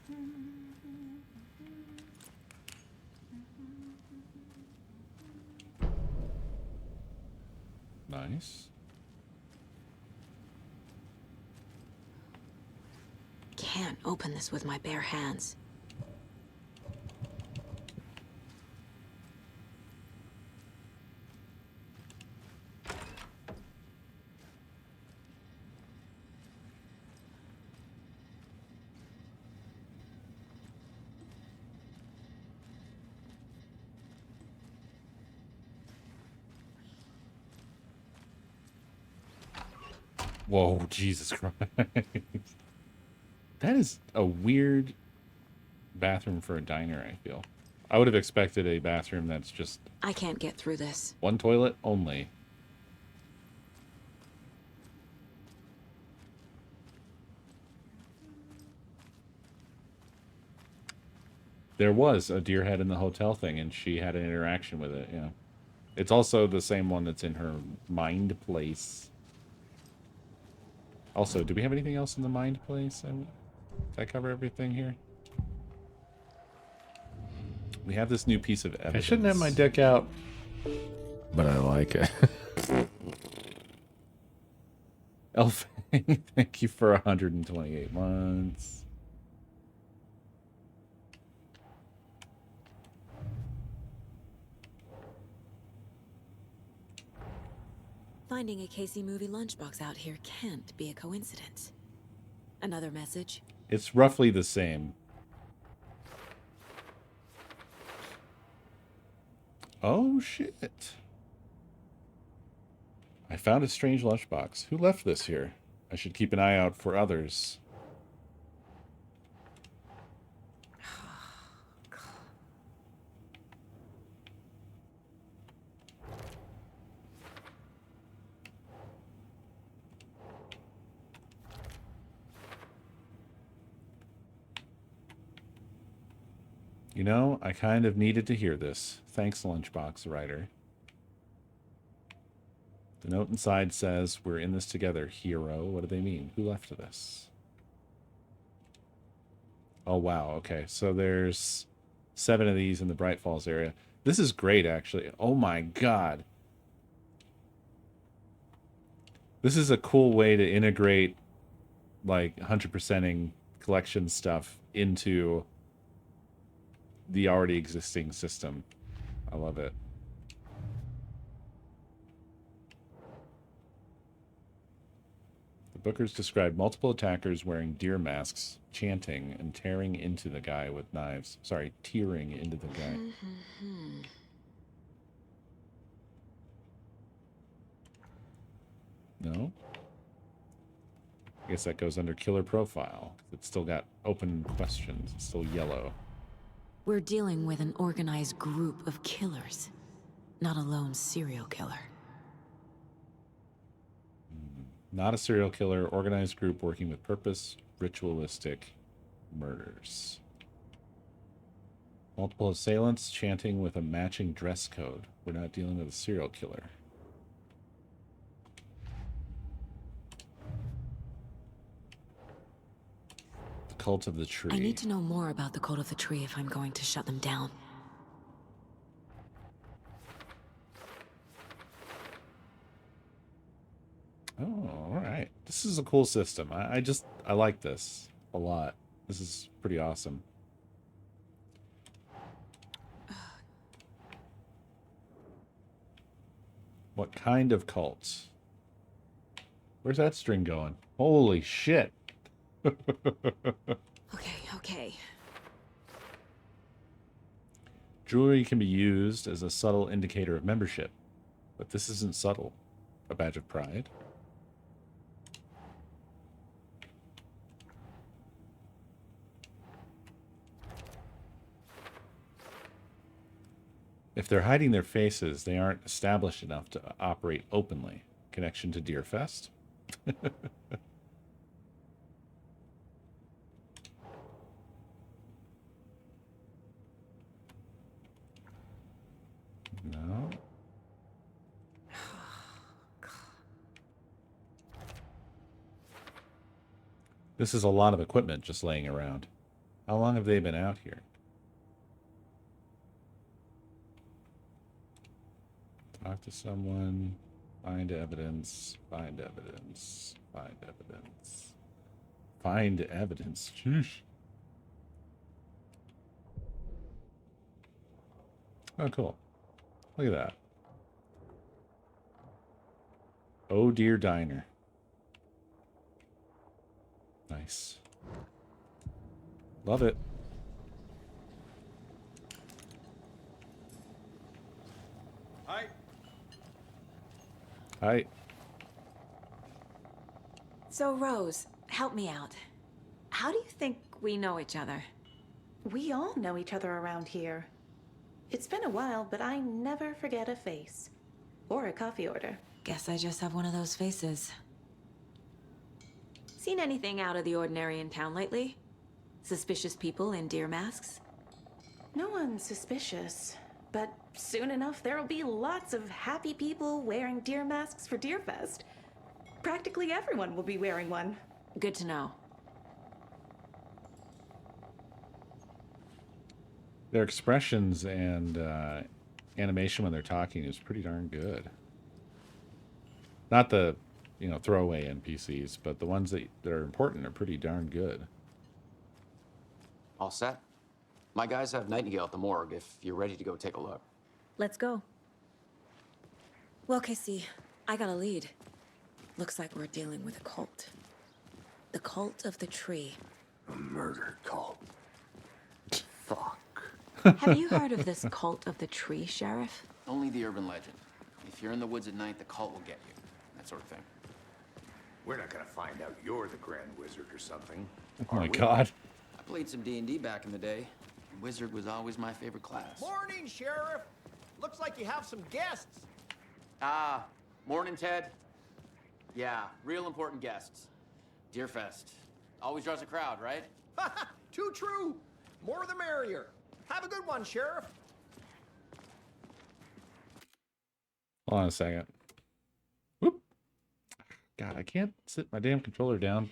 Speaker 1: Nice.
Speaker 11: Can't open this with my bare hands.
Speaker 1: Whoa, Jesus Christ. That is a weird bathroom for a diner, I feel. I would have expected a bathroom that's just
Speaker 11: I can't get through this.
Speaker 1: one toilet only. There was a deer head in the hotel thing, and she had an interaction with it, yeah. It's also the same one that's in her mind place. Also, do we have anything else in the mind place? Did I cover everything here? We have this new piece of evidence.
Speaker 16: I shouldn't have my deck out, but I like it.
Speaker 1: Elfang, thank you for 128 months.
Speaker 11: Finding a Casey movie lunchbox out here can't be a coincidence. Another message?
Speaker 1: It's roughly the same. Oh, shit. I found a strange lunchbox. Who left this here? I should keep an eye out for others. You know, I kind of needed to hear this. Thanks, Lunchbox Writer. The note inside says, "We're in this together, hero." What do they mean? Who left this? Oh, wow. Okay, so there's 7 of these in the Bright Falls area. This is great, actually. Oh, my God. This is a cool way to integrate, like, 100%ing collection stuff into the already existing system. I love it. The Bookers described multiple attackers wearing deer masks, chanting and tearing into the guy with knives. Sorry, tearing into the guy. No? I guess that goes under killer profile. It's still got open questions. It's still yellow.
Speaker 11: We're dealing with an organized group of killers, not a lone serial killer.
Speaker 1: Not a serial killer, organized group working with purpose, ritualistic murders. Multiple assailants chanting with a matching dress code. We're not dealing with a serial killer. The Cult of the Tree.
Speaker 11: I need to know more about the Cult of the Tree if I'm going to shut them down.
Speaker 1: Oh, all right. This is a cool system. I like this a lot. This is pretty awesome. What kind of cults? Where's that string going? Holy shit.
Speaker 11: Okay.
Speaker 1: Jewelry can be used as a subtle indicator of membership, but this isn't subtle. A badge of pride. If they're hiding their faces, they aren't established enough to operate openly. Connection to Deerfest? No. This is a lot of equipment just laying around. How long have they been out here? Talk to someone, find evidence, find evidence, find evidence, find evidence. Sheesh. Oh, cool. Look at that. Oh Dear Diner. Nice. Love it.
Speaker 2: Hi.
Speaker 1: Hi.
Speaker 11: So, Rose, help me out. How do you think we know each other?
Speaker 20: We all know each other around here. It's been a while, but I never forget a face. Or a coffee order.
Speaker 11: Guess I just have one of those faces. Seen anything out of the ordinary in town lately? Suspicious people in deer masks?
Speaker 20: No one's suspicious. But soon enough, there'll be lots of happy people wearing deer masks for Deerfest. Practically everyone will be wearing one.
Speaker 11: Good to know.
Speaker 1: Their expressions and animation when they're talking is pretty darn good. Not the, throwaway NPCs, but the ones that are important are pretty darn good.
Speaker 21: All set? My guys have Nightingale at the morgue if you're ready to go take a look.
Speaker 11: Let's go. Well, Casey, I got a lead. Looks like we're dealing with a cult. The Cult of the Tree.
Speaker 3: A murder cult. Fuck.
Speaker 11: Have you heard of this Cult of the Tree, Sheriff?
Speaker 21: Only the urban legend. If you're in the woods at night, the cult will get you. That sort of thing.
Speaker 3: We're not gonna find out you're the Grand Wizard or something.
Speaker 1: Oh my God.
Speaker 21: I played some D&D back in the day. Wizard was always my favorite class.
Speaker 2: Morning, Sheriff. Looks like you have some guests.
Speaker 21: Ah, morning, Ted. Yeah, real important guests. Deerfest. Always draws a crowd, right?
Speaker 2: Too true. More the merrier. Have a good one, Sheriff.
Speaker 1: Hold on a second. God, I can't sit my damn controller down.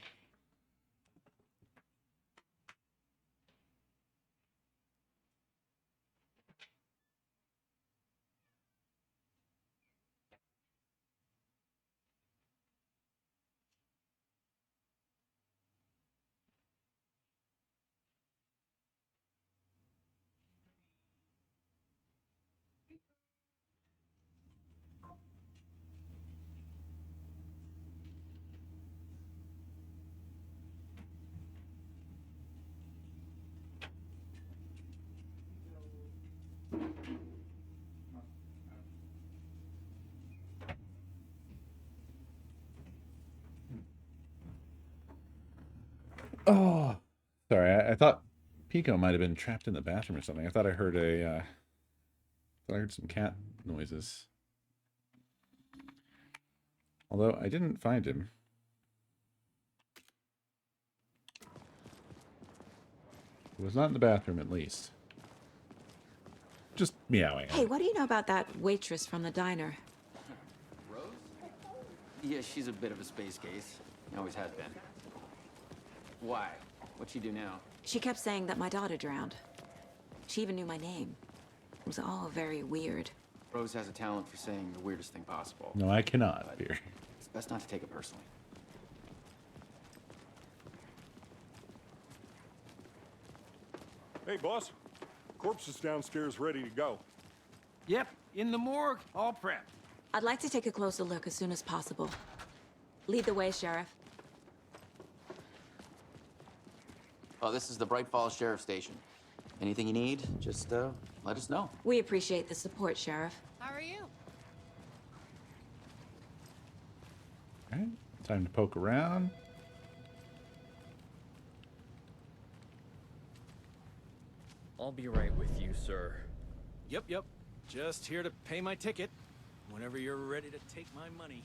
Speaker 1: Oh, sorry. I thought Pico might have been trapped in the bathroom or something. I thought I heard some cat noises. Although I didn't find him. He was not in the bathroom, at least. Just meowing.
Speaker 11: Hey, what do you know about that waitress from the diner?
Speaker 21: Rose? Yeah, she's a bit of a space case. Always has been. Why? What'd she do now?
Speaker 11: She kept saying that my daughter drowned. She even knew my name. It was all very weird.
Speaker 21: Rose has a talent for saying the weirdest thing possible.
Speaker 1: No, I cannot, dear.
Speaker 21: It's best not to take it personally.
Speaker 6: Hey, boss. Corpse is downstairs ready to go.
Speaker 15: Yep, in the morgue, all prepped.
Speaker 11: I'd like to take a closer look as soon as possible. Lead the way, Sheriff.
Speaker 21: Oh, this is the Bright Falls Sheriff Station. Anything you need, just let us know.
Speaker 11: We appreciate the support, Sheriff.
Speaker 7: How are you?
Speaker 1: All right, time to poke around.
Speaker 8: I'll be right with you, sir.
Speaker 24: Yep. Just here to pay my ticket. Whenever you're ready to take my money.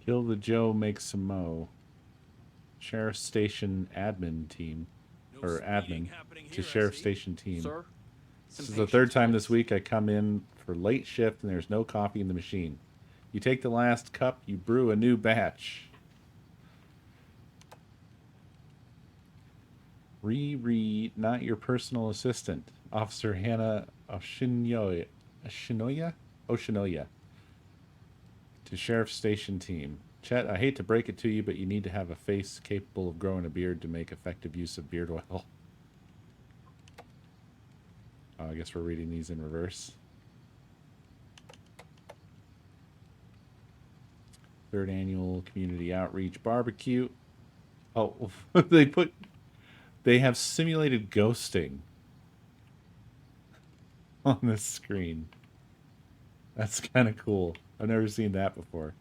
Speaker 1: Kill the Joe, make some mo. Sheriff Station admin team. Or admin to Sheriff Station team.
Speaker 8: Sir?
Speaker 1: This is the third time this week I come in for late shift and there's no coffee in the machine. You take the last cup, you brew a new batch. Reread, not your personal assistant. Officer Hannah Oshinoya. To Sheriff Station team. Chet, I hate to break it to you, but you need to have a face capable of growing a beard to make effective use of beard oil. I guess we're reading these in reverse. Third annual community outreach barbecue. Oh, they have simulated ghosting on this screen. That's kind of cool. I've never seen that before.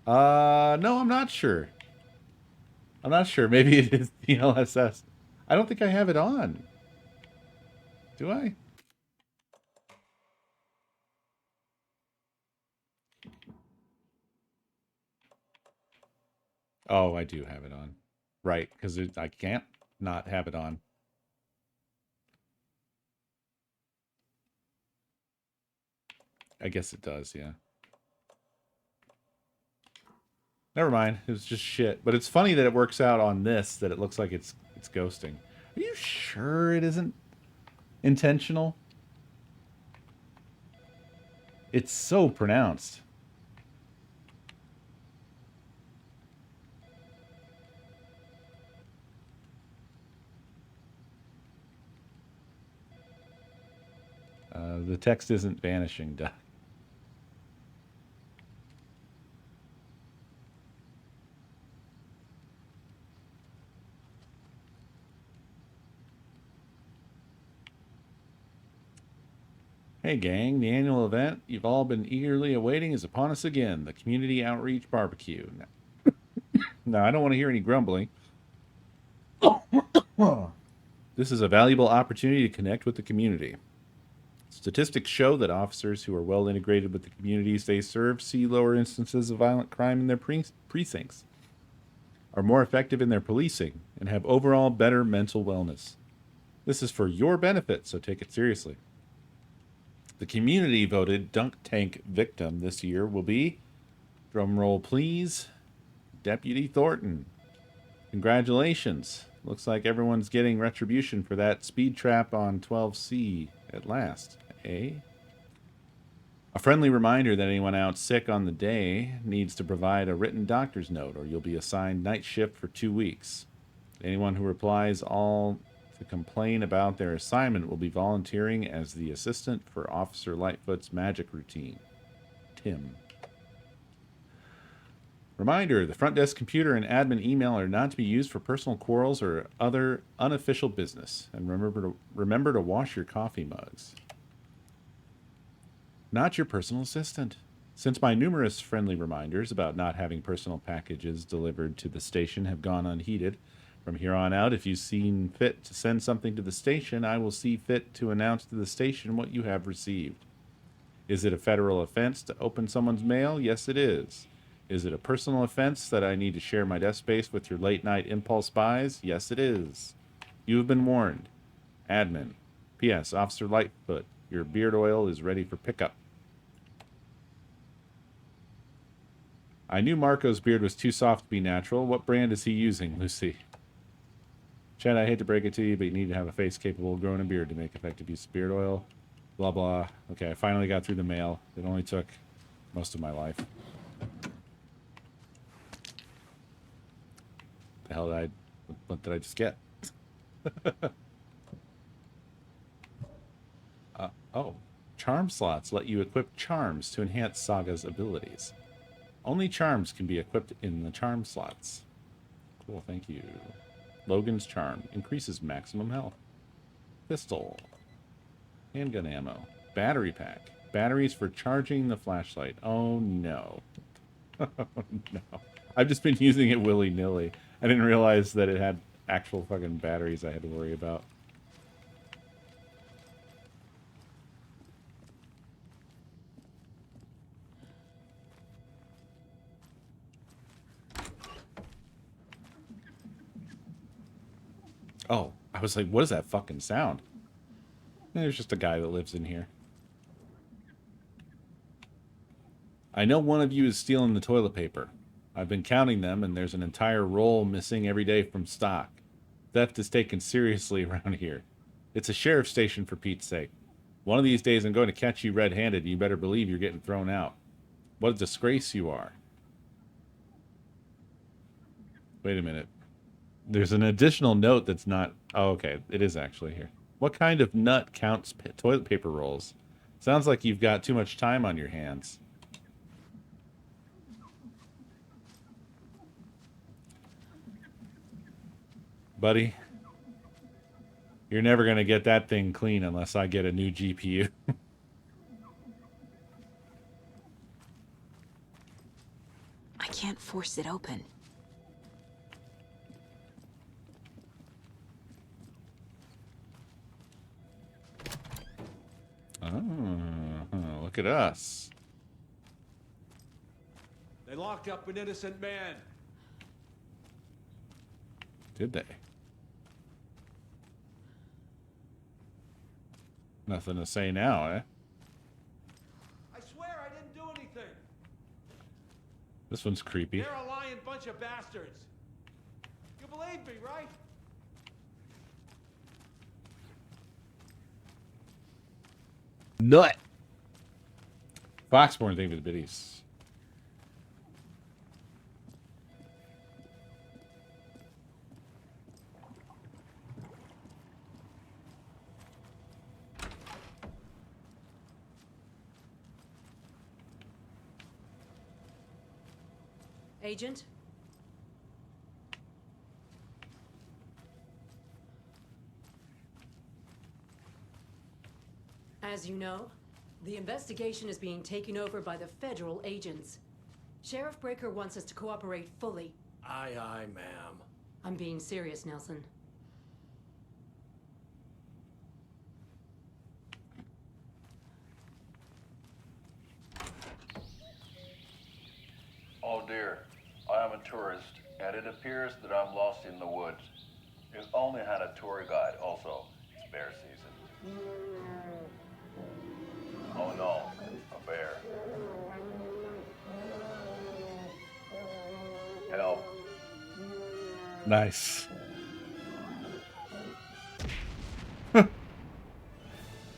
Speaker 1: No, I'm not sure. I'm not sure. Maybe it is DLSS. I don't think I have it on. Do I? Oh, I do have it on. Right, because I can't not have it on. I guess it does, yeah. Never mind. It was just shit. But it's funny that it works out on this, that it looks like it's ghosting. Are you sure it isn't intentional? It's so pronounced. The text isn't vanishing, Doc. Hey gang, the annual event you've all been eagerly awaiting is upon us again, the Community Outreach Barbecue. Now I don't want to hear any grumbling. This is a valuable opportunity to connect with the community. Statistics show that officers who are well integrated with the communities they serve see lower instances of violent crime in their precincts, are more effective in their policing, and have overall better mental wellness. This is for your benefit, so take it seriously. The community voted dunk tank victim this year will be, drum roll please, Deputy Thornton. Congratulations. Looks like everyone's getting retribution for that speed trap on 12C at last, eh? A friendly reminder that anyone out sick on the day needs to provide a written doctor's note or you'll be assigned night shift for 2 weeks. Anyone who replies all to complain about their assignment will be volunteering as the assistant for Officer Lightfoot's magic routine. Tim. Reminder, the front desk computer and admin email are not to be used for personal quarrels or other unofficial business. And remember to wash your coffee mugs. Not your personal assistant. Since my numerous friendly reminders about not having personal packages delivered to the station have gone unheeded, from here on out, if you've seen fit to send something to the station, I will see fit to announce to the station what you have received. Is it a federal offense to open someone's mail? Yes, it is. Is it a personal offense that I need to share my desk space with your late-night impulse buys? Yes, it is. You have been warned. Admin. P.S. Officer Lightfoot, your beard oil is ready for pickup. I knew Marco's beard was too soft to be natural. What brand is he using, Lucy? Chad, I hate to break it to you, but you need to have a face capable of growing a beard to make effective use of beard oil. Blah, blah. Okay, I finally got through the mail. It only took most of my life. The hell did I... What did I just get? Oh. Charm slots let you equip charms to enhance Saga's abilities. Only charms can be equipped in the charm slots. Cool, thank you. Logan's charm increases maximum health. Pistol. Handgun ammo. Battery pack. Batteries for charging the flashlight. Oh no. Oh no. I've just been using it willy-nilly. I didn't realize that it had actual fucking batteries I had to worry about. Oh, I was like, what is that fucking sound? There's just a guy that lives in here. I know one of you is stealing the toilet paper. I've been counting them, and there's an entire roll missing every day from stock. Theft is taken seriously around here. It's a sheriff's station, for Pete's sake. One of these days I'm going to catch you red-handed, and you better believe you're getting thrown out. What a disgrace you are. Wait a minute. There's an additional note that's not... Oh, okay. It is actually here. What kind of nut counts toilet paper rolls? Sounds like you've got too much time on your hands. Buddy, you're never going to get that thing clean unless I get a new GPU.
Speaker 11: I can't force it open.
Speaker 1: Oh, look at us.
Speaker 7: They locked up an innocent man.
Speaker 1: Did they? Nothing to say now, eh?
Speaker 7: I swear I didn't do anything.
Speaker 1: This one's creepy.
Speaker 7: They're a lying bunch of bastards. You believe me, right?
Speaker 1: Nut. Foxborn, thank you for the biddies.
Speaker 10: Agent? As you know, the investigation is being taken over by the federal agents. Sheriff Breaker wants us to cooperate fully.
Speaker 7: Aye, aye, ma'am.
Speaker 10: I'm being serious, Nelson.
Speaker 13: Oh dear, I am a tourist, and it appears that I'm lost in the woods. We've only had a tour guide also. It's bear season.
Speaker 1: Nice.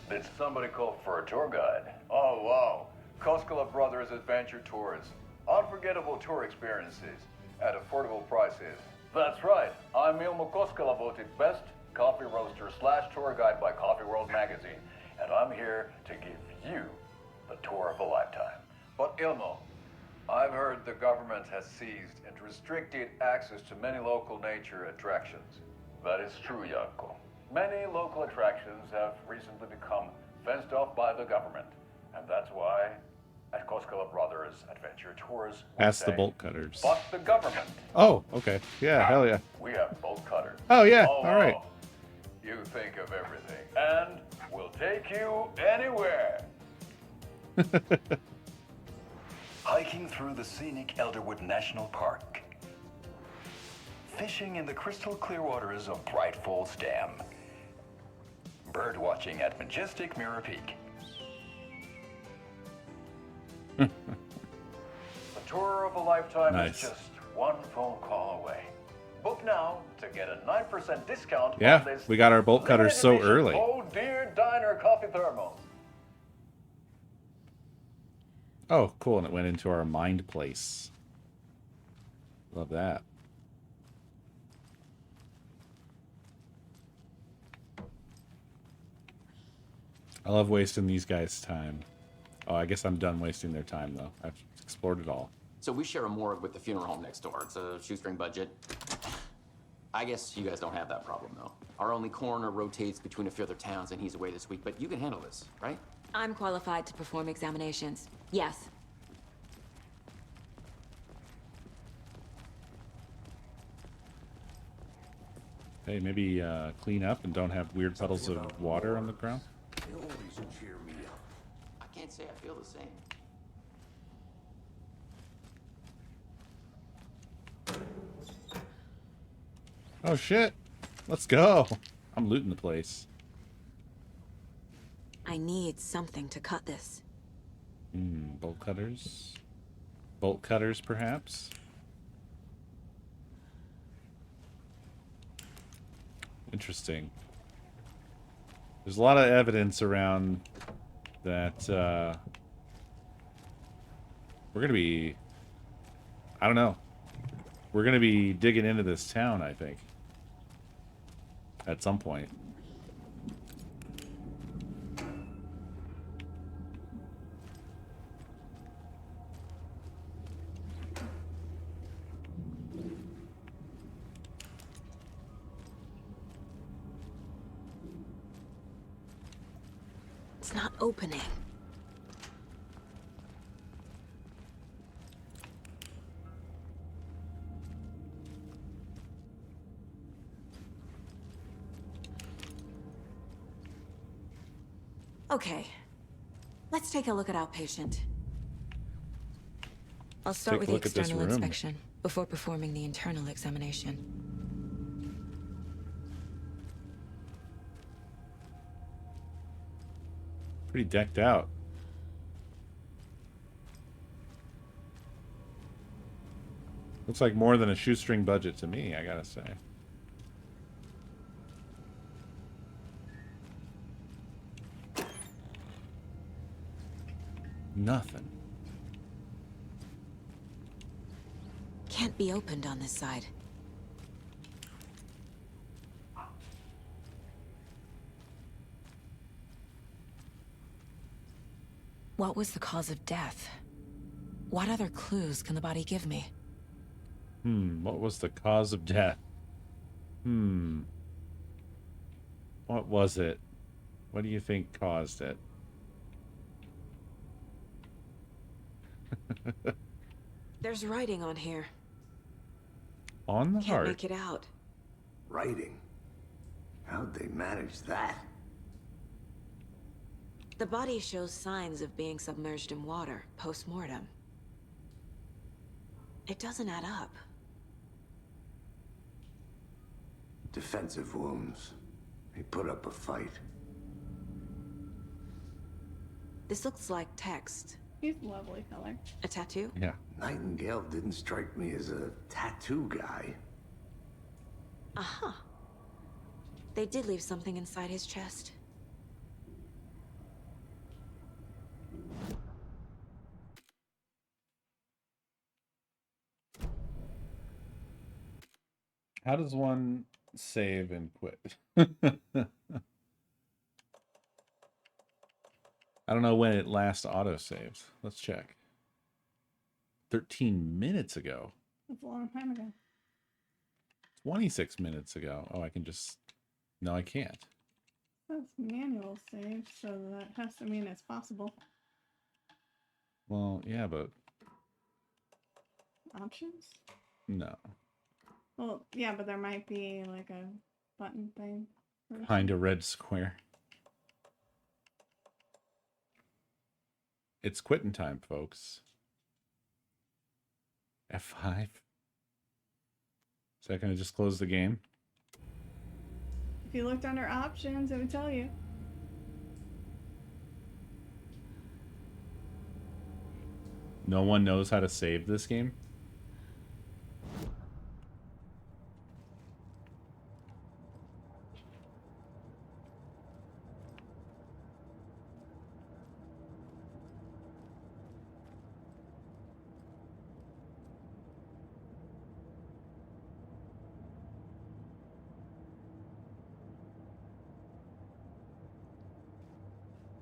Speaker 13: Did somebody call for a tour guide? Oh, wow. Koskela Brothers Adventure Tours. Unforgettable tour experiences at affordable prices. That's right. I'm Ilmo Koskela, voted best coffee roaster / tour guide by Coffee World magazine. And I'm here to give you the tour of a lifetime. But Ilmo, I've heard the government has seized and restricted access to many local nature attractions. That is true, Janko. Many local attractions have recently become fenced off by the government. And that's why, at Koskela Brothers Adventure Tours,
Speaker 1: Pass the bolt cutters.
Speaker 13: fuck the government.
Speaker 1: Oh, okay. Yeah, hell yeah.
Speaker 13: We have bolt cutters.
Speaker 1: Oh, yeah.
Speaker 13: Oh,
Speaker 1: All right.
Speaker 13: wow. You think of everything. And we'll take you anywhere. Hiking through the scenic Elderwood National Park. Fishing in the crystal clear waters of Bright Falls Dam. Bird watching at majestic Mirror Peak. The tour of a lifetime
Speaker 1: Nice.
Speaker 13: is just one phone call away. Book now to get a 9% discount
Speaker 1: Yeah,
Speaker 13: on this
Speaker 1: we got our bolt cutters
Speaker 13: limited
Speaker 1: so
Speaker 13: edition
Speaker 1: early.
Speaker 13: Oh Dear Diner coffee thermos.
Speaker 1: Oh, cool. And it went into our mind place. Love that. I love wasting these guys' time. Oh, I guess I'm done wasting their time, though. I've explored it all.
Speaker 21: So we share a morgue with the funeral home next door. It's a shoestring budget. I guess you guys don't have that problem, though. Our only coroner rotates between a few other towns, and he's away this week, but you can handle this, right?
Speaker 11: I'm qualified to perform examinations. Yes.
Speaker 1: Hey, maybe clean up and don't have weird puddles of water on the ground.
Speaker 3: They always cheer me up.
Speaker 21: I can't say I feel the same.
Speaker 1: Oh, shit. Let's go. I'm looting the place.
Speaker 11: I need something to cut this.
Speaker 1: Bolt cutters. Bolt cutters, perhaps? Interesting. There's a lot of evidence around that we're going to be... I don't know. We're going to be digging into this town, I think. At some point.
Speaker 11: It's not opening. Okay. Let's take a look at outpatient. I'll start with the external inspection before performing the internal examination.
Speaker 1: Pretty decked out. Looks like more than a shoestring budget to me, I gotta say. Nothing.
Speaker 11: Can't be opened on this side. What was the cause of death? What other clues can the body give me?
Speaker 1: What was the cause of death? What was it? What do you think caused it?
Speaker 11: There's writing on here.
Speaker 1: On the
Speaker 11: Can't
Speaker 1: heart.
Speaker 11: make it out.
Speaker 3: Writing? How'd they manage that?
Speaker 11: The body shows signs of being submerged in water post-mortem. It doesn't add up.
Speaker 3: Defensive wounds. He put up a fight.
Speaker 11: This looks like text.
Speaker 12: He's a lovely color.
Speaker 11: A tattoo?
Speaker 1: Yeah.
Speaker 3: Nightingale didn't strike me as a tattoo guy.
Speaker 11: Aha. They did leave something inside his chest.
Speaker 1: How does one save and quit? I don't know when it last autosaves. Let's check. 13 minutes ago.
Speaker 12: That's a long time ago.
Speaker 1: 26 minutes ago. Oh, I can just... No, I can't.
Speaker 12: That's manual save, so that has to mean it's possible.
Speaker 1: Well, yeah, but...
Speaker 12: Options?
Speaker 1: No.
Speaker 12: Well, yeah, but there might be like a button thing.
Speaker 1: Behind a red square. It's quitting time, folks. F5. Is that going to just close the game?
Speaker 12: If you looked under options, it would tell you.
Speaker 1: No one knows how to save this game?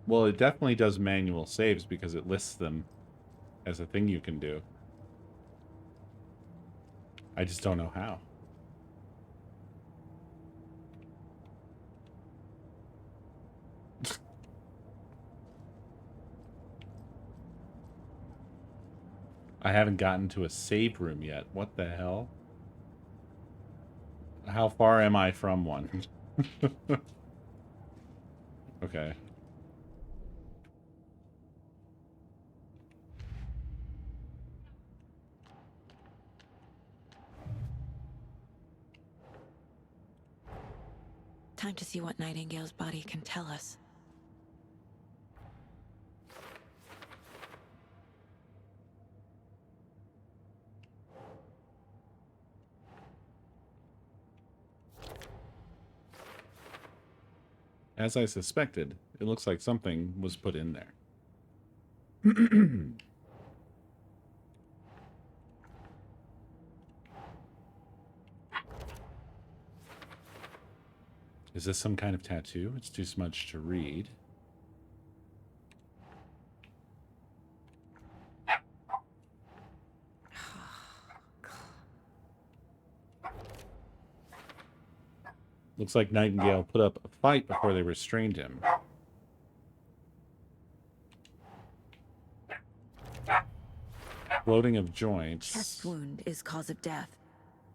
Speaker 1: Well, it definitely does manual saves because it lists them as a thing you can do. I just don't know how. I haven't gotten to a save room yet. What the hell? How far am I from one? Okay.
Speaker 11: Time to see what Nightingale's body can tell us.
Speaker 1: As I suspected, it looks like something was put in there. Is this some kind of tattoo? It's too smudged to read. Looks like Nightingale put up a fight before they restrained him. Bloating of joints.
Speaker 11: Chest wound is cause of death,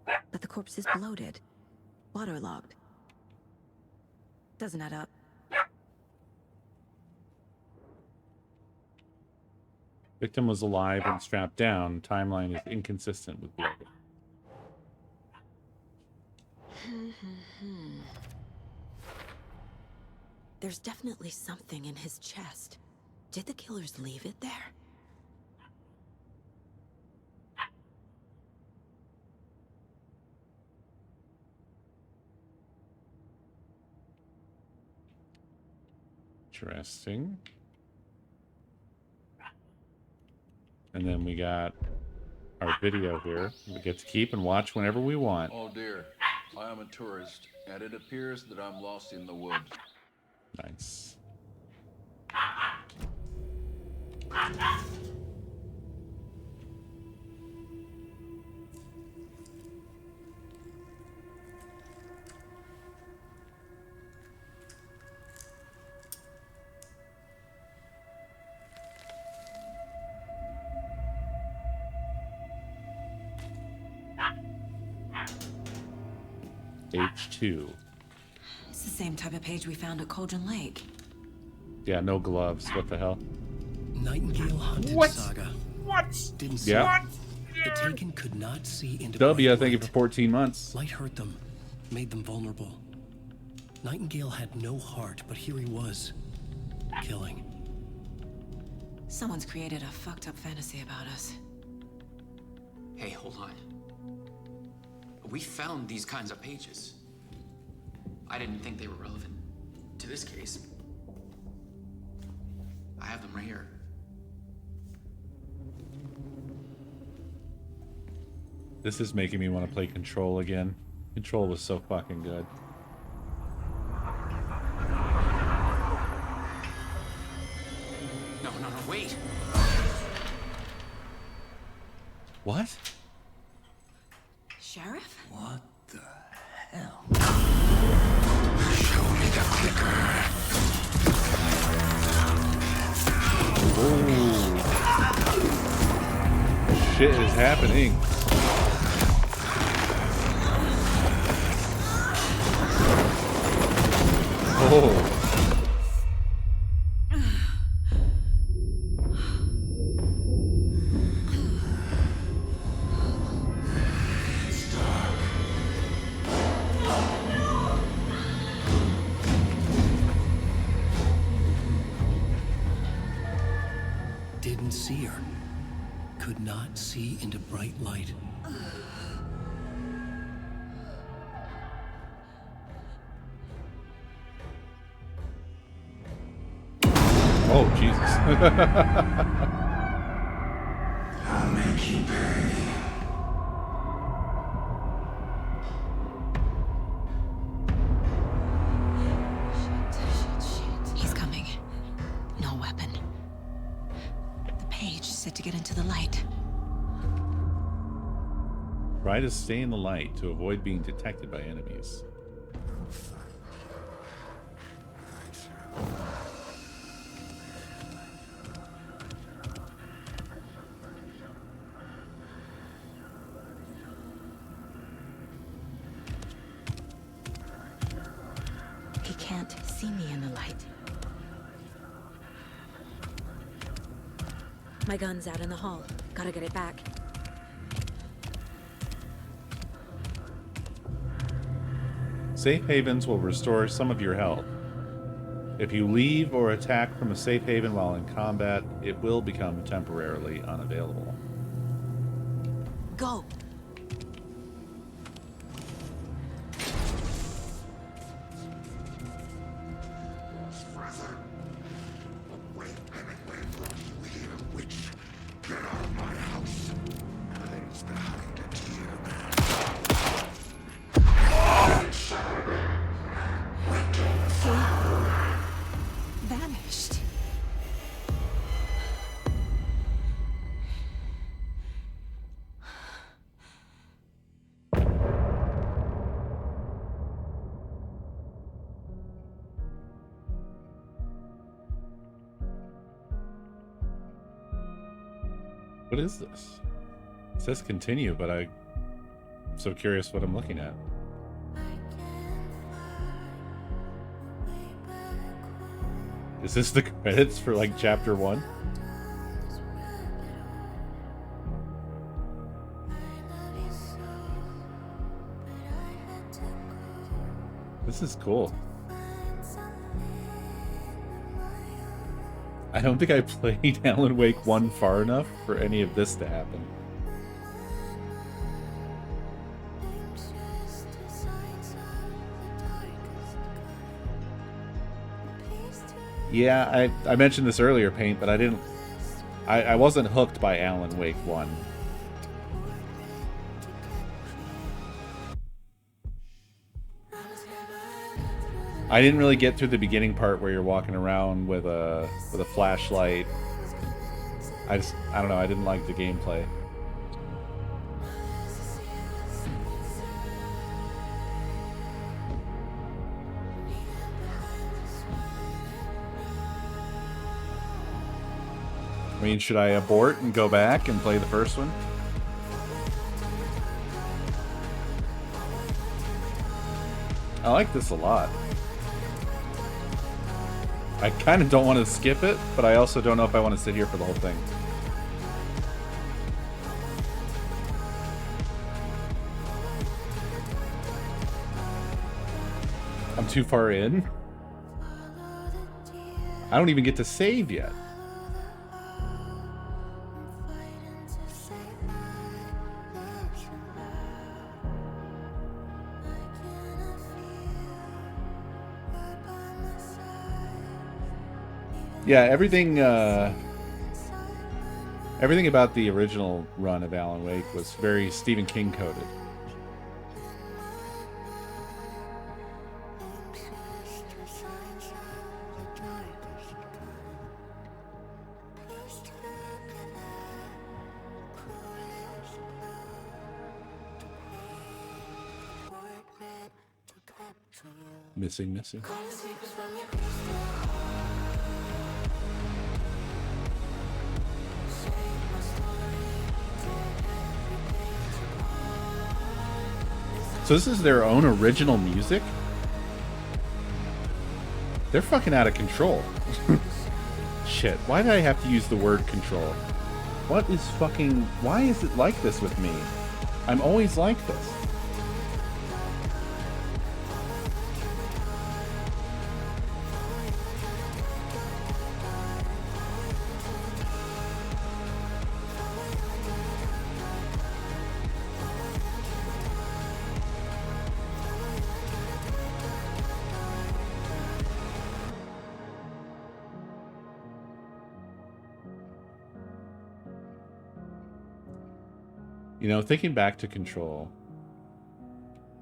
Speaker 11: but the corpse is bloated, waterlogged. Doesn't add up.
Speaker 1: Victim was alive and strapped down. Timeline is inconsistent with bloating.
Speaker 11: There's definitely something in his chest. Did the killers leave it there?
Speaker 1: Interesting. And then we got our video here. We get to keep and watch whenever we want.
Speaker 13: Oh dear, I am a tourist, and it appears that I'm lost in the woods.
Speaker 1: Nice. H2.
Speaker 11: It's the same type of page we found at Cauldron Lake.
Speaker 1: Yeah, no gloves. What the hell?
Speaker 14: Nightingale hunted
Speaker 1: What?
Speaker 14: saga.
Speaker 1: What?
Speaker 14: Didn't see.
Speaker 1: Yeah.
Speaker 14: The Taken could not see into
Speaker 1: W,
Speaker 14: bright
Speaker 1: thank you
Speaker 14: light.
Speaker 1: for 14 months.
Speaker 14: Light hurt them, made them vulnerable. Nightingale had no heart, but here he was, killing.
Speaker 11: Someone's created a fucked up fantasy about us.
Speaker 21: Hey, hold on. We found these kinds of pages. I didn't think they were relevant to this case. I have them right here.
Speaker 1: This is making me want to play Control again. Control was so fucking good.
Speaker 21: No, wait.
Speaker 1: What?
Speaker 11: Sheriff?
Speaker 22: What the hell? Show me the clicker.
Speaker 1: Ooh. Shit is happening. Oh.
Speaker 14: Didn't see her. Could not see into bright light.
Speaker 1: Oh, Jesus.
Speaker 22: I'll make you pay.
Speaker 11: He's coming. No weapon. The page said to get into the light.
Speaker 1: Try to stay in the light to avoid being detected by enemies.
Speaker 11: He can't see me in the light. My gun's out in the hall. Gotta get it back.
Speaker 1: Safe havens will restore some of your health. If you leave or attack from a safe haven while in combat, it will become temporarily unavailable.
Speaker 11: Go! Vanished.
Speaker 1: What is this? It says continue, but I'm so curious what I'm looking at. Is this the credits for like chapter 1? This is cool. I don't think I played Alan Wake 1 far enough for any of this to happen. Yeah, I mentioned this earlier, Paint, but I wasn't hooked by Alan Wake 1. I didn't really get through the beginning part where you're walking around with a flashlight. I don't know, I didn't like the gameplay. I mean, should I abort and go back and play the first one? I like this a lot. I kind of don't want to skip it, but I also don't know if I want to sit here for the whole thing. I'm too far in. I don't even get to save yet. Yeah, everything everything about the original run of Alan Wake was very Stephen King coded. Missing. So this is their own original music? They're fucking out of control. Shit, why did I have to use the word control? What is fucking... Why is it like this with me? I'm always like this. You know, thinking back to Control,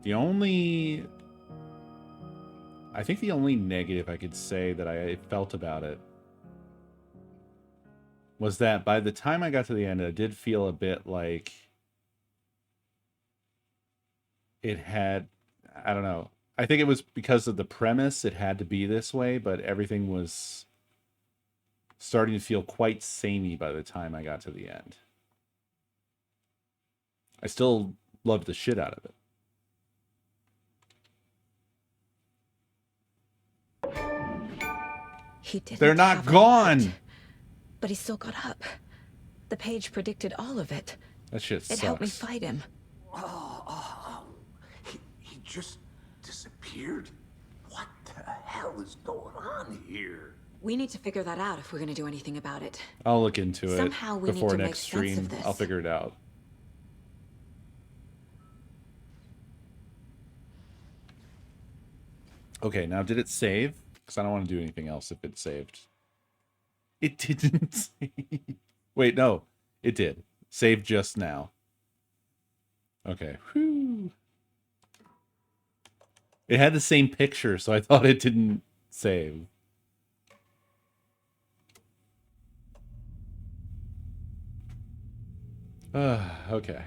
Speaker 1: I think the only negative I could say that I felt about it was that by the time I got to the end, it did feel a bit like it had, I don't know. I think it was because of the premise, it had to be this way, but everything was starting to feel quite samey by the time I got to the end. I still loved the shit out of it. They're not gone!
Speaker 11: But he still got up. The page predicted all of it.
Speaker 1: That shit sucks.
Speaker 11: It helped me fight him.
Speaker 3: He just disappeared? What the hell is going on here?
Speaker 11: We need to figure that out if we're going to do anything about it.
Speaker 1: I'll look into it
Speaker 11: Somehow we need
Speaker 1: before
Speaker 11: to
Speaker 1: next
Speaker 11: make sense
Speaker 1: stream.
Speaker 11: of this.
Speaker 1: I'll figure it out. Okay, now did it save? Because I don't want to do anything else if it saved. It didn't save. Wait, no. It did. Saved just now. Okay. Whew. It had the same picture, so I thought it didn't save. Okay.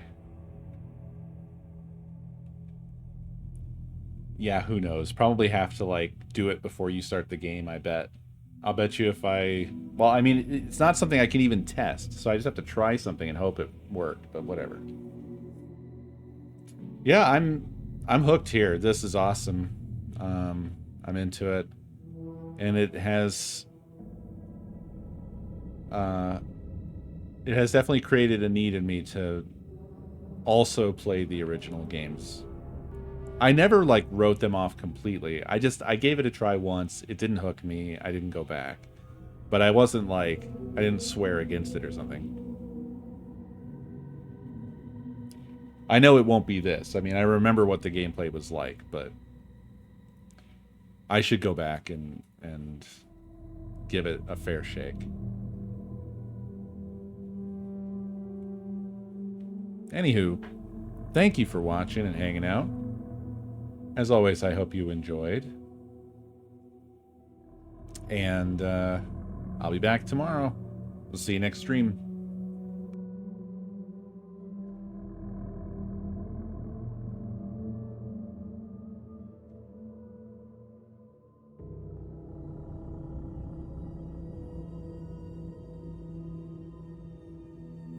Speaker 1: Yeah, who knows? Probably have to, like, do it before you start the game, I bet. I'll bet you if I... Well, I mean, it's not something I can even test, so I just have to try something and hope it worked, but whatever. Yeah, I'm hooked here. This is awesome. I'm into it. And it has definitely created a need in me to also play the original games. I never, like, wrote them off completely. I gave it a try once. It didn't hook me. I didn't go back. But I wasn't, like, I didn't swear against it or something. I know it won't be this. I mean, I remember what the gameplay was like, but I should go back and give it a fair shake. Anywho, thank you for watching and hanging out. As always, I hope you enjoyed. And I'll be back tomorrow. We'll see you next stream.